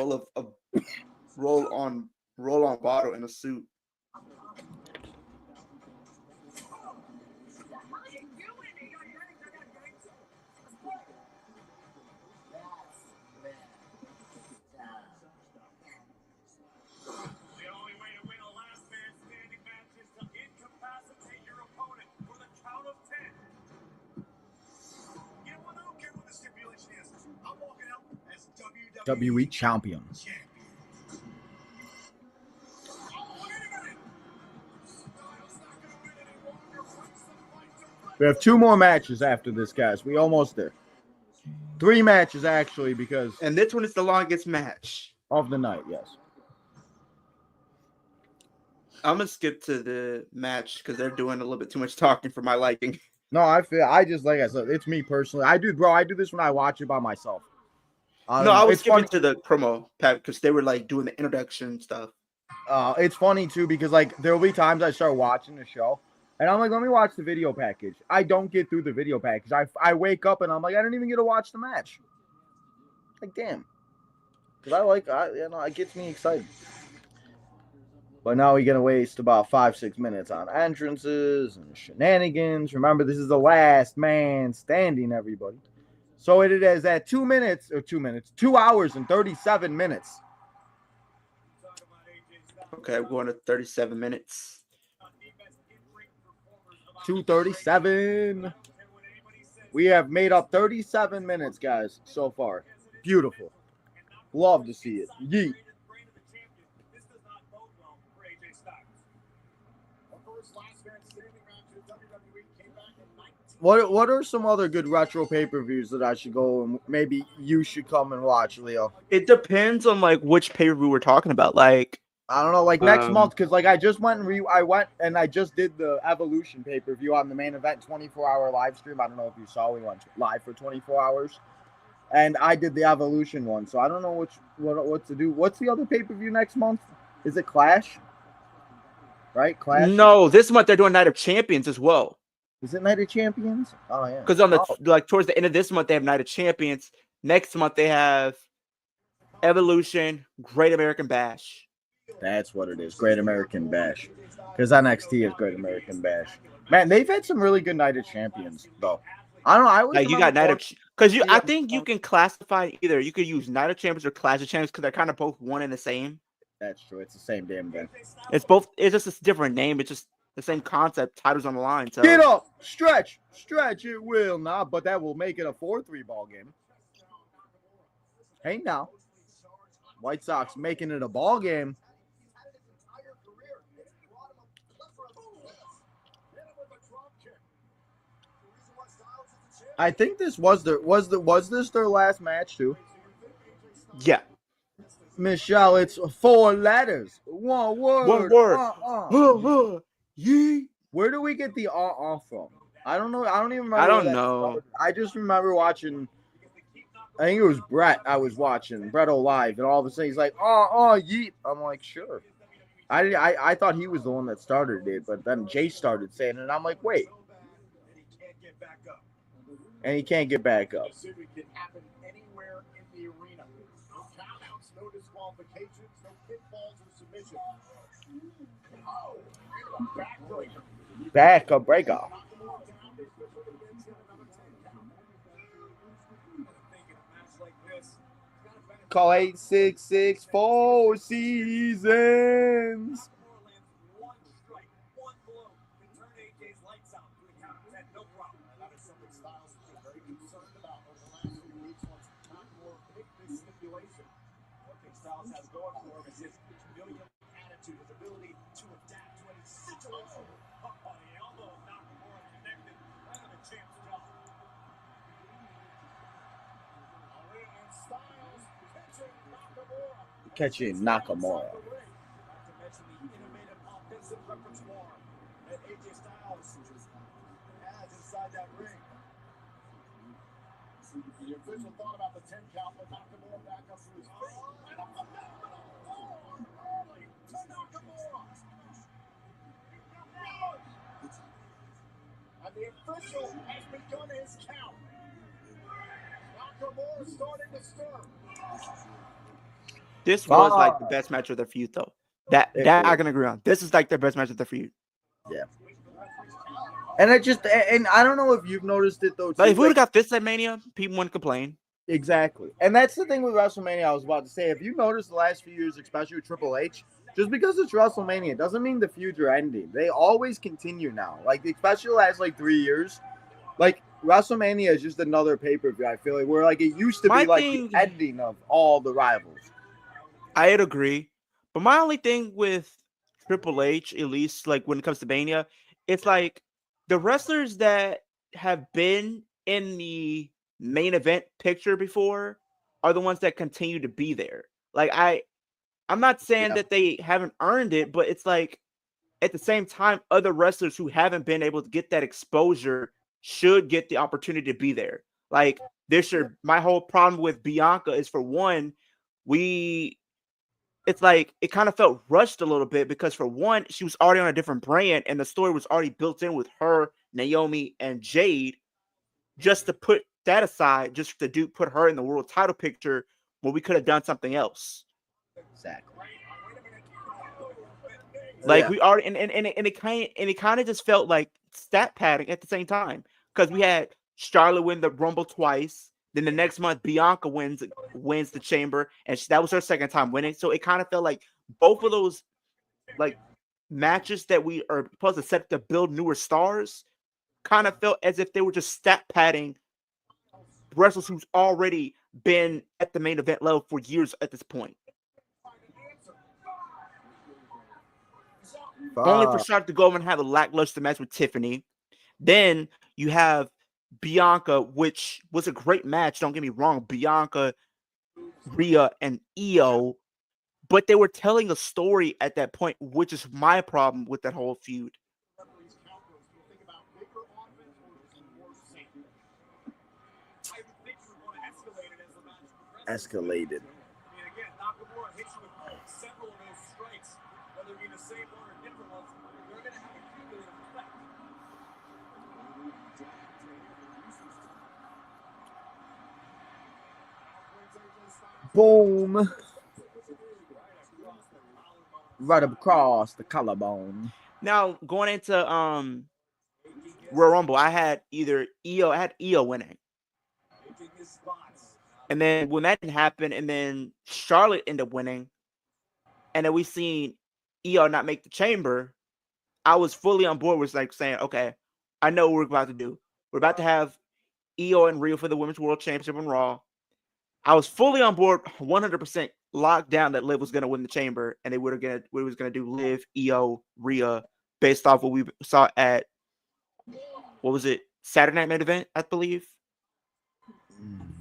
roll on bottle in a suit. WWE champion. We have 2 more matches after this, guys. We almost there. 3 matches, actually, because And this one is the longest match of the night, yes. I'm gonna skip to the match because they're doing a little bit too much talking for my liking. No, I just, like I said, it's me personally. I do this when I watch it by myself. No, I was it's skipping funny. to the promo pack because they were like doing the introduction stuff. It's funny too because like there will be times I start watching the show and I'm like, let me watch the video package. I don't get through the video package. I wake up and I'm like, I didn't even get to watch the match. Like, damn. Because it gets me excited. But now we're gonna waste about 5-6 minutes on entrances and shenanigans. Remember, this is the last man standing, everybody. So it is at 2 hours and 37 minutes. Okay, I'm going to 37 minutes. 2:37. We have made up 37 minutes, guys, so far. Beautiful. Love to see it. Yeet. What are some other good retro pay-per-views that I should go and maybe you should come and watch, Leo? It depends on like which pay-per-view we're talking about. Like, I don't know, like next month, because like I just went and I just did the Evolution pay-per-view on the main event 24-hour live stream. I don't know if you saw, we went live for 24 hours. And I did the Evolution one, so I don't know what to do. What's the other pay-per-view next month? Is it Clash? Right? Clash? no, this month they're doing Night of Champions as well. Is it Night of Champions? Oh yeah. Because on the like towards the end of this month they have Night of Champions. Next month they have Evolution, Great American Bash. That's what it is. Great American Bash. Because NXT is Great American Bash. Man, they've had some really good Night of Champions, though. I don't know. I always Like you got Night of because Yeah. I think you can classify either. You could use Night of Champions or Clash of Champions because they're kind of both one and the same. That's true. It's the same damn thing. It's both. It's just a different name. It's just the same concept. Titles on the line. So Get up, stretch. It will not, but that will make it a 4-3 ball game. Hey now, White Sox making it a ball game. I think this was this their last match too? yeah. Michelle, it's 4 letters. One word. One word. Yee. Where do we get the from? I don't know. I don't even remember. I don't where that know. started. I just remember watching. I think it was Brett. I was watching Brett O'Live, and all of a sudden he's like, yeet. I'm like, sure. I thought he was the one that started it, but then Jay started saying it, and I'm like, wait. And he can't get back up. Back up, break off. Call 866 Seasons. Catching Nakamura. The official thought about the 10 count, but Nakamura back up to his feet. And a phenomenal forward early to Nakamura. And the official has begun his count. Nakamura starting to stir. This was like the best match of their feud, though. That I can agree on. This is like their best match of their feud. Yeah. And I don't know if you've noticed it though. Too, Like if we would have got this at Mania, people wouldn't complain. Exactly. And that's the thing with WrestleMania I was about to say. If you notice the last few years, especially with Triple H, just because it's WrestleMania doesn't mean the feuds are ending. They always continue now. Like especially the last like 3 years. Like WrestleMania is just another pay-per-view. I feel like where like it used to My be like thing- the ending of all the rivals. I'd agree. But my only thing with Triple H, at least like when it comes to Mania, it's like the wrestlers that have been in the main event picture before are the ones that continue to be there. Like I'm not saying Yeah. that they haven't earned it, but it's like at the same time, other wrestlers who haven't been able to get that exposure should get the opportunity to be there. Like my whole problem with Bianca is, for one, it's like it kind of felt rushed a little bit because, for one, she was already on a different brand and the story was already built in with her, Naomi, and Jade. Just to put that aside, just to put her in the world title picture when we could have done something else. Exactly. Like Yeah. we already, and it kind of just felt like stat padding at the same time, because we had Charlotte win the Rumble twice. Then the next month, Bianca wins the Chamber, and that was her second time winning. So it kind of felt like both of those like matches that we are supposed to set to build newer stars kind of felt as if they were just stat padding wrestlers who's already been at the main event level for years at this point. Only for Charlotte to go over and have a lackluster match with Tiffany. Then you have Bianca, which was a great match. Don't get me wrong. Bianca, Rhea, and Io. But they were telling a story at that point, which is my problem with that whole feud. Escalated. Again, Nakamura hits you with several of those strikes, whether it be the same one or different ones. They're going to have a cumulative effect. Boom. Right across the collarbone. Now, going into Royal Rumble, I had Io winning. And then when that didn't happen, and then Charlotte ended up winning, and then we seen Io not make the Chamber, I was fully on board with like saying, okay, I know what we're about to do. We're about to have Io and Rhea for the Women's World Championship on Raw. I was fully on board, 100% locked down that Liv was going to win the Chamber, and we was going to do Liv, Io, Rhea, based off what we saw at, what was it, Saturday Night Main Event, I believe.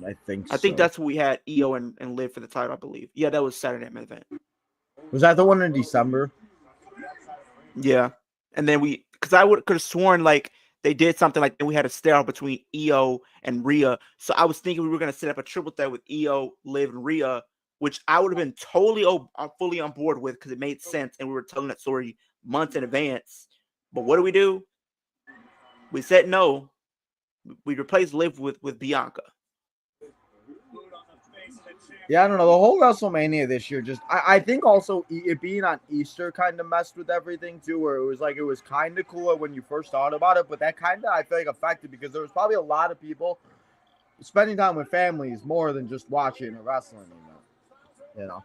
I think that's what we had, Io and Liv for the title, I believe. Yeah, that was Saturday Night Main Event. Was that the one in December? Yeah. And then because I could have sworn like they did something like we had a stare between Io and Rhea. So I was thinking we were going to set up a triple threat with Io, Liv, and Rhea, which I would have been fully on board with because it made sense. And we were telling that story months in advance. But what do? We said no. We replaced Liv with Bianca. Yeah, I don't know. The whole WrestleMania this year I think also it being on Easter kind of messed with everything too, where it was kind of cooler when you first thought about it, but that kind of I feel like affected because there was probably a lot of people spending time with families more than just watching a wrestling event,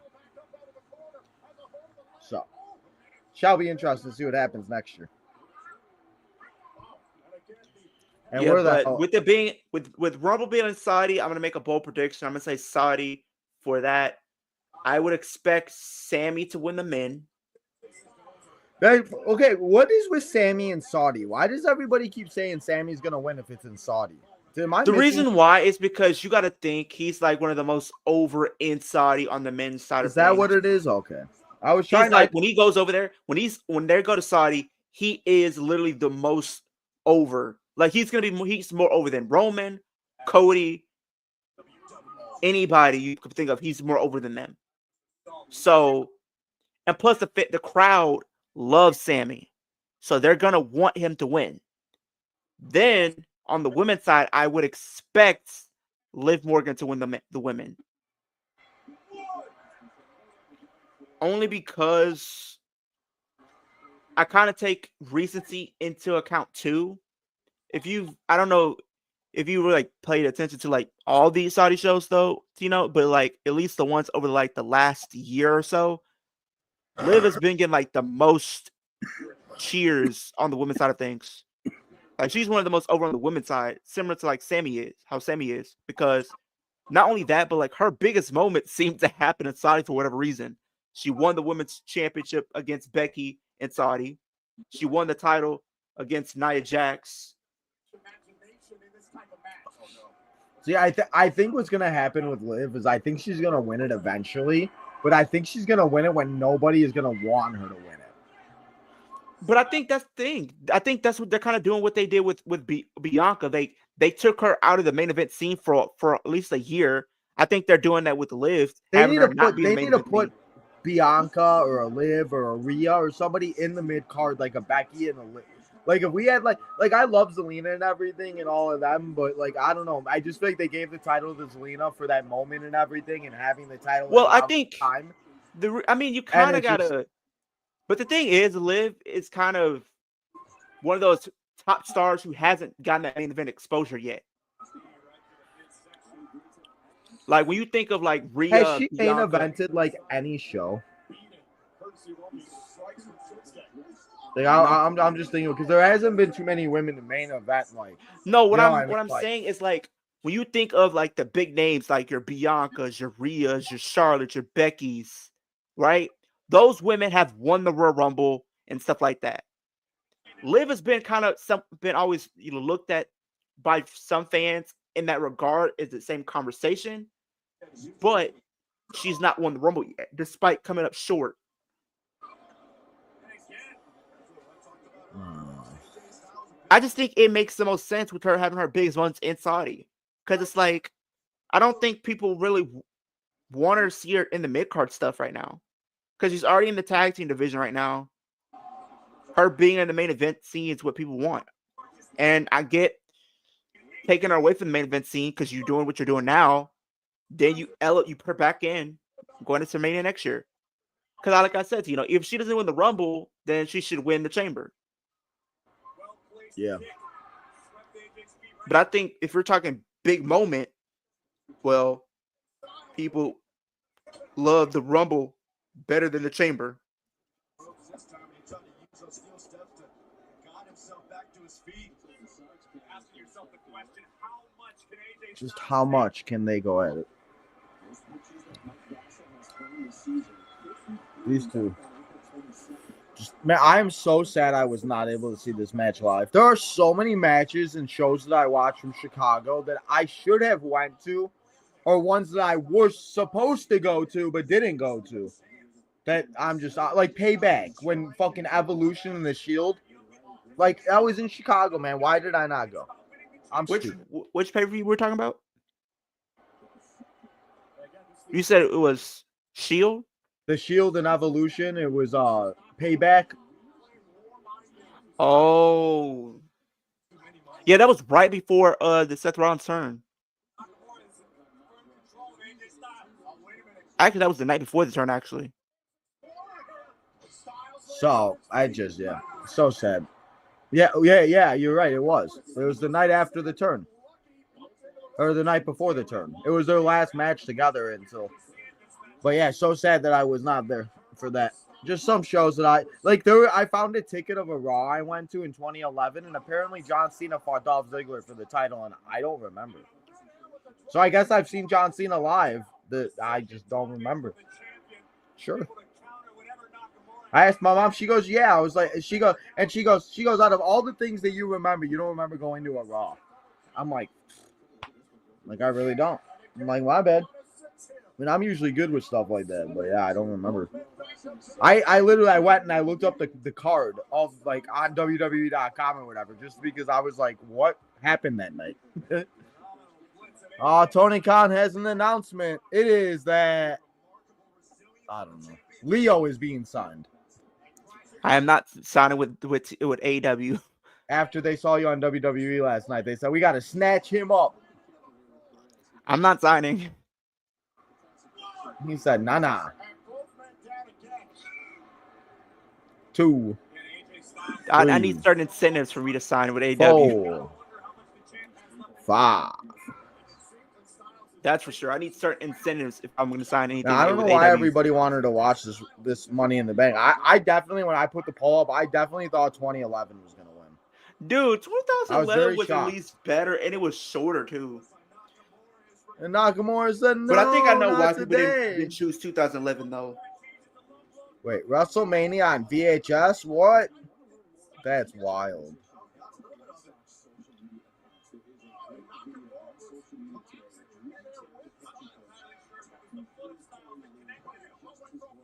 So, shall be interesting to see what happens next year. And yeah, but with it being with Rumble being in Saudi, I'm gonna make a bold prediction. I'm gonna say Saudi for that. I would expect Sammy to win the men. Okay, what is with Sammy and Saudi? Why does everybody keep saying Sammy's gonna win if it's in Saudi? The reason why is because you got to think he's like one of the most over in Saudi on the men's side. Is that what it is? Okay, I was trying. When he goes over there, when they go to Saudi, he is literally the most over. Like he's more over than Roman, Cody, anybody you could think of. He's more over than them. So, and plus the crowd loves Sammy, so they're gonna want him to win. Then on the women's side, I would expect Liv Morgan to win the women, only because I kind of take recency into account too. I don't know if you were like paid attention to like all these Saudi shows though, but like at least the ones over like the last year or so, Liv has been getting like the most cheers on the women's side of things. Like she's one of the most over on the women's side, similar to like how Sammy is, because not only that, but like her biggest moment seemed to happen in Saudi for whatever reason. She won the women's championship against Becky in Saudi. She won the title against Nia Jax. See, I think what's gonna happen with Liv is I think she's gonna win it eventually, but I think she's gonna win it when nobody is gonna want her to win it. But I think that's the thing. I think that's what they're kind of doing. What they did with Bianca, they took her out of the main event scene for at least a year. I think they're doing that with Liv. They need to put Bianca or a Liv or a Rhea or somebody in the mid card like a Becky and a Liv. Like if we had like I love Zelina and everything and all of them, but like I don't know. I just feel like they gave the title to Zelina for that moment and everything, and having the title. Well, I think you kind of gotta. But the thing is, Liv is kind of one of those top stars who hasn't gotten that main event exposure yet. Like when you think of like Rhea, has she main evented like any show? Like, I'm just thinking because there hasn't been too many women in main event. Like no, what I'm saying is like when you think of like the big names like your Biancas, your Rheas, your Charlottes, your Beckys, right? Those women have won the Royal Rumble and stuff like that. Liv has been always looked at by some fans in that regard as the same conversation, but she's not won the Rumble yet, despite coming up short. I just think it makes the most sense with her having her biggest ones in Saudi, because it's like I don't think people really want her to see her in the mid card stuff right now. Because she's already in the tag team division right now. Her being in the main event scene is what people want. And I get taking her away from the main event scene because you're doing what you're doing now. Then you put her back in going into Mania next year. Because like I said, if she doesn't win the Rumble, then she should win the Chamber. Yeah. But I think if we're talking big moment, well, people love the Rumble better than the Chamber. Just how much can they go at it? These two. Man, I am so sad I was not able to see this match live. There are so many matches and shows that I watch from Chicago that I should have went to, or ones that I was supposed to go to but didn't go to. That I'm just like Payback when fucking Evolution and the Shield. Like I was in Chicago, man. Why did I not go? Which pay-per-view we're talking about? You said it was Shield? The Shield and Evolution. It was Payback. Oh. Yeah, that was right before the Seth Rollins turn. Actually, that was the night before the turn, actually. So so sad. Yeah, you're right. It was the night after the turn, or the night before the turn. It was their last match together until. But yeah, so sad that I was not there for that. Just some shows that I found a ticket of a Raw I went to in 2011, and apparently John Cena fought Dolph Ziggler for the title, and I don't remember. So I guess I've seen John Cena live. That I just don't remember. Sure. I asked my mom. She goes, "Yeah." I was like, she goes, out of all the things that you remember, you don't remember going to a Raw. I'm like, I really don't. I'm like, my bad. I mean, I'm usually good with stuff like that, but yeah, I don't remember. I literally went and I looked up the card of like on WWE.com or whatever, just because I was like, what happened that night? Tony Khan has an announcement. It is that I don't know. Leo is being signed. I am not signing with AEW. After they saw you on WWE last night, they said we got to snatch him up. I'm not signing. He said, nah. 2. I need certain incentives for me to sign with AEW. 4. 5. That's for sure. I need certain incentives if I'm going to sign anything. Now, I don't know why everybody wanted to watch this Money in the Bank. I definitely, when I put the poll up, I definitely thought 2011 was going to win. Dude, I was 2011 very was at shocked. least better, and it was shorter too. And Nakamura said, no, But I think I know why not people today. didn't choose 2011 though. Wait, WrestleMania on VHS? What? That's wild.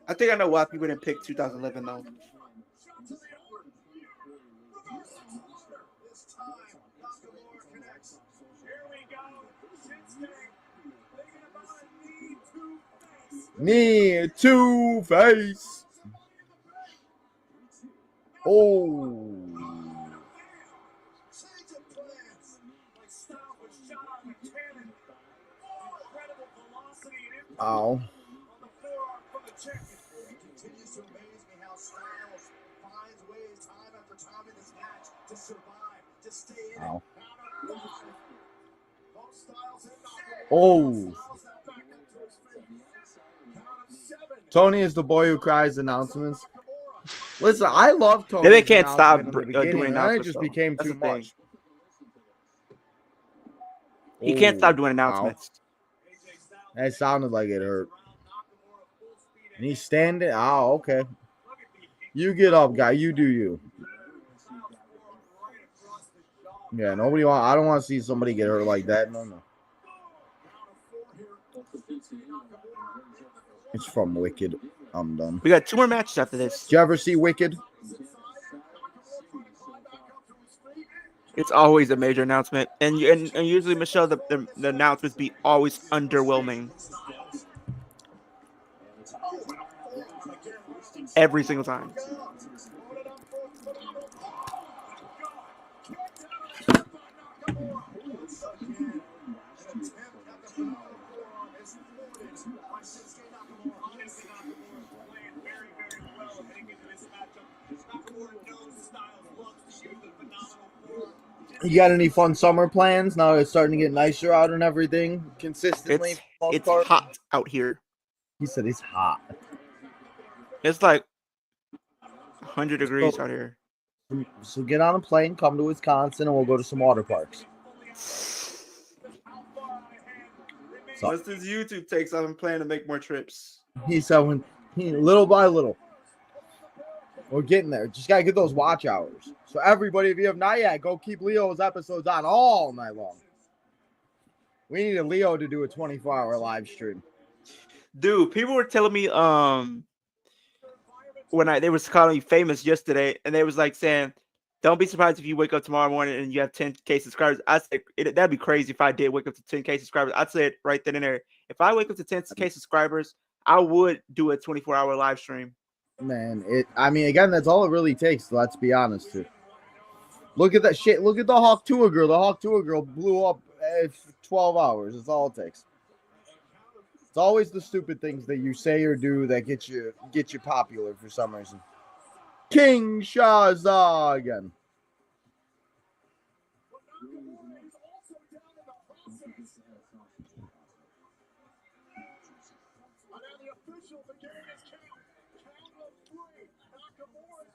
I think I know why people didn't pick 2011 though. Knee to face. Oh. Ow. Continues to amaze me how Styles finds ways time after time in this match to survive, to stay in Ow. it. Both Styles and Nakamura. Oh. Styles now back up to his feet. Count of 7. Tony is the boy who cries announcements. Listen, I love Tony. They can't stop in the doing beginning, and then it announcements, just though. became That's too the thing. much. He can't stop doing Ow. announcements. That sounded like it hurt. And he's standing. Oh, okay. You get up, guy. You do you. Yeah, nobody want. I don't want to see somebody get hurt like that. No. It's from Wicked. I'm done. We got 2 more matches after this. Did you ever see Wicked? It's always a major announcement, and usually, Michelle, the announcements be always underwhelming. Every single time. You got any fun summer plans now that it's starting to get nicer out and everything consistently? It's hot out here. He said it's hot. It's like 100 degrees out here. So get on a plane, come to Wisconsin, and we'll go to some water parks. Once this YouTube takes off, I'm planning to make more trips. He said little by little. We're getting there. Just gotta get those watch hours. So everybody, if you have not yet, go keep Leo's episodes on all night long. We need a Leo to do a 24-hour live stream. Dude, people were telling me when they was calling me famous yesterday, and they was like saying, "Don't be surprised if you wake up tomorrow morning and you have 10K subscribers." I said that'd be crazy if I did wake up to 10K subscribers. I'd say it right then and there. If I wake up to 10K subscribers, I would do a 24-hour live stream. Man, again, that's all it really takes. Let's be honest here. Look at that shit. Look at the Hawk Tuah girl. The Hawk Tuah girl blew up 12 hours. That's all it takes. It's always the stupid things that you say or do that get you popular for some reason. King Shazza again.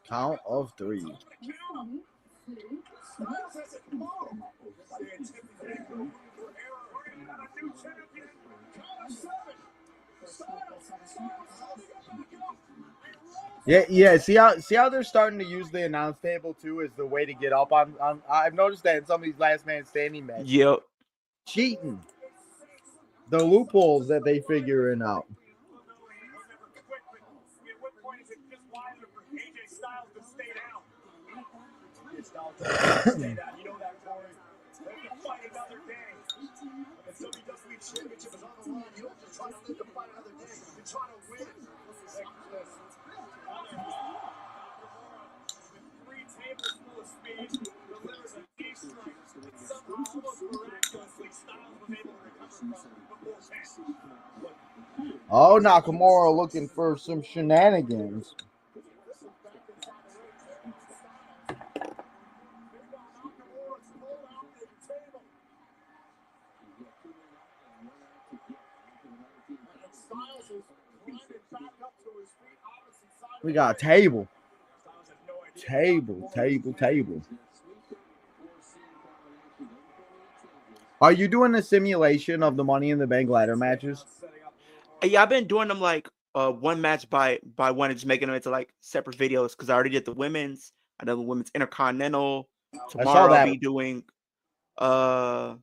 Count of 3. Yeah. See how they're starting to use the announce table too as the way to get up on. I've noticed that in some of these last man standing matches. Yep. Cheating. The loopholes that they figuring out. Oh, Nakamura looking for some shenanigans. We got a table. Table. Are you doing a simulation of the Money in the Bank ladder matches? Yeah, I've been doing them like one match by one and just making them into like separate videos because I already did the women's. I done the women's intercontinental. Tomorrow I'll that. be doing the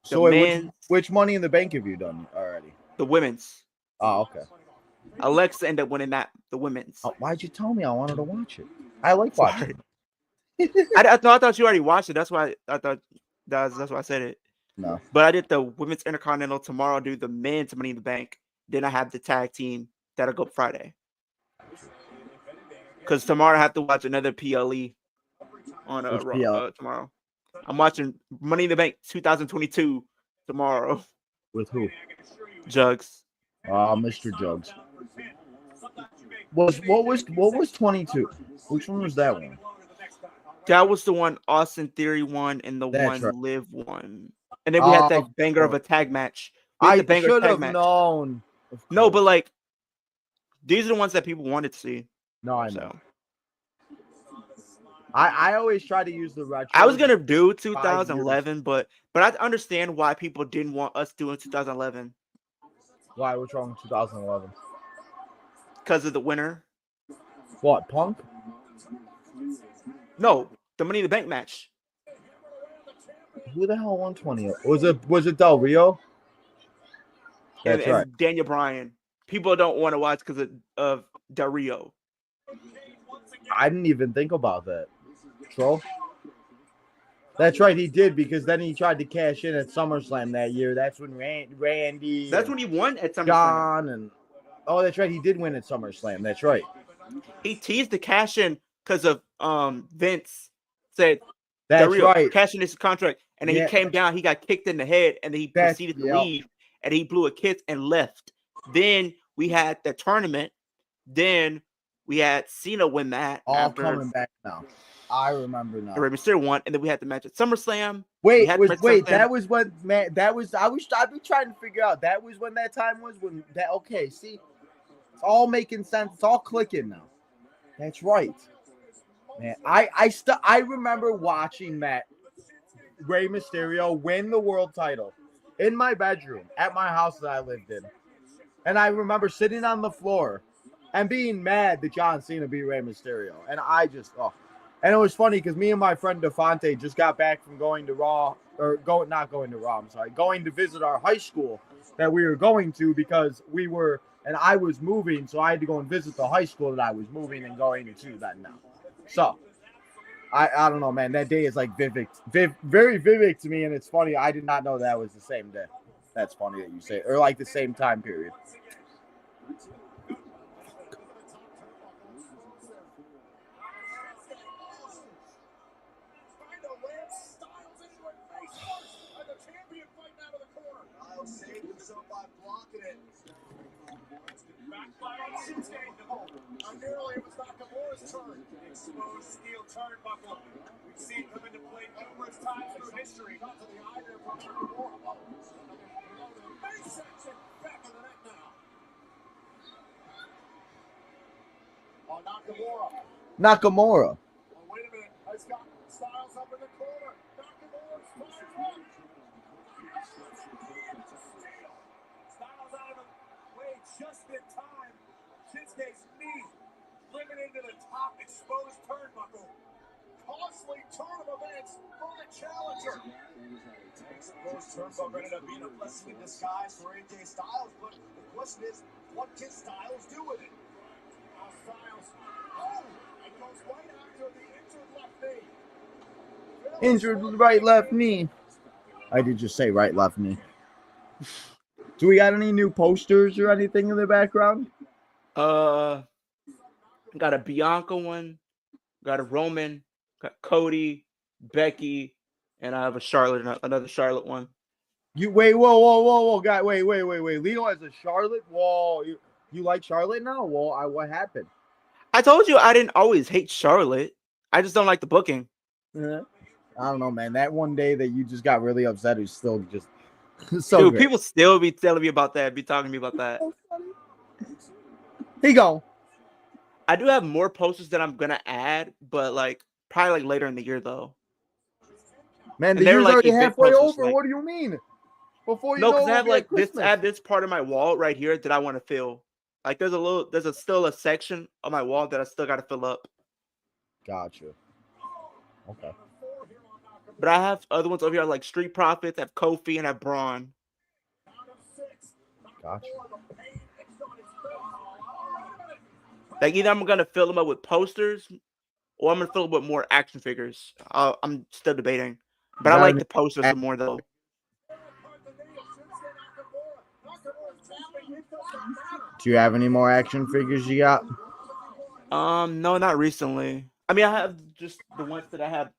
So wait, men's, which Money in the Bank have you done already? the women's. Oh, okay. Alexa ended up winning the women's. Oh, why'd you tell me? I wanted to watch it. I like watching it. I thought you already watched it. That's why I thought that's why I said it. No. But I did the women's intercontinental tomorrow. I'll do the men's Money in the Bank. Then I have the tag team that'll go Friday. Because tomorrow I have to watch another PLE on tomorrow. I'm watching Money in the Bank 2022 tomorrow. With who? Jugs. Mr. Jugs. What was 22? Which one was that one? That was the one Austin Theory won and the That's one right. Liv won. And then we had that banger of a tag match. I should have known. No, but like these are the ones that people wanted to see. No, I know. So. I always try to use the retro. I was gonna do 2011, but I understand why people didn't want us doing 2011. Why? What's wrong with 2011? Because of the winner. What, Punk? No, the Money in the Bank match. Who the hell won 20? Was it Del Rio? That's right. And Daniel Bryan. People don't want to watch because of Del Rio. I didn't even think about that. Troll? That's right, he did, because then he tried to cash in at SummerSlam that year. That's when Randy. That's when he won at SummerSlam. John and that's right, he did win at SummerSlam. That's right. He teased the cash in because of Vince said that's right. Cash in his contract, and then he came down. He got kicked in the head, and then he proceeded to leave, and he blew a kiss and left. Then we had the tournament. Then we had Cena win that. All coming back now. I remember now. Rey Mysterio won, and then we had the match at SummerSlam. That was when I've been trying to figure out. That was when that time was when that. Okay, see, it's all making sense. It's all clicking now. That's right, man. I remember watching Rey Mysterio win the world title in my bedroom at my house that I lived in, and I remember sitting on the floor and being mad that John Cena beat Rey Mysterio, and I just And it was funny because me and my friend Devontae just got back from going to visit our high school that we were going to because I was moving, so I had to go and visit the high school that I was moving and going to that now. So, I don't know, man. That day is like very vivid to me, and it's funny. I did not know that was the same day. That's funny that you say it, or like the same time period. Primarily, it was Nakamura's turn. Exposed steel turnbuckle. We've seen come into play numerous times through history. Not to the eye there from Nakamura. Face section. Back of the neck now. Nakamura. Oh, wait a minute. He's got Styles up in the corner. Nakamura's fired up. Styles out of the way just in time. Shinsuke's knee driven into the top exposed turnbuckle. Costly turn of events for the challenger. Exposed turnbuckle ended up being a blessing in disguise for AJ Styles, but the question is, what can Styles do with it? Now Styles, it goes right after the injured left knee. Injured right left knee. I did just say right left knee. Do we got any new posters or anything in the background? Got a Bianca one, got a Roman, got Cody, Becky, and I have a Charlotte, another Charlotte one. Whoa, guy, wait. Leo has a Charlotte. Whoa, you like Charlotte now? Whoa, what happened? I told you I didn't always hate Charlotte. I just don't like the booking. I don't know, man. That one day that you just got really upset is still just so. Dude, great. people still be telling me about that, be talking to me about that. Here you go. I do have more posters that I'm gonna add, but like probably like later in the year though. Man, And the they're year's like already event halfway posters, over. like What do you mean? Before you no, know because it, I we'll have be at like this. I Christmas. have this part of my wall right here that I want to fill. Like there's still a section of my wall that I still got to fill up. Gotcha. Okay. But I have other ones over here like Street Profits, I have Kofi, and I have Braun. Gotcha. Like either I'm gonna fill them up with posters, or I'm gonna fill them with more action figures. I'm still debating, but I Got like any, the posters more though. do you have any more action figures you got? No, not recently. I mean, I have just the ones that I have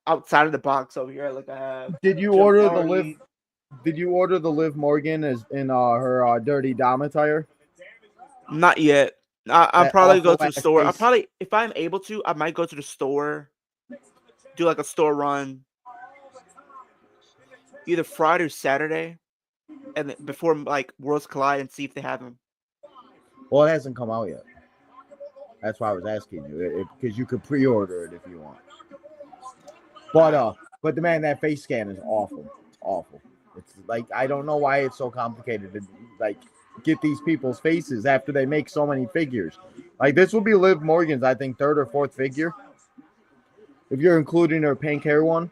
outside of the box over here. Like I have. Did you Jeff order the Hardy. Liv? Did you order the Liv Morgan as in her Dirty Dom attire? Not yet. I'm That probably go awful to the ass store. I face. probably, if I'm able to, I might go to the store, do like a store run, either Friday or Saturday, and before like Worlds Collide and see if they have them. Well, it hasn't come out yet. That's why I was asking you, because you could pre-order it if you want. But the man, that face scan is awful. It's awful. It's like I don't know why it's so complicated to like get these people's faces after they make so many figures. Like this will be Liv Morgan's, I think, third or fourth figure. If you're including her pink hair one.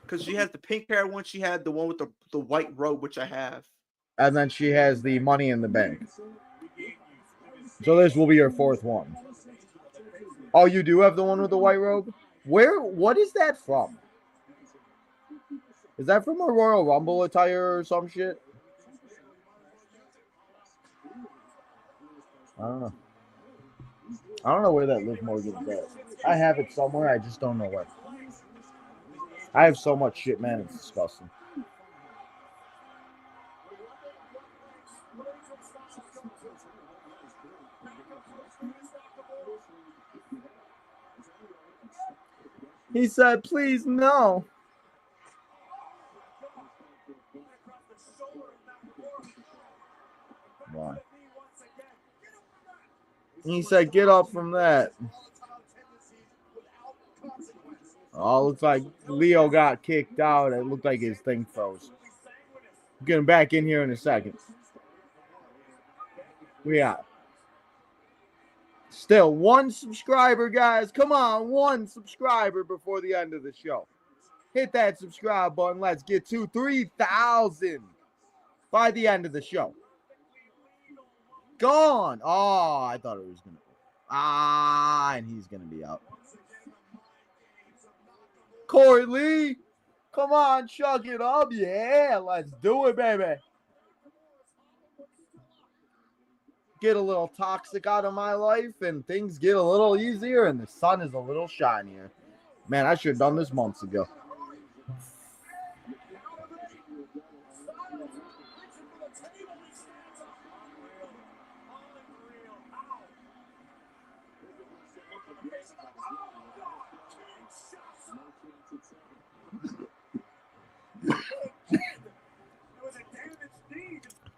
Because she has the pink hair one, she had the one with the white robe, which I have. And then she has the Money in the Bank. So this will be her fourth one. Oh, you do have the one with the white robe? What is that from? Is that from a Royal Rumble attire or some shit? I don't know. I don't know where that Liv Morgan is at. I have it somewhere. I just don't know where. I have so much shit, man. It's disgusting. He said, please, no. Why? He said, get up from that. Oh, looks like Leo got kicked out. It looked like his thing froze. Get him back in here in a second. We got still one subscriber, guys. Come on, one subscriber before the end of the show. Hit that subscribe button. Let's get to 3,000 by the end of the show. Gone. Oh, I thought it was going to. And he's going to be out. Corey Lee, come on, chuck it up. Yeah, let's do it, baby. Get a little toxic out of my life and things get a little easier and the sun is a little shinier. Man, I should have done this months ago.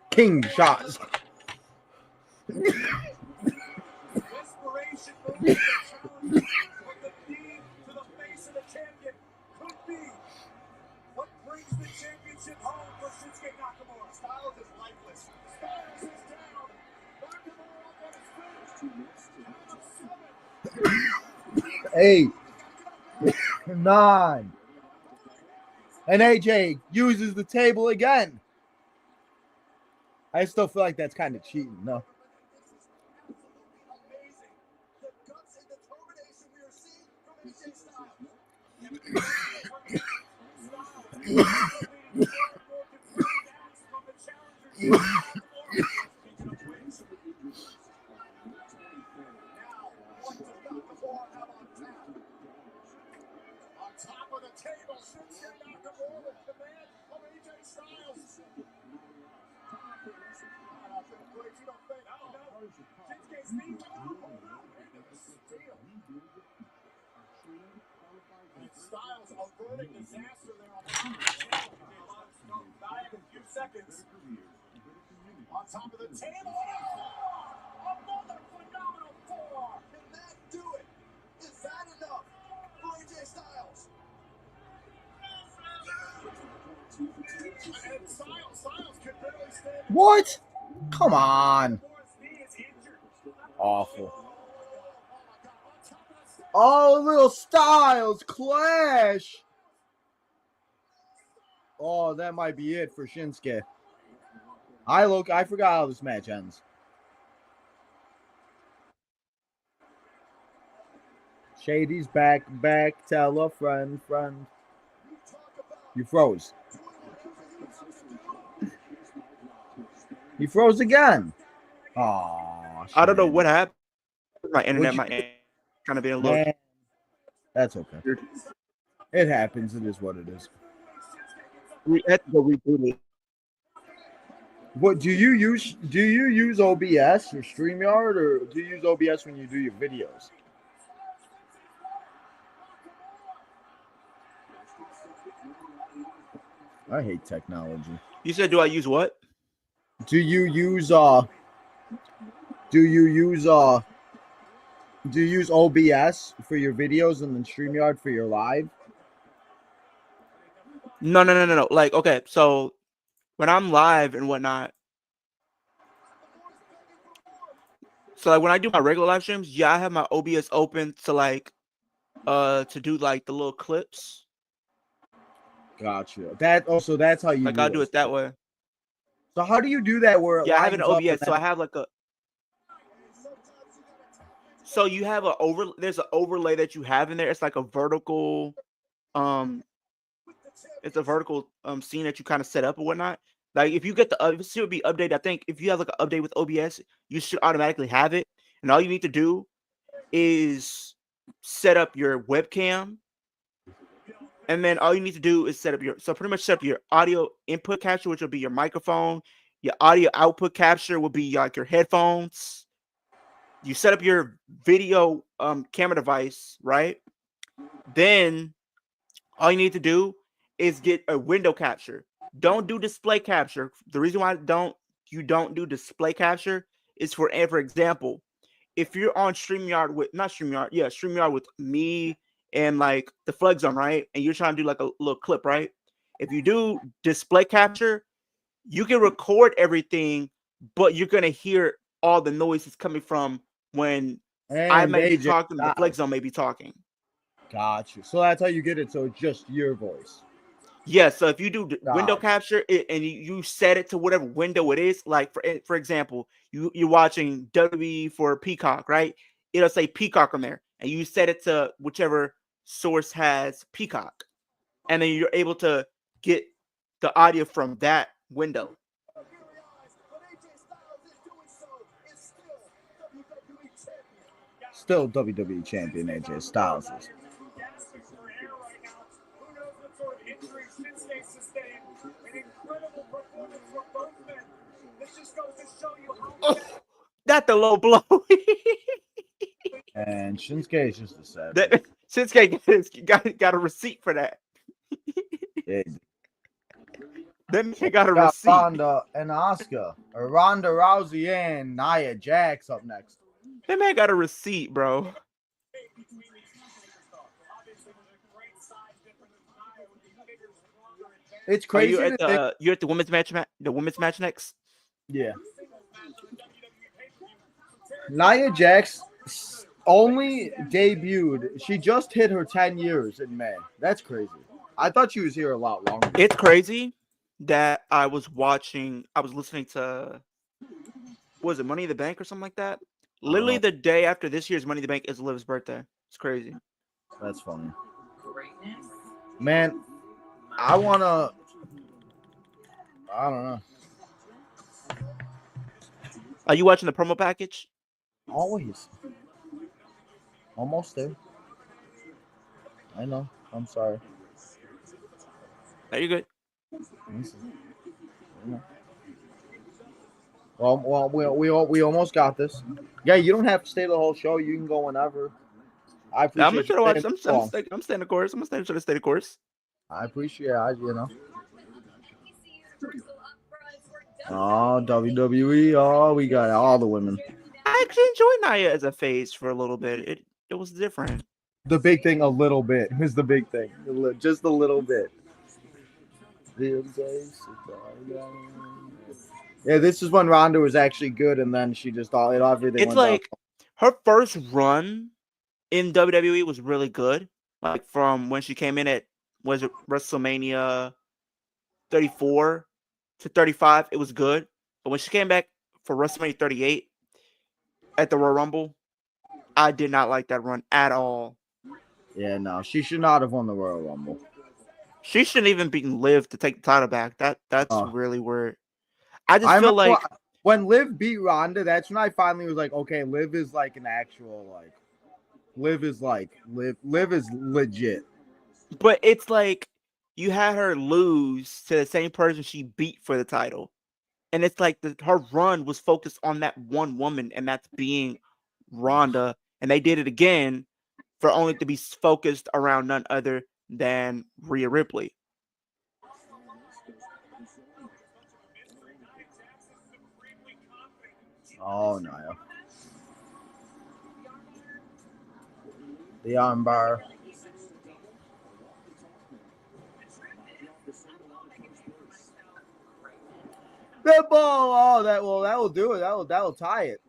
King shots. What brings the championship home for Shinsuke Nakamura? Styles is lifeless. Styles is down. Nakamura up on his feet. 8, 9. And AJ uses the table again. I still feel like that's kind of cheating, no? Top of the table, Shinsuke Nakamura with command of AJ Styles. Shinsuke's knee and Styles averting disaster there on top of the table. Dying in a few seconds. On top of the table. Oh, another phenomenal forearm. Can that do it? Is that enough for AJ Styles? What? Come on. Awful. Oh, little Styles clash. Oh, that might be it for Shinsuke. I forgot how this match ends. Shady's back. Tell a friend. You froze. He froze again. Oh, I don't know what happened. My internet What'd might kind of be a little. Man, that's okay. It happens. It is what it is. We had to go reboot it. What do you use? Do you use OBS or StreamYard, or do you use OBS when you do your videos? I hate technology. You said, do I use what? Do you use OBS for your videos and then StreamYard for your live? No. Like, okay, so when I'm live and whatnot, so like when I do my regular live streams, yeah, I have my OBS open to like to do like the little clips. Gotcha. So that's how you like I'll do it that way. So how do you do that where it Yeah, I have an lines up OBS, and so I have like a so you have there's an overlay that you have in there. It's like a vertical it's a vertical scene that you kind of set up or whatnot. Like if you get the it should be updated. I think if you have like an update with OBS, you should automatically have it. And all you need to do is set up your webcam. And then all you need to do is pretty much set up your audio input capture, which will be your microphone. Your audio output capture will be like your headphones. You set up your video camera device, right? Then all you need to do is get a window capture. Don't do display capture. The reason why you don't do display capture is for example, if you're on StreamYard with me and like the Flex Zone, right? And you're trying to do like a little clip, right? If you do display capture, you can record everything, but you're gonna hear all the noises coming from when I may be talking, the Flex Zone may be talking. Gotcha. So that's how you get it. So it's just your voice. Yeah. So if you do window capture and you set it to whatever window it is, like for example, you're watching WWE for Peacock, right? It'll say Peacock on there, and you set it to whichever source has Peacock, and then you're able to get the audio from that window. Still WWE champion AJ Styles is. Oh, that's a low blow. And Shinsuke is just a savage. Shinsuke got a receipt for that. Yeah. Then he got a receipt. Ronda and Asuka, or Ronda Rousey and Nia Jax up next. That man got a receipt, bro. It's crazy. You at the women's match? The women's match next? Yeah. Nia Jax only debuted. She just hit her 10 years in May. That's crazy. I thought she was here a lot longer. It's crazy that I was listening to, what was it, Money in the Bank or something like that? Literally the day after this year's Money in the Bank is Liv's birthday. It's crazy. That's funny. Man, I don't know. Are you watching the promo package? Always. Almost there. I know. I'm sorry. Are you good? Well, we almost got this. Yeah, you don't have to stay the whole show. You can go whenever. I appreciate. I'm gonna try to watch. I'm staying the course. I'm gonna try to stay the course. I appreciate it. Oh, WWE. Oh, we got all the women. I actually enjoyed Nia as a face for a little bit. It was different. The big thing, a little bit, is the big thing. Just a little bit. Yeah, this is when Ronda was actually good, and then she just all everything It's went down. like her first run in WWE was really good. Like from when she came in at was it WrestleMania 34 to 35, it was good. But when she came back for WrestleMania 38 at the Royal Rumble, I did not like that run at all. Yeah, no, she should not have won the Royal Rumble. She shouldn't even be Liv to take the title back. That's Oh. really weird. I just I feel remember like when Liv beat Ronda, that's when I finally was like, okay, Liv is like an actual like, Liv is legit. but it's like you had her lose to the same person she beat for the title. And it's like her run was focused on that one woman, and that's being Ronda. And they did it again for only to be focused around none other than Rhea Ripley. Oh no. The armbar. Pitbull. Oh, that will do it. That will tie it.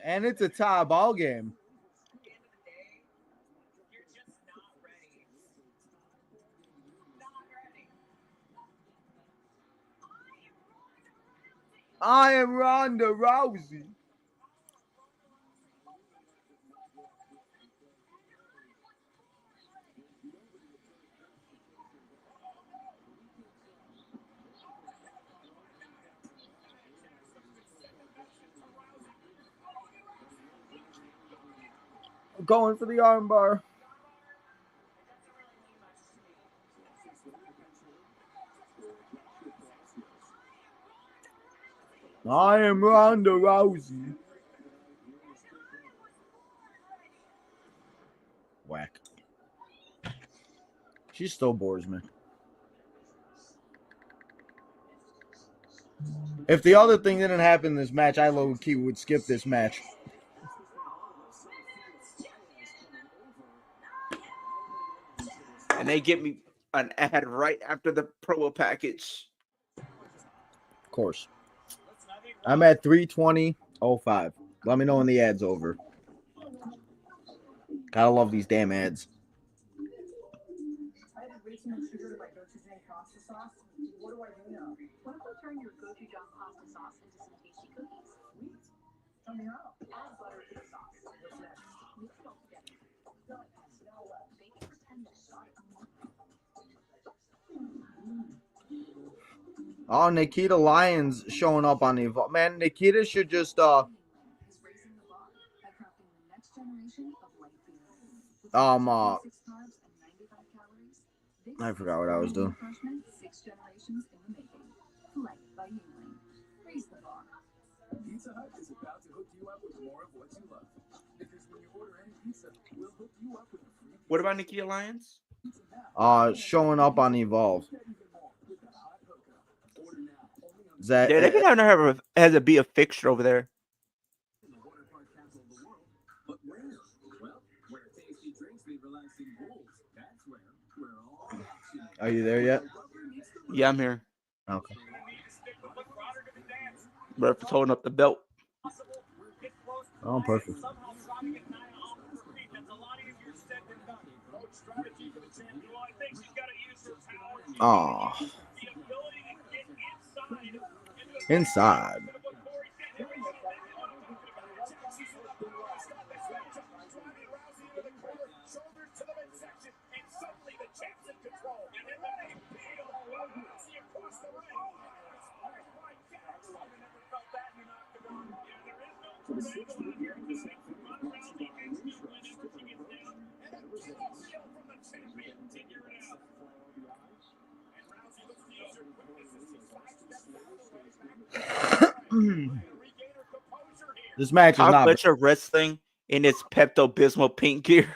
And it's a tie ball game. I am Ronda Rousey. Going for the armbar. I am Ronda Rousey. Whack. She still bores me. If the other thing didn't happen in this match, I low-key would skip this match. And they get me an ad right after the promo package. Of course. I'm at 3:20:05. Let me know when the ad's over. Gotta love these damn ads. I added way too much sugar to my gochujang pasta sauce. What do I do now? What if we turn your gochujang pasta sauce into some tasty cookies? Sweet. Tell me how. Add butter to the sauce. What's next? Mix it all together. Done. Now what? Bake it for 10 minutes. Oh, Nikita Lyons showing up on the Evolve. Man, Nikita should just He's raising the bar by crafting the next generation of light beer. With 6 carbs and 95 calories. This I forgot what I was doing. refreshment, 6 generations in the making. Light by Yuengling. Raise the bar. Pizza Hut is about to hook you up with more of what you love. Because when you order any pizza, we'll hook you up with a free What about Nikki Alliance? pizza now. showing up on Evolve. Get even more with the hot hookup. Order now. Only on Is that Yeah, they can have her as a be a fixture over there. the water park capital of the world. But where? Well, where tasty drinks meet relaxing pools. That's where all action. Are you there yet? Yeah, I'm here. Okay. Ref holding up the belt. Oh, perfect. Oh. Inside. This match is Top not. Butcher wrestling in its Pepto Bismol pink gear.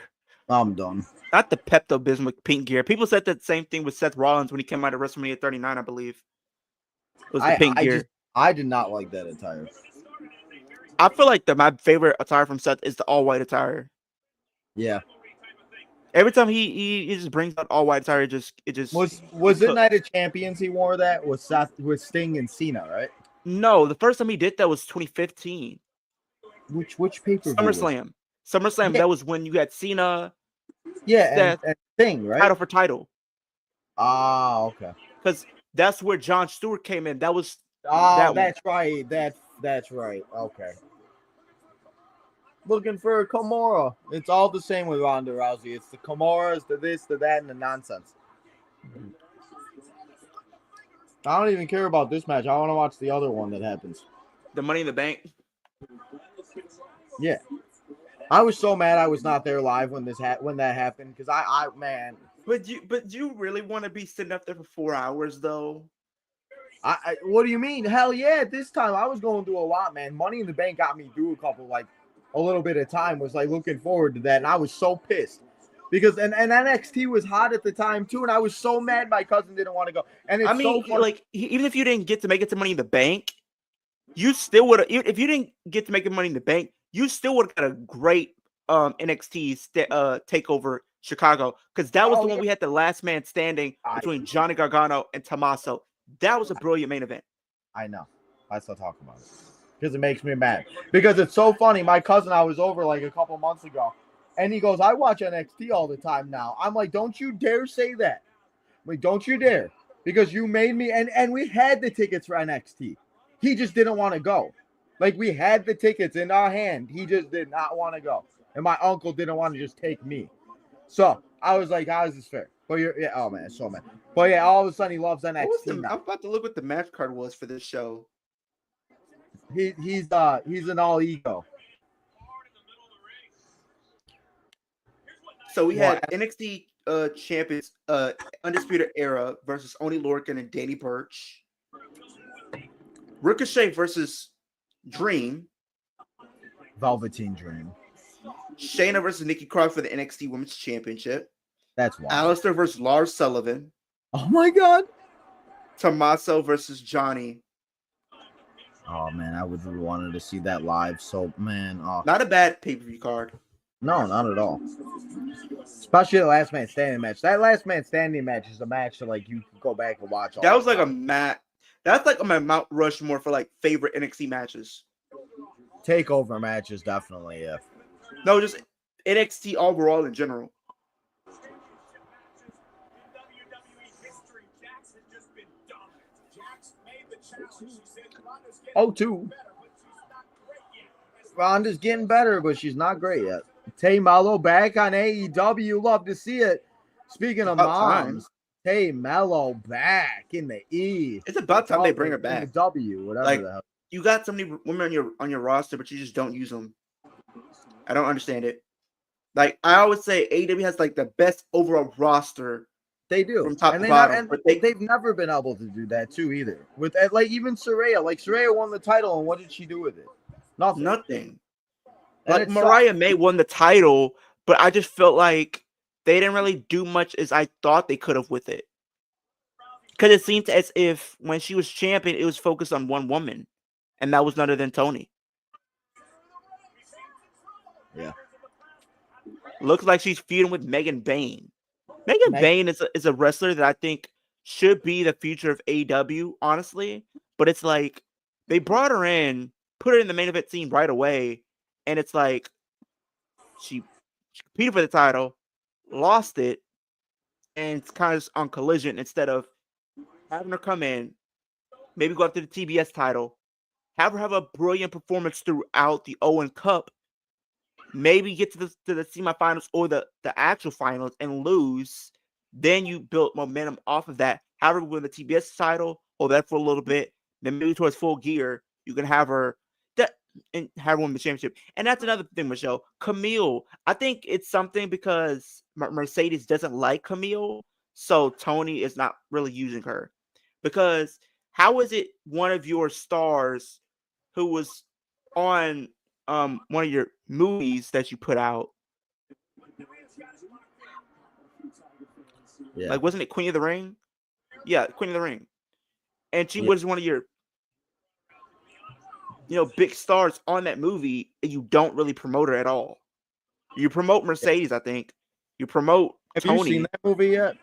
I'm done. Not the Pepto Bismol pink gear. People said that same thing with Seth Rollins when he came out of WrestleMania 39, I believe. It was the pink gear. I did not like that attire. I feel like my favorite attire from Seth is the all white attire. Yeah. Every time he just brings out all white attire, it just Was it it Night of Champions he wore that with Sting and Cena, right? No, the first time he did that was 2015 Which pay-per-view? SummerSlam. SummerSlam. Yeah. That was when you had Cena, Yeah, Seth, and Sting, right? title for title, Ah, okay. because that's where Jon Stewart came in. That was Oh, that one. that's right. That's right. Okay. Looking for a Kimura. It's all the same with Ronda Rousey. It's the Kimuras, the this, the that, and the nonsense. I don't even care about this match. I want to watch the other one that happens. the Money in the Bank. Yeah. I was so mad I was not there live when that happened because I man, But you really want to be sitting up there for 4 hours though? I what do you mean? Hell yeah! This time I was going through a lot, man. Money in the Bank got me through a little bit of time. Was like looking forward to that, and I was so pissed because and NXT was hot at the time too, and I was so mad my cousin didn't want to go. And it's so funny. like even if you didn't get to make it to Money in the Bank, you still would have. If you didn't get to make it Money in the Bank, you still would have got a great NXT takeover Chicago, because that was the one we had the last man standing between Johnny Gargano and Tommaso. That was a brilliant main event. I know. I still talk about it because it makes me mad. Because it's so funny. My cousin, I was over like a couple months ago, and he goes, "I watch NXT all the time now." I'm like, "Don't you dare say that! Like, don't you dare!" Because you made me. And we had the tickets for NXT. He just didn't want to go. Like, we had the tickets in our hand. He just did not want to go. And my uncle didn't want to just take me. So I was like, "How is this fair?" But oh man, so mad. But yeah, all of a sudden he loves NXT. I'm about to look what the match card was for this show. He's an all ego. So we had NXT champions Undisputed Era versus Oni Lorcan and Danny Burch. Ricochet versus Dream. Velveteen Dream. Shayna versus Nikki Cross for the NXT Women's Championship. That's wild. Alistair versus Lars Sullivan. Oh my God. Tommaso versus Johnny. Oh man, I would have wanted to see that live. So man, not a bad pay-per-view card. No, not at all. Especially the last man standing match. That last man standing match is a match that like you can go back and watch. That was like a match. That's like my Mount Rushmore for like favorite NXT matches. Takeover matches, definitely. Yeah. No, just NXT overall in general. Oh, two. Ronda's getting better, but she's not great yet. Tay Mello back on AEW. Love to see it. Speaking of moms, Tay Mello back in the E. It's about time they bring her back. W, whatever like, the hell. You got so many women on your roster, but you just don't use them. I don't understand it. Like, I always say AEW has like the best overall roster. They do from top to bottom, but they've never been able to do that too either. With like even Saraya, like Saraya won the title, and what did she do with it? Nothing. Like Mariah May won the title, but I just felt like they didn't really do much as I thought they could have with it. Because it seemed as if when she was champion, it was focused on one woman, and that was none other than Toni. Yeah. Looks like she's feuding with Megan Bayne. Megan Bayne is a wrestler that I think should be the future of AEW, honestly. But it's like they brought her in, put her in the main event scene right away, and it's like she competed for the title, lost it, and it's kind of on Collision instead of having her come in, maybe go after the TBS title, have her have a brilliant performance throughout the Owen Cup, maybe get to the semifinals or the actual finals and lose. Then you build momentum off of that. Have her win the TBS title, hold that for a little bit. Then maybe towards Full Gear, you can have her and have her win the championship. And that's another thing, Michelle. Camille, I think it's something because Mercedes doesn't like Camille, so Toni is not really using her. Because how is it one of your stars who was on one of your movies that you put out? Yeah. Like, wasn't it Queen of the Ring? Yeah, Queen of the Ring. And she was one of your big stars on that movie, and you don't really promote her at all. You promote Mercedes, I think. You promote Have Tony. you seen that movie yet?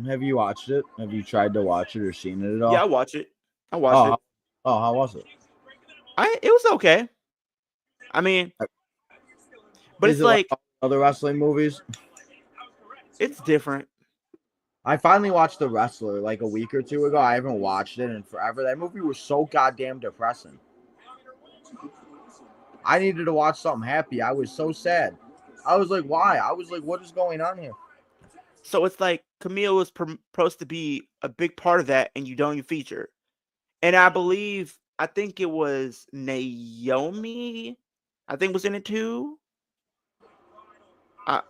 Have you watched it? Have you tried to watch it or seen it at all? Yeah, I watch it. I watched it. Oh, how was it? It was okay. I mean, but Is it's it like like other wrestling movies? it's different. I finally watched The Wrestler like a week or two ago. I haven't watched it in forever. That movie was so goddamn depressing. I needed to watch something happy. I was so sad. I was like, why? I was like, what is going on here? So it's like Camille was supposed to be a big part of that, and you don't even feature. And I think it was Naomi. I think was in it too.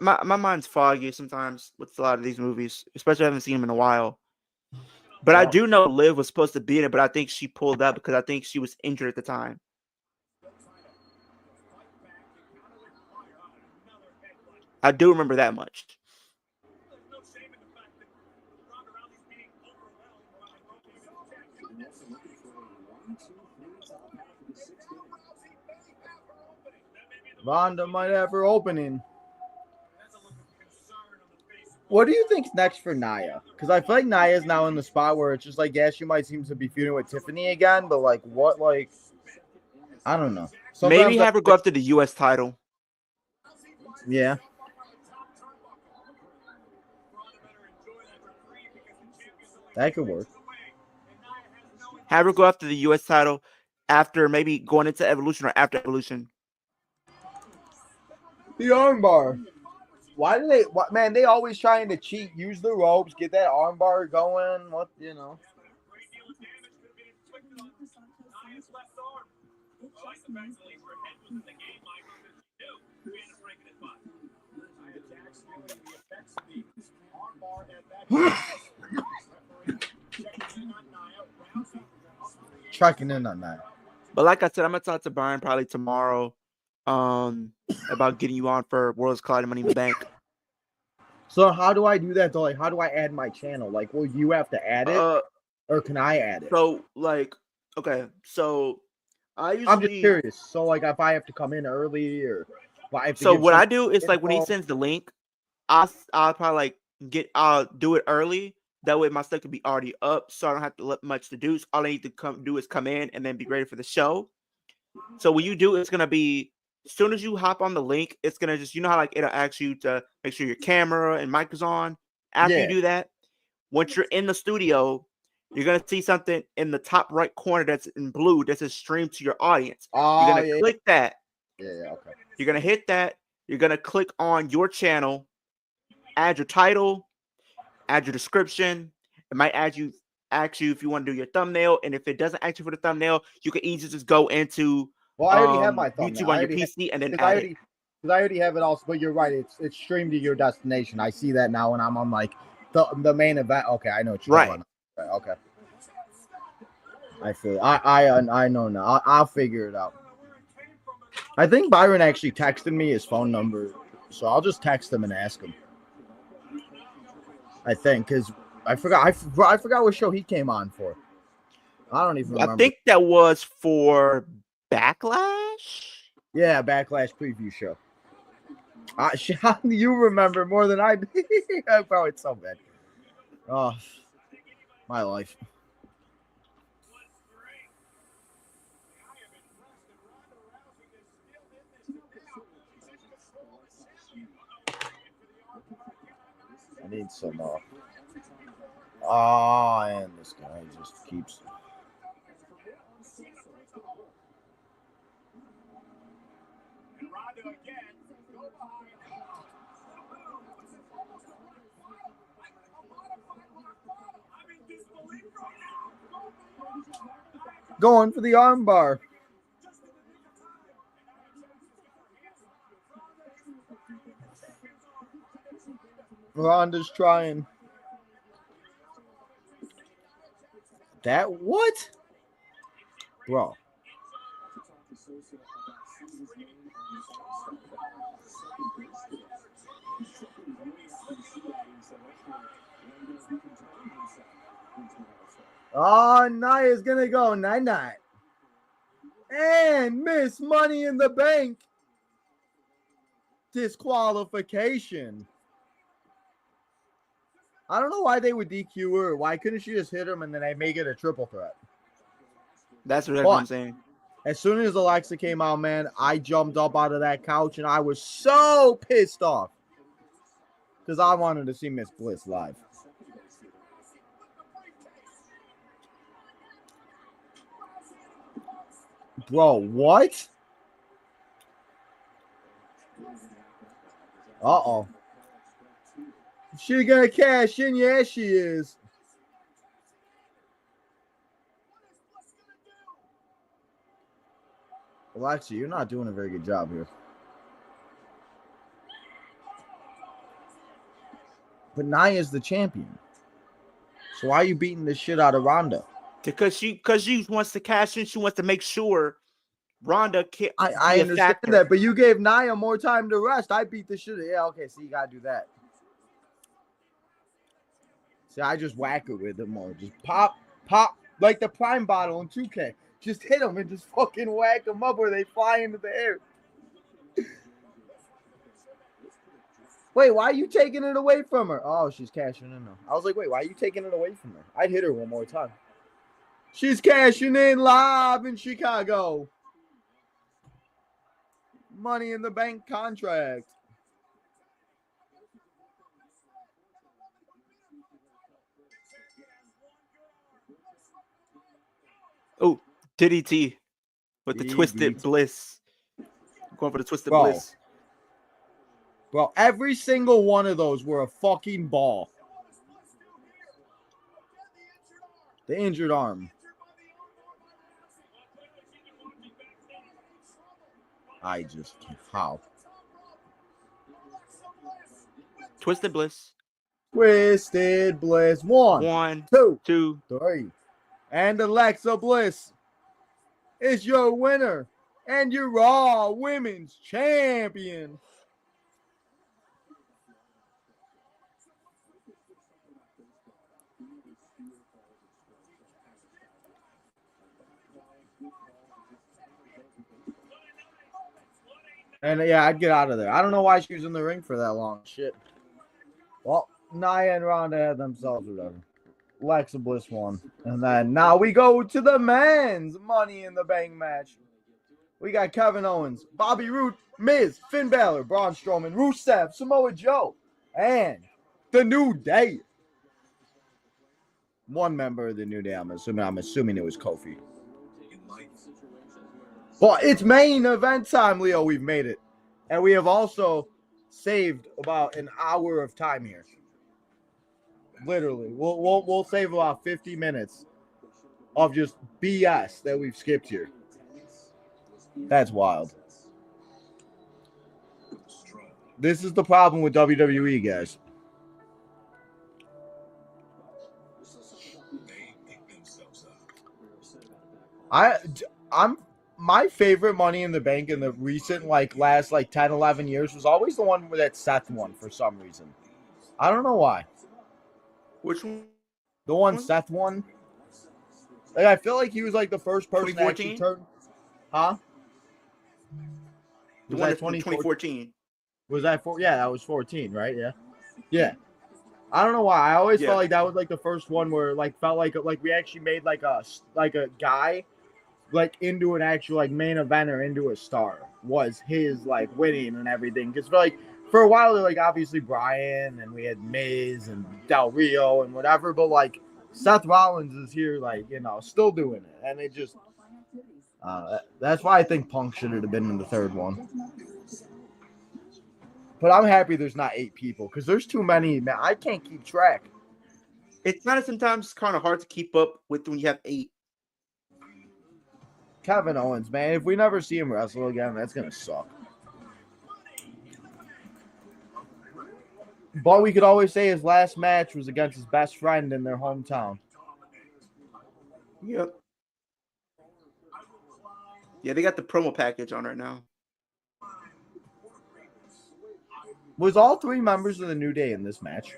My mind's foggy sometimes with a lot of these movies, especially I haven't seen them in a while. But I do know Liv was supposed to be in it, but I think she pulled out because I think she was injured at the time. I do remember that much. Ronda might have her opening. What do you think's next for Nia? Because I feel like Nia's now in the spot where it's just like, yeah, she might seem to be feuding with Tiffany again, but like, what, like, I don't know. Sometimes Maybe have her go after the U.S. title. Yeah. That could work. Have her go after the U.S. title after maybe going into Evolution or after Evolution. The armbar. Why do they? What, man, they always trying to cheat. Use the ropes, get that armbar going. What, you know? Tracking in on that. But like I said, I'm gonna talk to Brian probably tomorrow about getting you on for Worlds Collide and Money in the Bank. So how do I do that though? Like, how do I add my channel? Like, will you have to add it, or can I add it? So like, okay, so I'm just curious. So like, if I have to come in early, or so what I do is like when he sends the link, I'll probably like I'll do it early. That way my stuff can be already up, so I don't have to let much to do. So all I need to do is come in and then be ready for the show. So when you do, it's gonna be as soon as you hop on the link, it's gonna just how like it'll ask you to make sure your camera and mic is on. After you do that, once you're in the studio, you're gonna see something in the top right corner that's in blue that says stream to your audience. You're gonna click that. Yeah, okay. You're gonna hit that. You're gonna click on your channel, add your title, add your description. It might ask you if you want to do your thumbnail, and if it doesn't ask you for the thumbnail, you can easily just go into I already have my thumbnail. YouTube on your PC and then add it. Because I already have it also, but you're right. It's streamed to your destination. I see that now when I'm on like the main event. Okay, I know what you're talking about. Okay. I feel I know now. I'll figure it out. I think Byron actually texted me his phone number, so I'll just text him and ask him. I think because I forgot what show he came on for. I don't even remember. I think that was for Backlash. Yeah, Backlash preview show. You remember more than I do. Bro, it's so bad. Oh, my life. I need some and this guy just keeps. Going for the armbar. Ronda's trying. That what? Bro. Oh, Nia's gonna go night-night. And Miss Money in the Bank. disqualification. I don't know why they would DQ her. Why couldn't she just hit him and then they make it a triple threat? That's what But I'm saying. as soon as Alexa came out, man, I jumped up out of that couch and I was so pissed off because I wanted to see Miss Bliss live. Bro, what? Uh-oh. She gonna cash in? Yeah, she is. Alexa, you're not doing a very good job here. But Nia's the champion. So why are you beating the shit out of Ronda? Because she wants to cash in. She wants to make sure Ronda can't. I understand that, but you gave Nia more time to rest. I beat the shit. Yeah, okay, so you gotta do that. See, I just whack it with them more. Just pop, like the Prime bottle in 2K. Just hit them and just fucking whack them up where they fly into the air. Wait, why are you taking it away from her? Oh, she's cashing in now. I was like, wait, why are you taking it away from her? I'd hit her one more time. She's cashing in live in Chicago. Money in the Bank contract. Oh, DDT with the DDT. Twisted Bliss. Going for the Twisted Bro. Bliss. Bro, every single one of those were a fucking ball. The injured arm. I just can't. How? Twisted Bliss. Twisted Bliss. One, two, 2. 3. And Alexa Bliss is your winner and your Raw Women's Champion. And yeah, I'd get out of there. I don't know why she was in the ring for that long. Shit. Well, Nia and Ronda had themselves whatever. Alexa Bliss won. And then now we go to the men's Money in the Bank match. We got Kevin Owens, Bobby Roode, Miz, Finn Balor, Braun Strowman, Rusev, Samoa Joe, and the New Day. One member of the New Day. I'm assuming it was Kofi. But it's main event time, Leo. We've made it. And we have also saved about an hour of time here. Literally. We'll save about 50 minutes of just BS that we've skipped here. That's wild. This is the problem with WWE, guys. I'm my favorite Money in the Bank in the recent last 10, 11 years was always the one where that Seth won for some reason. I don't know why. Which one? The one Seth won. Like, I feel like he was like the first person to actually 2014? turn. Huh? The Was one that that's from 2014. Was that yeah, that was 14, right? Yeah. Yeah. I don't know why. I always felt like that was like the first one where felt like we actually made like a guy into an actual main eventer, into a star, was his winning and everything. Because for a while they're obviously Bryan and we had Miz and Del Rio and whatever, but Seth Rollins is here still doing it, and it just that's why I think Punk should have been in the third one. But I'm happy there's not 8 people because there's too many, man. I can't keep track. It's sometimes kind of hard to keep up with when you have 8. Kevin Owens, man. If we never see him wrestle again, that's gonna suck. But we could always say his last match was against his best friend in their hometown. Yep. Yeah, they got the promo package on right now. Was all 3 members of the New Day in this match?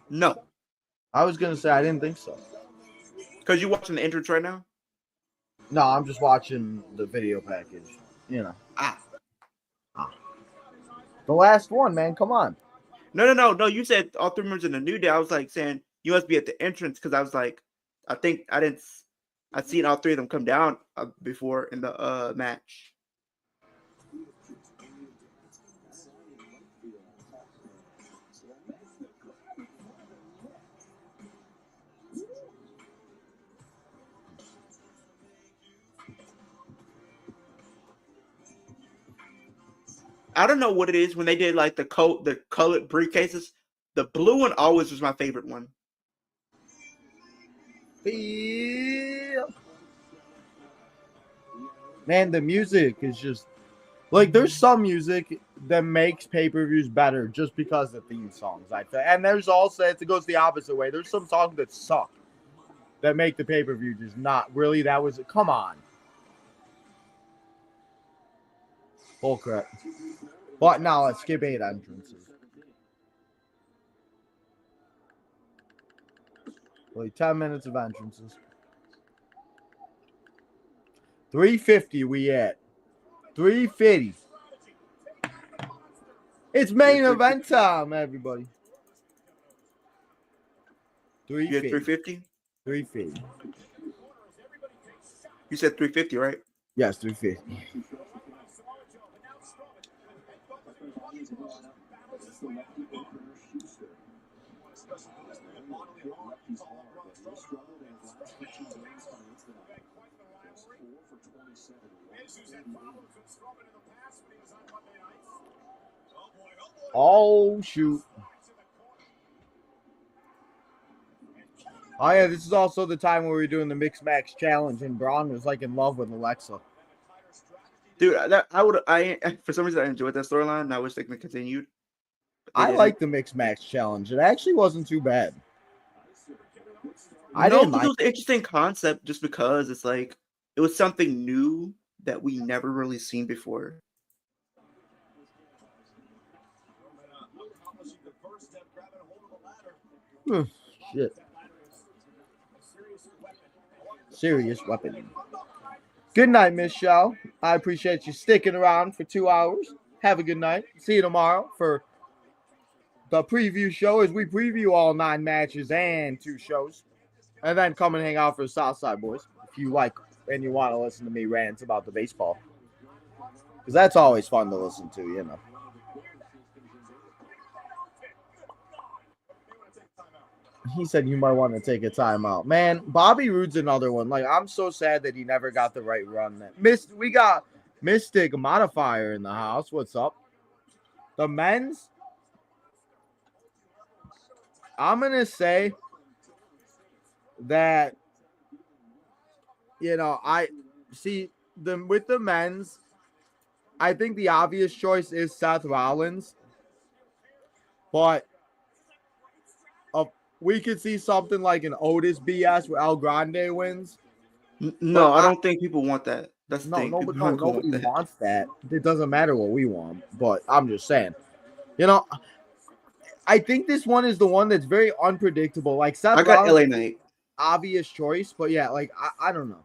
No. I was gonna say I didn't think so. Because you're watching the entrance right now? No, I'm just watching the video package. The last one, man. Come on. No. You said all 3 members in the New Day. I was like saying you must be at the entrance because I was like, I think I didn't. I'd seen all 3 of them come down before in the match. I don't know what it is when they did like the colored briefcases. The blue one always was my favorite one. Man, the music is just like there's some music that makes pay-per-views better just because of theme songs. And there's also it goes the opposite way. There's some songs that suck that make the pay-per-view just not really. That was come on. Bull crap. But now let's skip 8 entrances. Like 10 minutes of entrances. 350 we at. 350. It's main event time, everybody. 350. 350? 350. You said 350, right? Yes, 350. Oh, shoot. Oh, yeah, this is also the time where we were doing the Mixed Match Challenge, and Braun was, like, in love with Alexa. Dude, for some reason, I enjoyed that storyline, and I wish they could continue. I like the Mixed Match Challenge. It actually wasn't too bad. I didn't like it. It was an interesting concept just because it's like, it was something new that we never really seen before. Shit. Serious weapon. Good night, Miss Shaw. I appreciate you sticking around for 2 hours. Have a good night. See you tomorrow for the preview show as we preview all 9 matches and 2 shows. And then come and hang out for the Southside Boys if you like and you want to listen to me rant about the baseball. Because that's always fun to listen to, you know. He said you might want to take a timeout. Man, Bobby Roode's another one. Like, I'm so sad that he never got the right run. We got Mystic Modifier in the house. What's up? The men's, I'm going to say that, you know, I see with the men's, I think the obvious choice is Seth Rollins. But we could see something like an Otis BS where El Grande wins. No, I don't think people want that. That's the thing. Nobody wants that. It doesn't matter what we want, but I'm just saying. You know, I think this one is the one that's very unpredictable. Like Seth Rollins, LA Knight. Obvious choice, but yeah, like I don't know.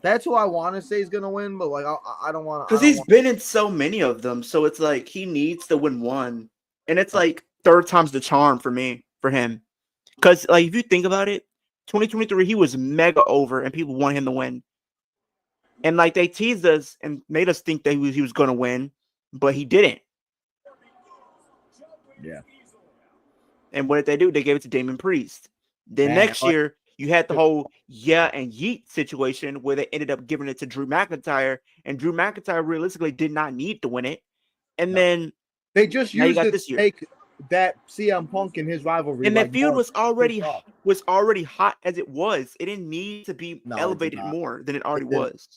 That's who I want to say is gonna win, but like I don't want to. Because he's been in so many of them, so it's like he needs to win one, and it's like third time's the charm for him. Because, like, if you think about it, 2023, he was mega over, and people wanted him to win. And, like, they teased us and made us think that he was going to win, but he didn't. Yeah. And what did they do? They gave it to Damon Priest. Then next year, you had the whole and Yeet situation where they ended up giving it to Drew McIntyre, and Drew McIntyre realistically did not need to win it. And then they just used it to take that CM Punk and his rivalry, and that feud was already hot as it was. It didn't need to be elevated more than it already was.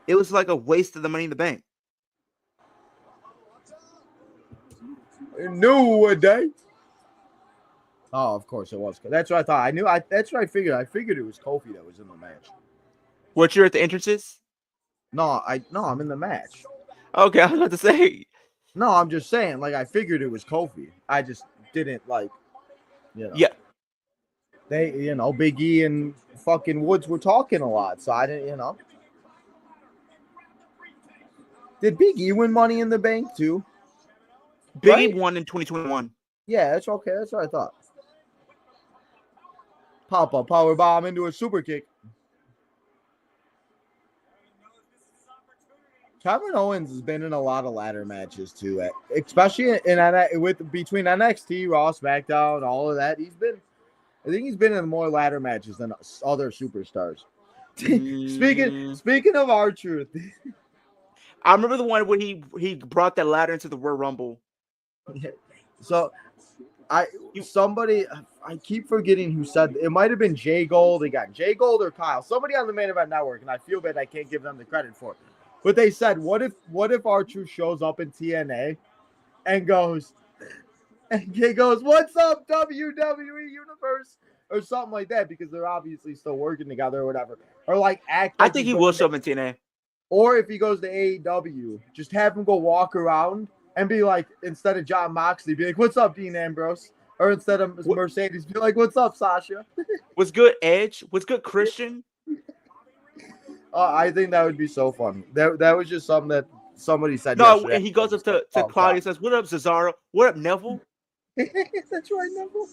It was like a waste of the Money in the Bank. New a day. Oh, of course it was. That's what I thought. That's what I figured. I figured it was Kofi that was in the match. What, you're at the entrances? No, I'm in the match. Okay, I was about to say. No, I'm just saying, like, I figured it was Kofi. I just didn't, like, you know. Yeah. They, you know, Big E and fucking Woods were talking a lot, so I didn't, you know. Did Big E win Money in the Bank too? Biggie Right? won in 2021. Yeah, that's okay. That's what I thought. Pop up power bomb into a super kick. Kevin Owens has been in a lot of ladder matches too, especially between NXT, Raw, SmackDown, all of that. I think he's been in more ladder matches than other superstars. Speaking of R-Truth, I remember the one where he brought that ladder into the Royal Rumble. so I keep forgetting who said it. Might have been Jay Gold again, Jay Gold or Kyle, somebody on the Main Event Network, and I feel bad I can't give them the credit for it. But they said, what if R-Truth shows up in TNA and goes, what's up, WWE Universe? Or something like that, because they're obviously still working together or whatever. Or like act like I think he will show up in TNA. Or if he goes to AEW, just have him go walk around and be like, instead of John Moxley, be like, what's up, Dean Ambrose? Or instead of Mercedes, be like, what's up, Sasha? What's good, Edge? What's good, Christian? I think that would be so fun. That was just something that somebody said. No, yesterday. and he goes up to Claudia and says, "What up, Cesaro? What up, Neville?" That's right, Neville.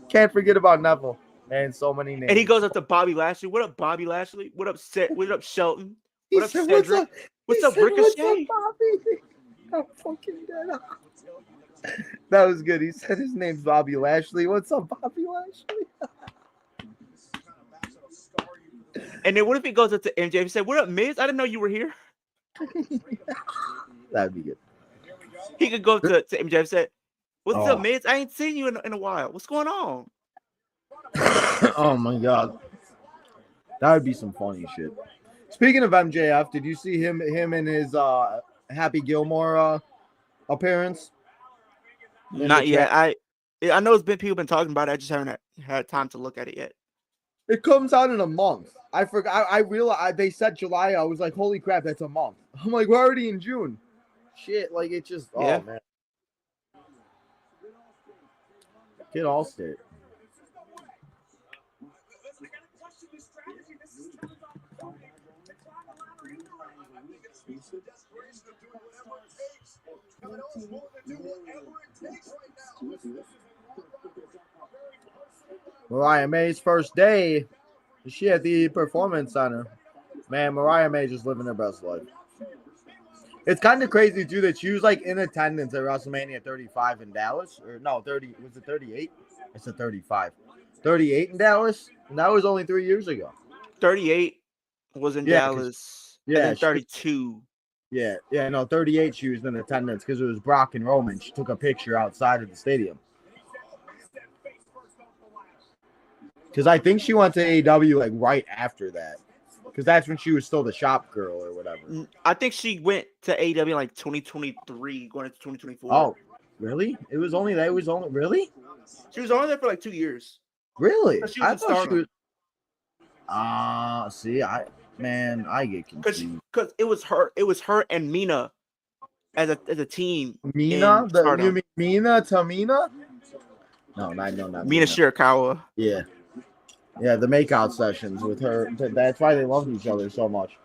Can't forget about Neville and so many names. And he goes up to Bobby Lashley. What up, Bobby Lashley? What up, What up, Shelton? What up, said, Cedric? What's up, Ricochet? What's up, Bobby? I'm fucking dead. That was good. He said his name's Bobby Lashley. What's up, Bobby Lashley? And then what if he goes up to MJ and said, "What up, Miz? I didn't know you were here." That'd be good. He could go up to MJ and say, "What's Oh. up, Miz? I ain't seen you in a while. What's going on?" Oh my god, that would be some funny shit. Speaking of MJF, did you see him in his Happy Gilmore appearance? Not yet. I know people been talking about it. I just haven't had time to look at it yet. It comes out in a month. I forgot. I realized they said July. I was like, holy crap, that's a month. I'm like, we're already in June. Shit, like it just. Yeah. Oh man. Kid Allstate. Mariah May's first day, she at the Performance Center. Man, Mariah May just living her best life. It's kind of crazy too that she was like in attendance at WrestleMania 35 in Dallas, or no, 30. Was it 38? It's a 35. 38 in Dallas, and that was only 3 years ago. 38 was in Dallas. Yeah, and then 32. No, 38 she was in attendance because it was Brock and Roman. She took a picture outside of the stadium. Because I think she went to AEW like right after that. Because that's when she was still the shop girl or whatever. I think she went to AEW in like 2023, going into 2024. Oh, really? It was only really? She was only there for like 2 years. Really? She was in Stardom. I get confused. Because it was her and Mina as a team. Mina? You mean Mina Tamina? No, not Mina Shirakawa. Yeah. Yeah, the makeout sessions with her. That's why they love each other so much.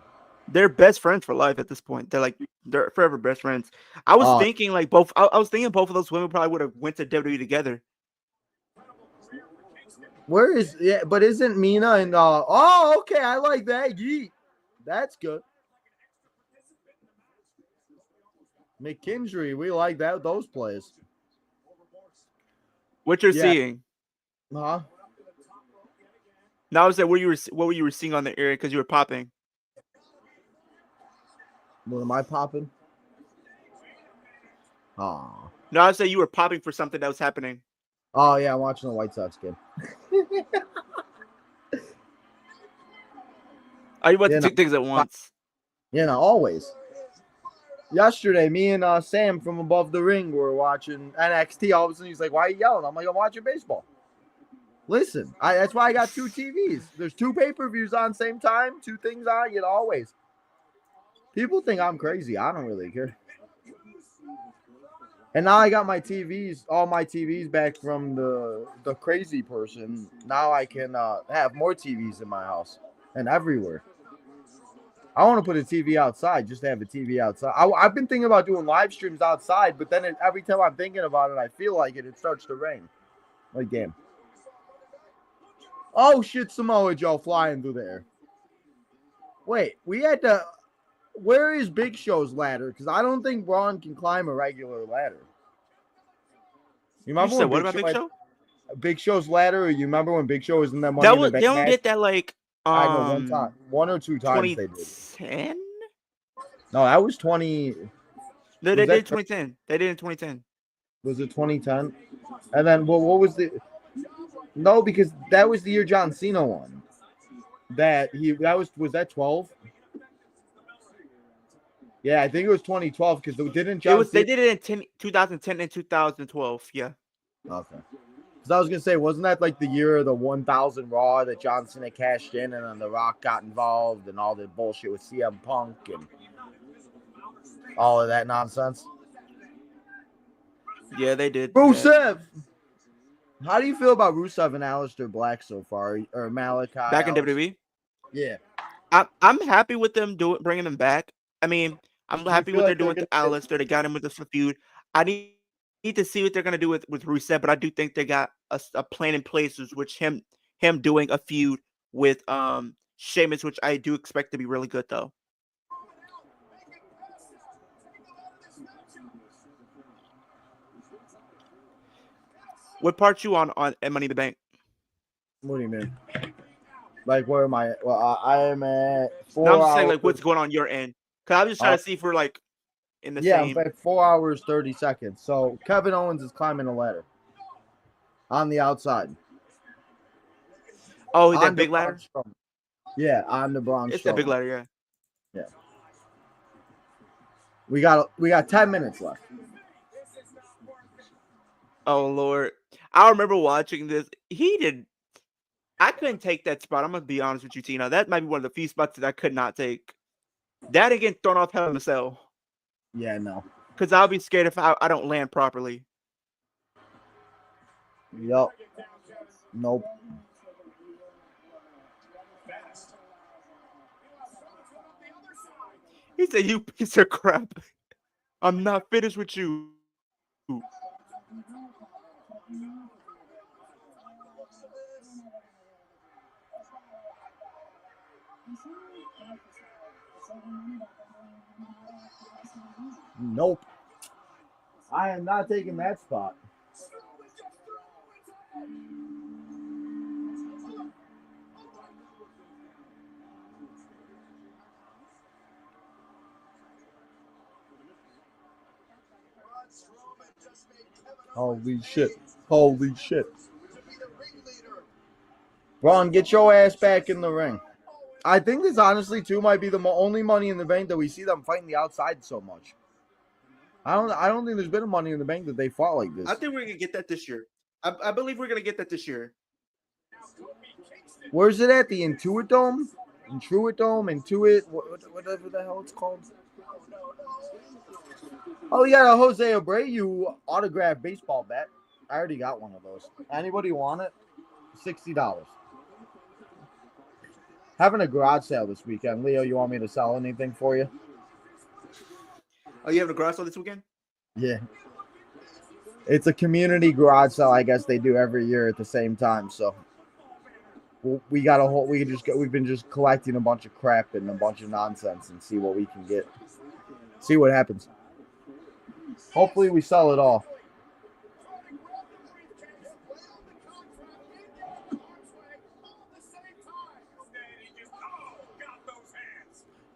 They're best friends for life at this point. They're forever best friends. I was thinking like both. I was thinking both of those women probably would have went to WWE together. But isn't Mina and okay, I like that. Yeet. That's good. McKinstry, we like that. Those plays. What you're seeing? Huh? Now I was saying what you were seeing on the area because you were popping. What am I popping? Oh. No, I was saying you were popping for something that was happening. Oh yeah, I'm watching the White Sox game. Are you about to two things at once? Always. Yesterday, me and Sam from Above the Ring were watching NXT. All of a sudden, he's like, "Why are you yelling?" I'm like, "I'm watching baseball." Listen, that's why I got 2 TVs. There's 2 pay-per-views on same time, 2 things on, always. People think I'm crazy. I don't really care. And now I got all my TVs back from the crazy person. Now I can have more TVs in my house and everywhere. I want to put a TV outside just to have a TV outside. I've been thinking about doing live streams outside, but then every time I'm thinking about it, I feel like it starts to rain. Like, damn. Oh, shit, Samoa Joe flying through the air. Wait, we had to... Where is Big Show's ladder? Because I don't think Braun can climb a regular ladder. You remember You said when what about Big Show? Big Show's ladder? Or you remember when Big Show was in that Money That in the was Bank they only match? did that like I know one time, 1 or 2 times they did. 2010. No, that was 20. No, they did 2010. They did in 2010. Was it 2010? And then what was the? No, because that was the year John Cena won. That was that 12? Yeah, I think it was 2012 because didn't John They did it in 2010 and 2012. Yeah. Okay. Because I was gonna say, wasn't that like the year of the 1000 Raw that John Cena cashed in, and then The Rock got involved, and all the bullshit with CM Punk and all of that nonsense? Yeah, they did. Rusev. How do you feel about Rusev and Aleister Black so far, or Malachi? Back in WWE. Yeah. I'm happy with them bringing them back. I mean, I'm happy with what they're doing with Aleister. They got him with the feud. I need to see what they're gonna do with Rusev, but I do think they got a plan in place, which him doing a feud with Sheamus, which I do expect to be really good though. What part you on at Money in the Bank? What do you mean? Like, where am I? Well, I am at 4 No, I'm just hours. saying, like, what's going on your end? Because I'm just trying to see if we're like in the same. Yeah, I'm at 4 hours 30 seconds. So Kevin Owens is climbing a ladder on the outside. Oh, that big ladder. Yeah, on the Braun. It's that big ladder, yeah. Yeah. We got 10 minutes left. Oh Lord, I remember watching this. I couldn't take that spot. I'm gonna be honest with you, Tina. That might be one of the few spots that I could not take. That again, thrown off Hell in a Cell. Yeah, no. Because I'll be scared if I don't land properly. Yup. Nope. He said, "You piece of crap. I'm not finished with you." Nope. I am not taking that spot. Holy shit. Holy shit. Braun, get your ass back in the ring. I think this honestly too might be the only Money in the Bank that we see them fighting the outside so much. I don't think there's been a Money in the Bank that they fought like this. I think we're gonna get that this year. I believe we're gonna get that this year. Where's it at? The Intuit Dome? Whatever the hell it's called. Oh, yeah, a Jose Abreu autographed baseball bat. I already got one of those. Anybody want it? $60. Having a garage sale this weekend. Leo, you want me to sell anything for you? Oh, you having a garage sale this weekend? Yeah. It's a community garage sale, I guess they do every year at the same time. So we've been just collecting a bunch of crap and a bunch of nonsense and see what we can get. See what happens. Hopefully we sell it all.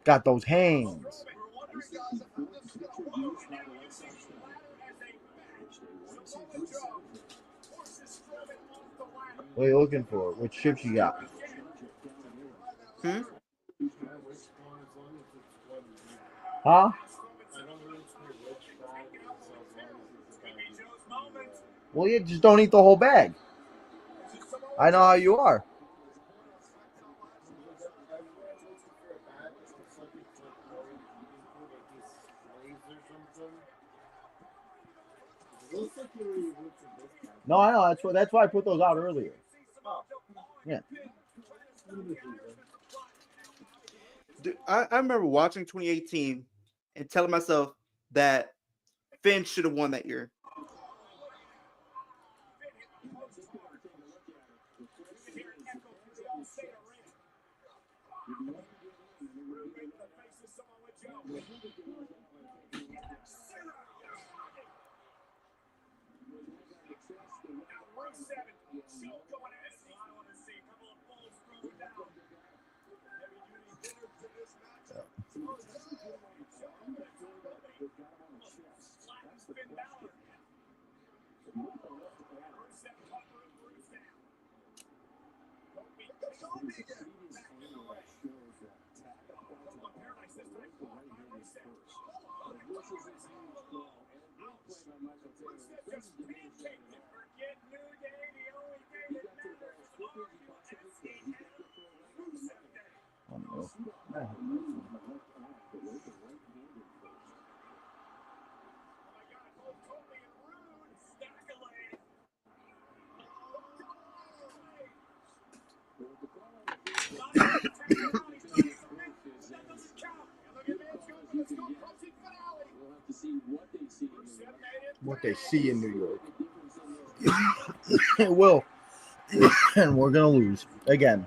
Got those hands. What are you looking for? What chips you got? Huh? Well, you just don't eat the whole bag. I know how you are. No, I know. That's why I put those out earlier. Yeah. I remember watching 2018 and telling myself that Finn should have won that year. What they see in New York. It will. And we're going to lose. Again.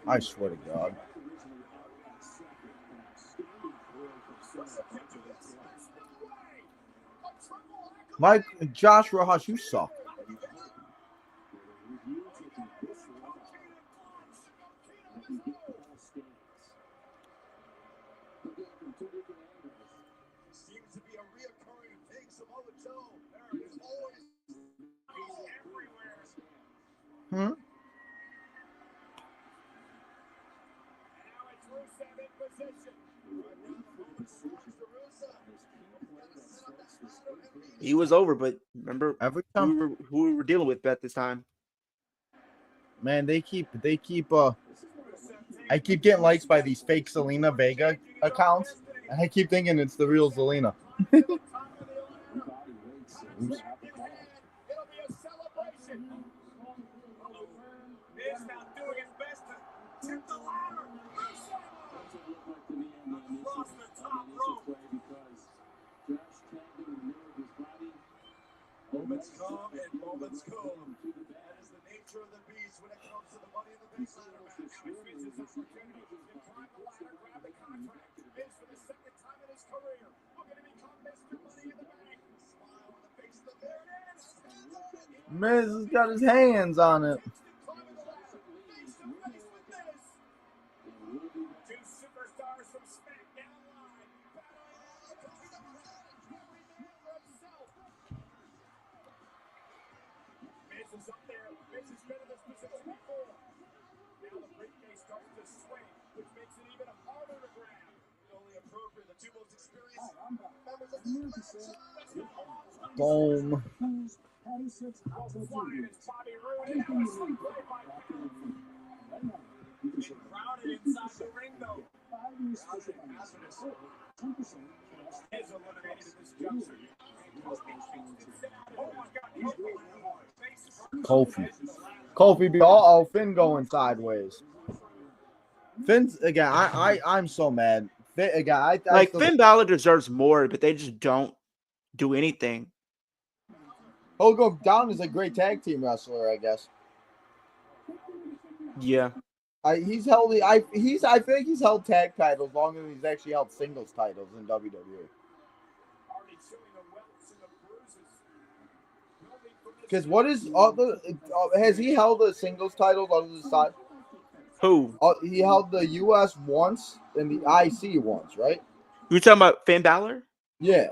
I swear to God. Josh Rojas, you suck. Seems to be a reoccurring thing. Samoa Joe. There is always everywhere. And now it's Rusev in position. Right now, the moment swings to Rusev. He was over, but remember Every time, who we were dealing with at this time. Man, I keep getting likes by these fake Selena Vega accounts, and I keep thinking it's the real Zelina. Oops. Moments come and moments go. That is the nature of the beast when it comes to the Money in the Bank ladder match. Now it's Vince's opportunity to climb the ladder, grab the contract. Vince, for the second time in his career, looking to become Mr. Money in the Bank. Smile on the face of the there it is. Miz has got his hands on it. Two superstars from SmackDown Live. Miz is up there. Miz has been in this position before. Now the briefcase starts to swing, which makes it even harder to grab. Only appropriate, the two most experienced members of the franchise. Boom. Flying is Bobby Roode, and that was some play by Kevin. Crowded inside the ring, though. Crowded and hazardous. Is eliminated at this juncture. Kofi be all Finn going sideways. Finn's again. I'm so mad. Finn, again, I like Finn Balor deserves more, but they just don't do anything. He'll go down as a great tag team wrestler, I guess. Yeah. I think he's held tag titles longer than he's actually held singles titles in WWE. Because what is other? Has he held a singles title other than side? Who? He held the U.S. once and the IC once, right? You talking about Finn Balor? Yeah.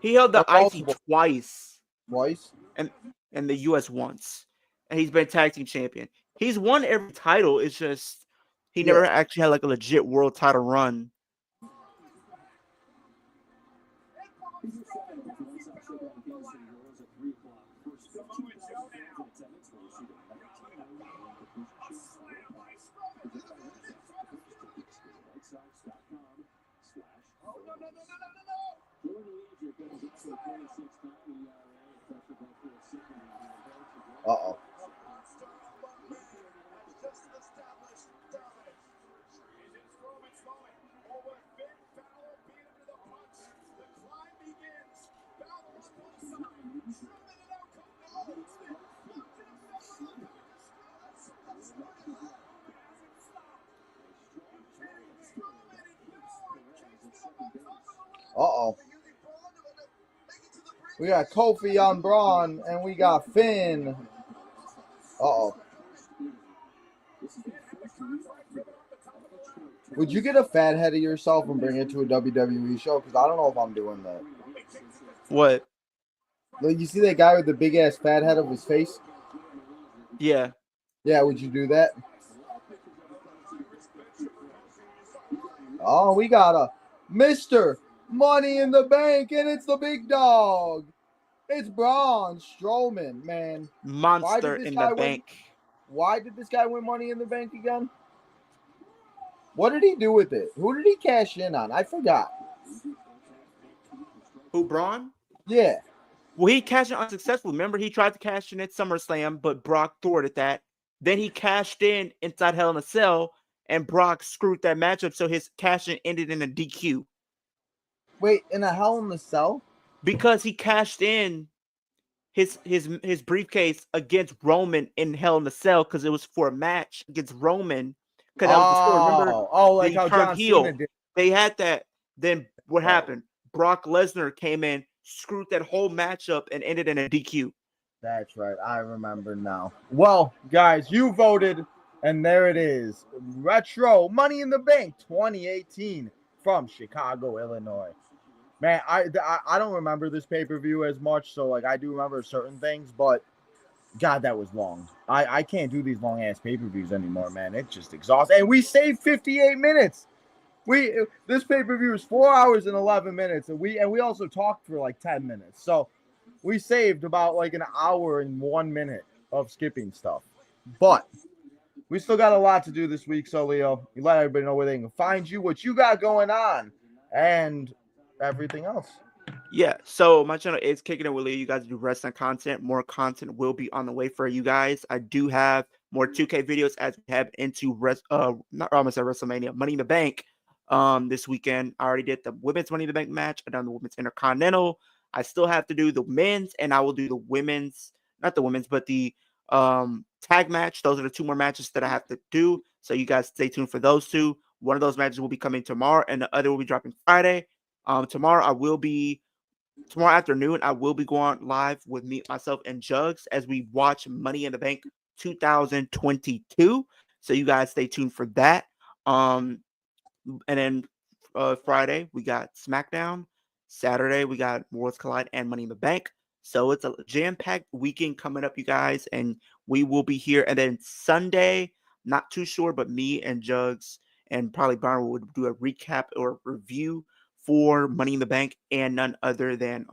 He held the IC twice. Twice? And the U.S. once. And he's been tag team champion. He's won every title. It's just he never actually had like a legit world title run. Uh-oh. Uh-oh. We got Kofi on Braun, and we got Finn. Uh-oh. Would you get a fat head of yourself and bring it to a WWE show? Because I don't know if I'm doing that. What? Like, you see that guy with the big-ass fat head of his face? Yeah. Yeah, would you do that? Oh, we got a Mr. Money in the Bank, and it's the big dog. It's Braun Strowman, man. Monster in the bank. Why did this guy win Money in the Bank again? What did he do with it? Who did he cash in on? I forgot. Who, Braun? Yeah. Well, he cashed in unsuccessfully. Remember, he tried to cash in at SummerSlam, but Brock thwarted that. Then he cashed in inside Hell in a Cell, and Brock screwed that matchup, so his cash in ended in a DQ. Wait, in a Hell in the Cell? Because he cashed in his briefcase against Roman in Hell in the Cell because it was for a match against Roman. Because that was the story. Remember, like how John Cena did. They had that. Then what happened? Brock Lesnar came in, screwed that whole matchup, and ended in a DQ. That's right. I remember now. Well, guys, you voted, and there it is. Retro Money in the Bank 2018 from Chicago, Illinois. Man, I don't remember this pay-per-view as much, so like I do remember certain things, but God, that was long. I can't do these long-ass pay-per-views anymore, man. It's just exhausting. And we saved 58 minutes. This pay-per-view is 4 hours and 11 minutes, and we also talked for like 10 minutes. So we saved about like an hour and 1 minute of skipping stuff. But we still got a lot to do this week, so Leo, you let everybody know where they can find you, what you got going on, and everything else. Yeah, so my channel is Kicking It with Leo. You guys do wrestling content. More content will be on the way for you guys. I do have more 2K videos as we head into WrestleMania, Money in the Bank. This weekend, I already did the women's Money in the Bank match. I've done the women's Intercontinental. I still have to do the men's, and I will do the women's, not the women's, but the tag match. Those are the two more matches that I have to do. So you guys stay tuned for those two. One of those matches will be coming tomorrow, and the other will be dropping Friday. Tomorrow afternoon, I will be going live with myself, and Jugs as we watch Money in the Bank 2022. So you guys stay tuned for that. And then Friday, we got SmackDown. Saturday, we got Worlds Collide and Money in the Bank. So it's a jam-packed weekend coming up, you guys, and we will be here. And then Sunday, not too sure, but me and Jugs and probably Byron would do a recap or review for Money in the Bank and none other than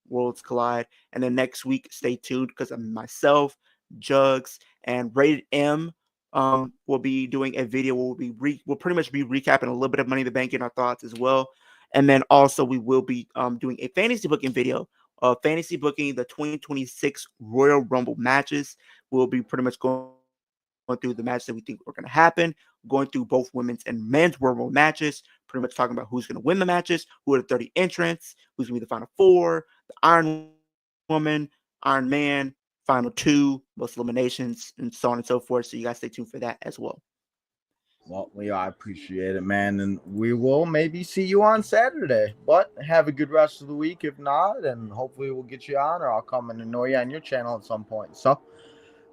Worlds Collide. And then next week, stay tuned because myself, Jugs, and Rated M will be doing a video where we'll pretty much be recapping a little bit of Money in the Bank and our thoughts as well. And then also we will be doing a fantasy booking video. Fantasy booking the 2026 Royal Rumble matches. We'll be pretty much going through the matches that we think are going to happen, going through both women's and men's Royal Rumble matches, pretty much talking about who's going to win the matches, who are the 30 entrants, who's going to be the final four, the Iron Woman, Iron Man, final two, most eliminations, and so on and so forth. So you guys stay tuned for that as well. Well, Leo, I appreciate it, man. And we will maybe see you on Saturday. But have a good rest of the week. If not, and hopefully we'll get you on, or I'll come and annoy you on your channel at some point. So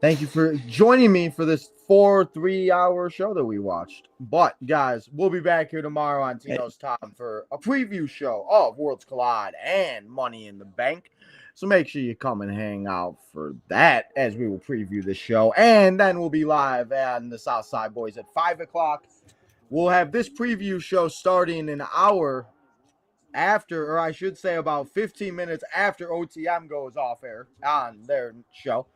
thank you for joining me for this 3-hour show that we watched. But, guys, we'll be back here tomorrow on Tino's Time for a preview show of Worlds Collide and Money in the Bank. So make sure you come and hang out for that as we will preview the show. And then we'll be live on the Southside Boys at 5 o'clock. We'll have this preview show starting an hour after, or I should say about 15 minutes after OTM goes off air on their show.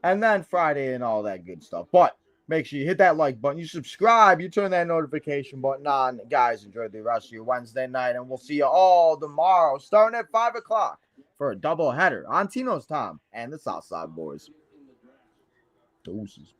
And then Friday and all that good stuff. But make sure you hit that like button. You subscribe. You turn that notification button on. Guys, enjoy the rest of your Wednesday night. And we'll see you all tomorrow starting at 5 o'clock for a double header on Tino's Time and the Southside Boys. Deuces.